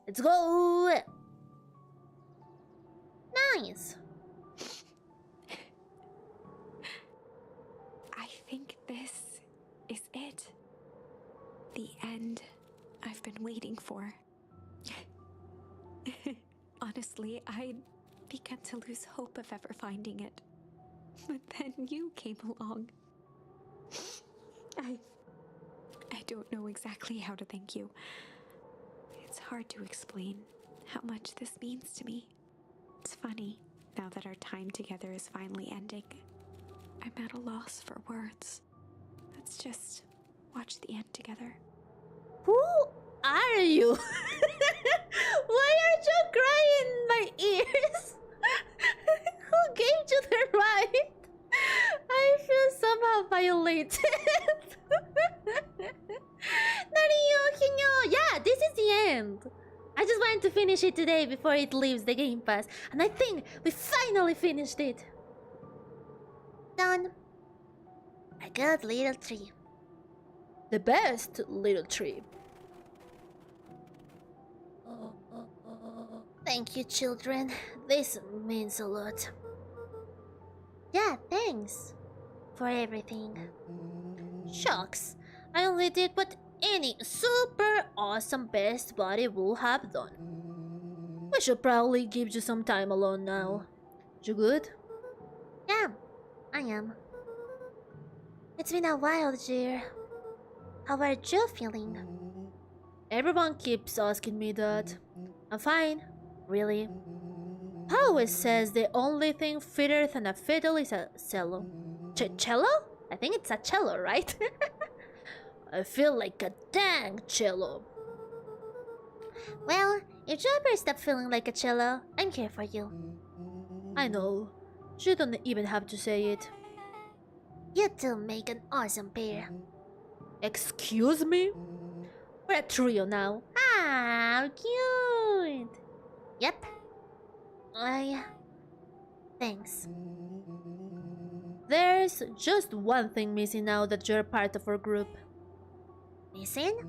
Let's go! Nice! I think this is it. The end I've been waiting for. Honestly, I began to lose hope of ever finding it. But then you came along. I don't know exactly how to thank you. It's hard to explain how much this means to me. It's funny, now that our time together is finally ending. I'm at a loss for words. Let's just watch the end together. Who are you? Why are you crying in my ears? Who gave you the right? I feel somehow violated. Nario, Heño, yeah, this is the end. I just wanted to finish it today before it leaves the Game Pass, and I think we finally finished it. Done. A good little tree. The best little tree. Thank you, children. This means a lot. Yeah, thanks for everything. Shucks, I only did what any super awesome best buddy would have done. We should probably give you some time alone now. You good? Yeah, I am. It's been a while, dear. How are you feeling? Everyone keeps asking me that. I'm fine, really. Pa always says the only thing fitter than a fiddle is a cello. Cello? I think it's a cello, right? I feel like a dang cello. Well, if you ever stop feeling like a cello, I'm here for you. I know. You don't even have to say it. You two make an awesome pair. Excuse me? We're a trio now. Ah, cute. Yep. Thanks. There's just one thing missing now that you're part of our group. Missing?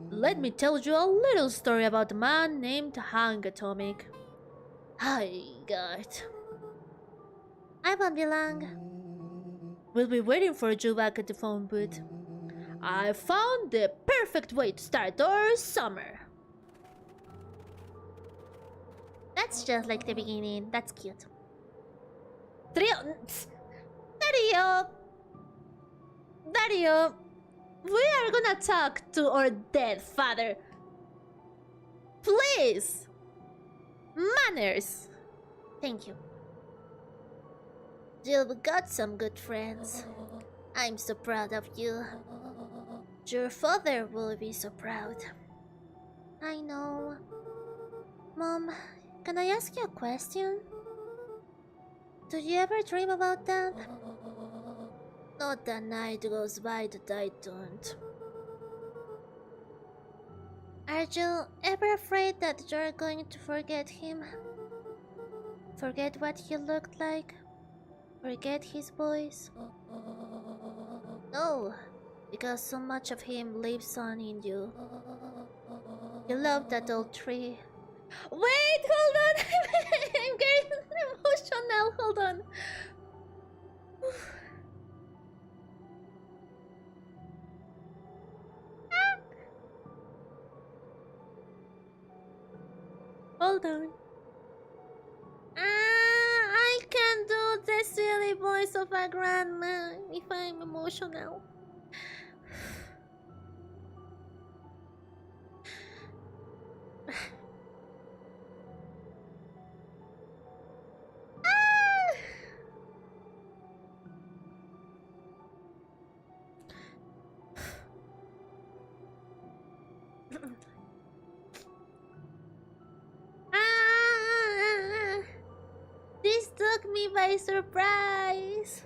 Let me tell you a little story about a man named Hank Atomic. Hi, God. I won't be long. We'll be waiting for you back at the phone booth. I found the perfect way to start our summer. That's just like the beginning. That's cute. Trio. Dario! Dario! We are gonna talk to our dead father. Please! Manners! Thank you. You've got some good friends. I'm so proud of you. Your father will be so proud. I know. Mom, can I ask you a question? Do you ever dream about that? Not a night goes by that I don't. Are you ever afraid that you're going to forget him? Forget what he looked like? Forget his voice? No, because so much of him lives on in you. You love that old tree. Wait, hold on! I'm getting emotional, hold on. Hold on. I can't do the silly voice of a grandma if I'm emotional. This took me by surprise.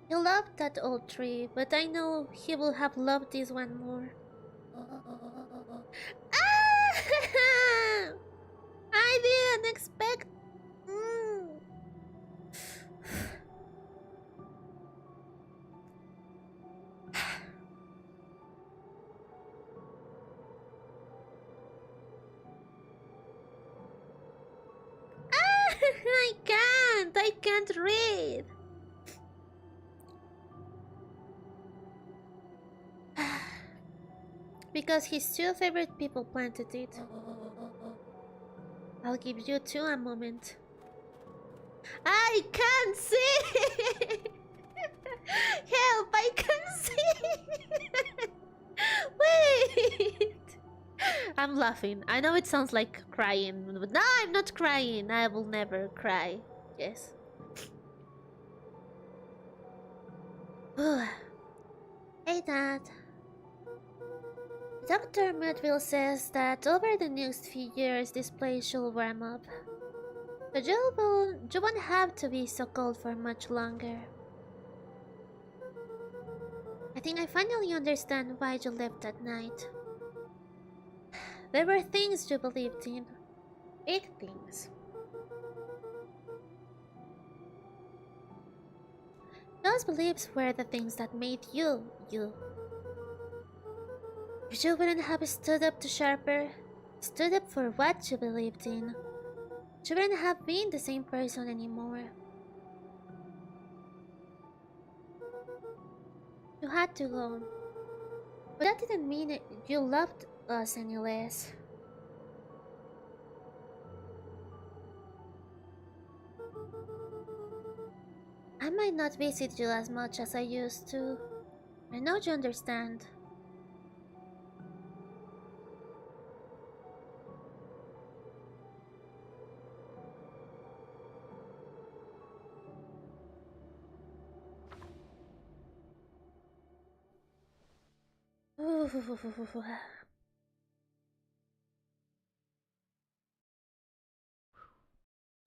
He loved that old tree, but I know he will have loved this one more. I didn't expect. I can't read. Because his two favorite people planted it. I'll give you two a moment. I can't see! Help, I can't see! Wait! I'm laughing. I know it sounds like crying, but no, I'm not crying. I will never cry. Yes. Hey, Dad. Dr. Mudville says that over the next few years this place should warm up. So you won't have to be so cold for much longer. I think I finally understand why you left that night. There were things you believed in. Big things. Those beliefs were the things that made you, you. If you wouldn't have stood up to Sharper, stood up for what you believed in, you wouldn't have been the same person anymore. You had to go. But that didn't mean you loved us any less. I might not visit you as much as I used to. I know you understand.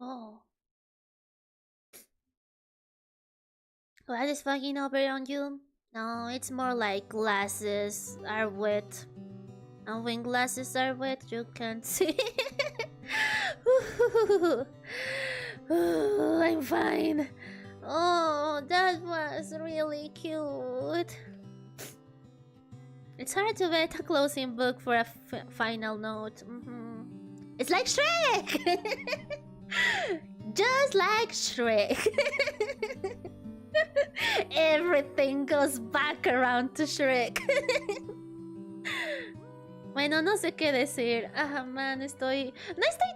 Oh. What is fucking over on you? No, it's more like glasses are wet. And when glasses are wet, you can't see. I'm fine. Oh, that was really cute. It's hard to write a closing book for a final note. It's like Shrek! Just like Shrek. Everything goes back around to Shrek. Bueno, no sé qué decir. Ah, man, no estoy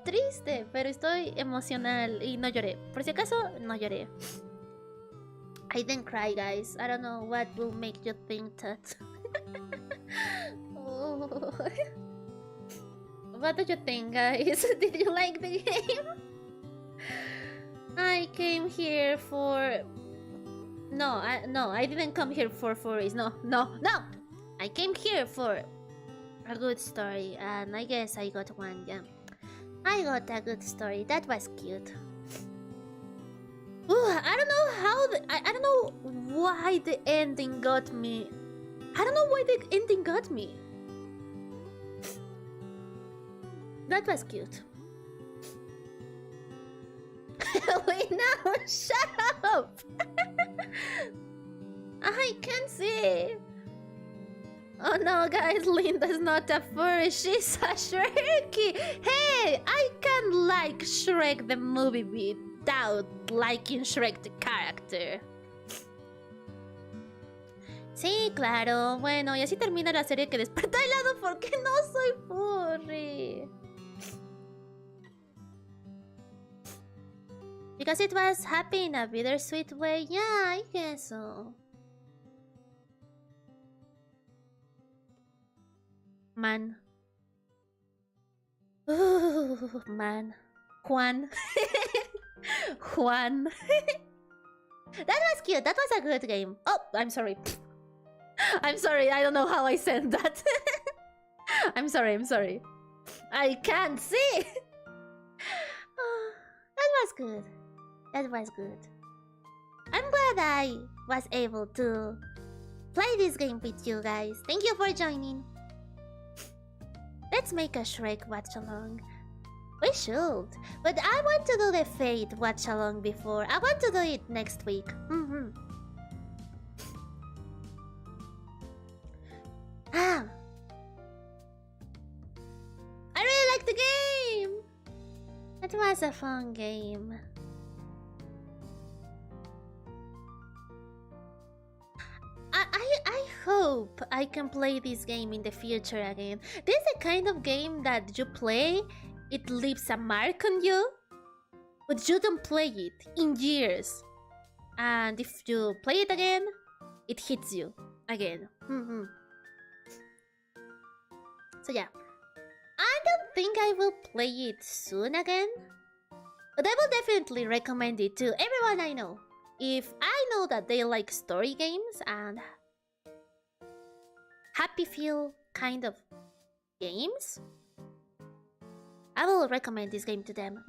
triste, pero estoy emocional y no lloré. Por si acaso, no lloré. I didn't cry, guys. I don't know what will make you think that. Oh. What do you think, guys? Did you like the game? I came here for... No, I didn't come here for furries. No. I came here for a good story, and I guess I got one, yeah. I got a good story. That was cute. Ooh, I don't know how... I don't know why the ending got me. I don't know why the ending got me. That was cute. Wait, no, shut up! I can't see. Oh no, guys, Linda's not a furry, she's a Shreky. Hey, I can like Shrek the movie without liking Shrek the character. Sí, claro. Bueno, y así termina la serie que despertó helado porque no soy furry. Because it was happy in a bittersweet way. Yeah, I guess so. Man. Ooh, man. Juan. Juan. That was cute. That was a good game. Oh, I'm sorry. I'm sorry. I don't know how I said that. I'm sorry. I can't see. Oh, that was good. That was good. I'm glad I was able to play this game with you guys. Thank you for joining. Let's make a Shrek watch-along. We should. But I want to do the Fate watch-along before. I want to do it next week. Ah. I really like the game! That was a fun game. hope I can play this game in the future again. This is the kind of game that you play, it leaves a mark on you, but you don't play it in years. And if you play it again, it hits you again. So yeah, I don't think I will play it soon again, but I will definitely recommend it to everyone I know. If I know that they like story games and happy feel kind of games, I will recommend this game to them.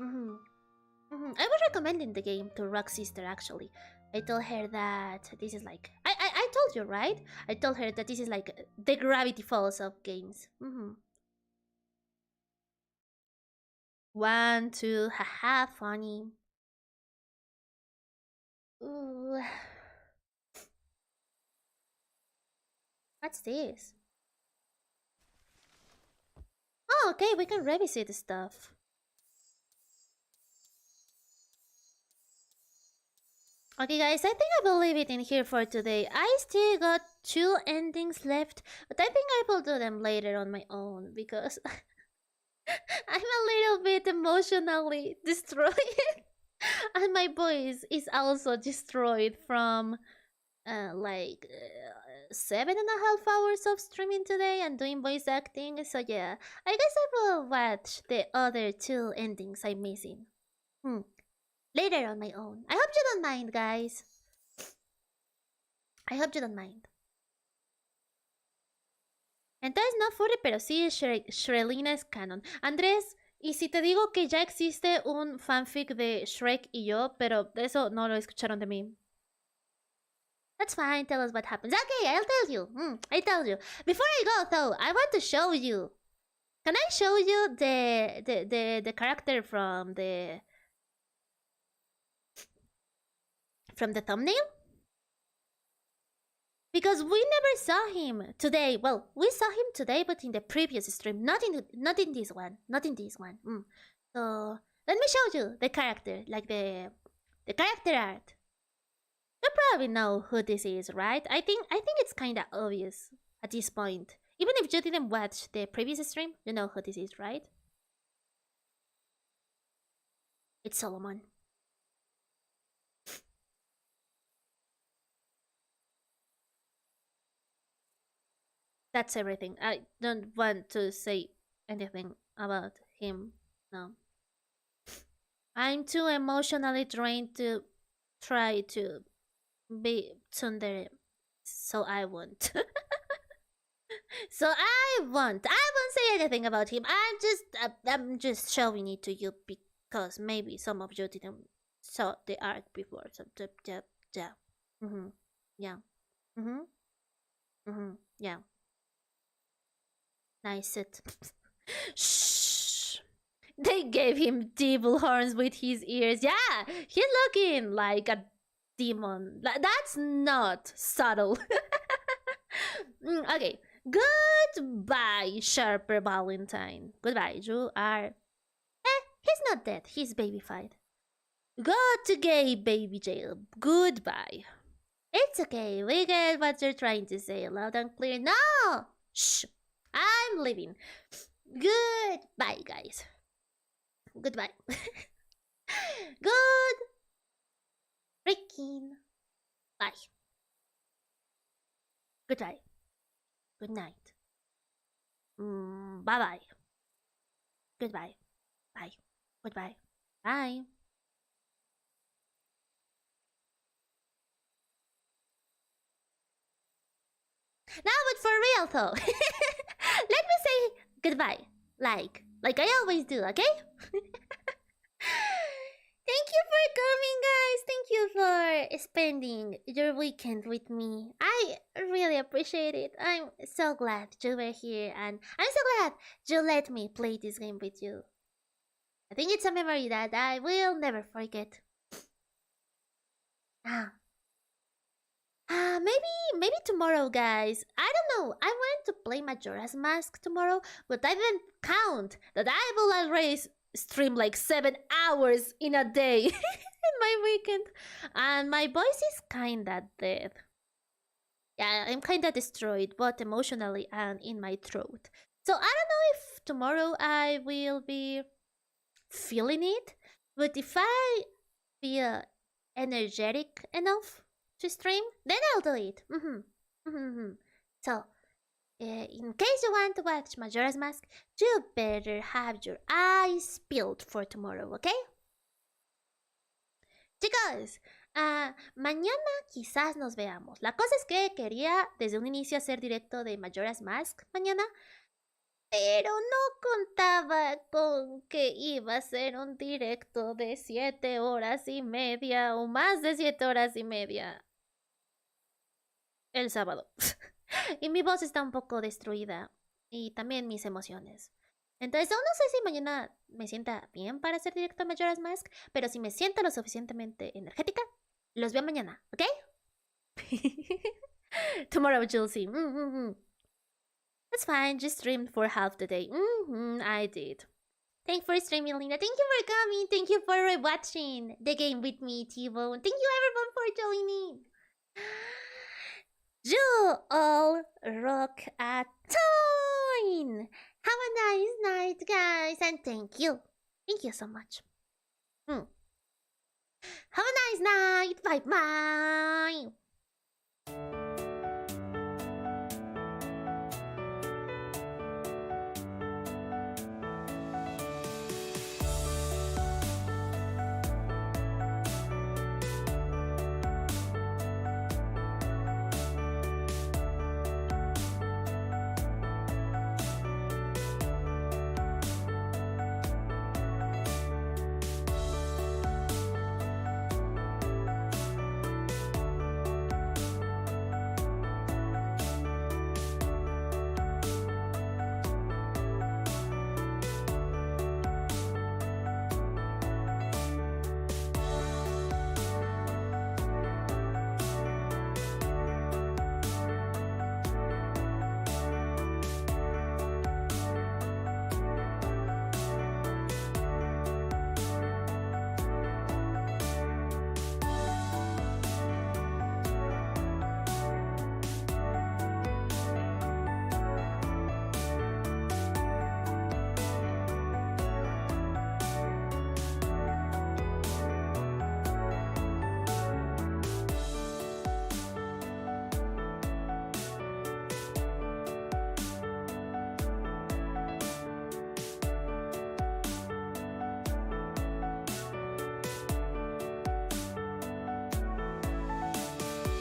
I was recommending the game to Rock's sister actually. I told her that this is like... I told you, right? I told her that this is like the Gravity Falls of games. 1, 2, haha, funny. Ooh. What's this? Oh, okay, we can revisit the stuff. Okay, guys, I think I will leave it in here for today. I still got 2 endings left, but I think I will do them later on my own because I'm a little bit emotionally destroyed. And my voice is also destroyed from 7.5 hours of streaming today and doing voice acting. So yeah, I guess I will watch the other 2 endings I'm missing. Later on my own. I hope you don't mind, guys. I hope you don't mind. Entonces no furry, pero sí Shrelina es canon. Andrés, ¿y si te digo que ya existe un fanfic de Shrek y yo, pero eso no lo escucharon de mí? That's fine, tell us what happens. Okay, I'll tell you. I tell you. Before I go, though, I want to show you. Can I show you the character from the thumbnail? Because we never saw him today. Well, we saw him today, but in the previous stream, not in this one. So let me show you the character, like the character art. You probably know who this is, right? I think it's kinda obvious at this point. Even if you didn't watch the previous stream, you know who this is, right? It's Solomon. That's everything. I don't want to say anything about him. No. I'm too emotionally drained to try to be tsundere. So I won't. I won't say anything about him. I'm just showing it to you because maybe some of you didn't saw the art before. So yeah. Yeah. Yeah. Nice it. Shh. They gave him devil horns with his ears. Yeah, he's looking like a demon. That's not subtle. Okay. Goodbye, Sharper Valentine. Goodbye. You are... he's not dead. He's babyfied. Go to gay baby jail. Goodbye. It's okay. We get what you're trying to say loud and clear. No! Shh. I'm leaving. Goodbye, guys. Goodbye. Good freaking bye. Goodbye. Good night. Bye-bye. Goodbye. Bye. Goodbye. Bye. Now, but for real though, let me say goodbye, like I always do, okay? Thank you for coming, guys. Thank you for spending your weekend with me. I really appreciate it. I'm so glad you were here, and I'm so glad you let me play this game with you. I think it's a memory that I will never forget. Maybe tomorrow, guys. I don't know. I wanted to play Majora's Mask tomorrow, but I didn't count that I will already stream like 7 hours in a day in my weekend, and my voice is kinda dead. Yeah, I'm kinda destroyed, both emotionally and in my throat. So I don't know if tomorrow I will be feeling it, but if I feel energetic enough to stream, then I'll do it. So, in case you want to watch Majora's Mask, you better have your eyes peeled for tomorrow, ¿ok? Chicos, mañana quizás nos veamos. La cosa es que quería desde un inicio hacer directo de Majora's Mask mañana, pero no contaba con que iba a ser un directo de 7 horas y media o más de 7 horas y media el sábado. Y mi voz está un poco destruida y también mis emociones. Entonces aún no sé si mañana me sienta bien para hacer directo a Majora's Mask, pero si me siento lo suficientemente energética, los veo mañana, ¿ok? Tomorrow you'll see. That's fine, just streamed for half the day. I did. Thanks for streaming, Lina. Thank you for coming. Thank you for watching the game with me, T-Bone. Thank you everyone for joining. You all rock a ton. Have a nice night, guys, and thank you. Thank you so much. Have a nice night. Bye bye.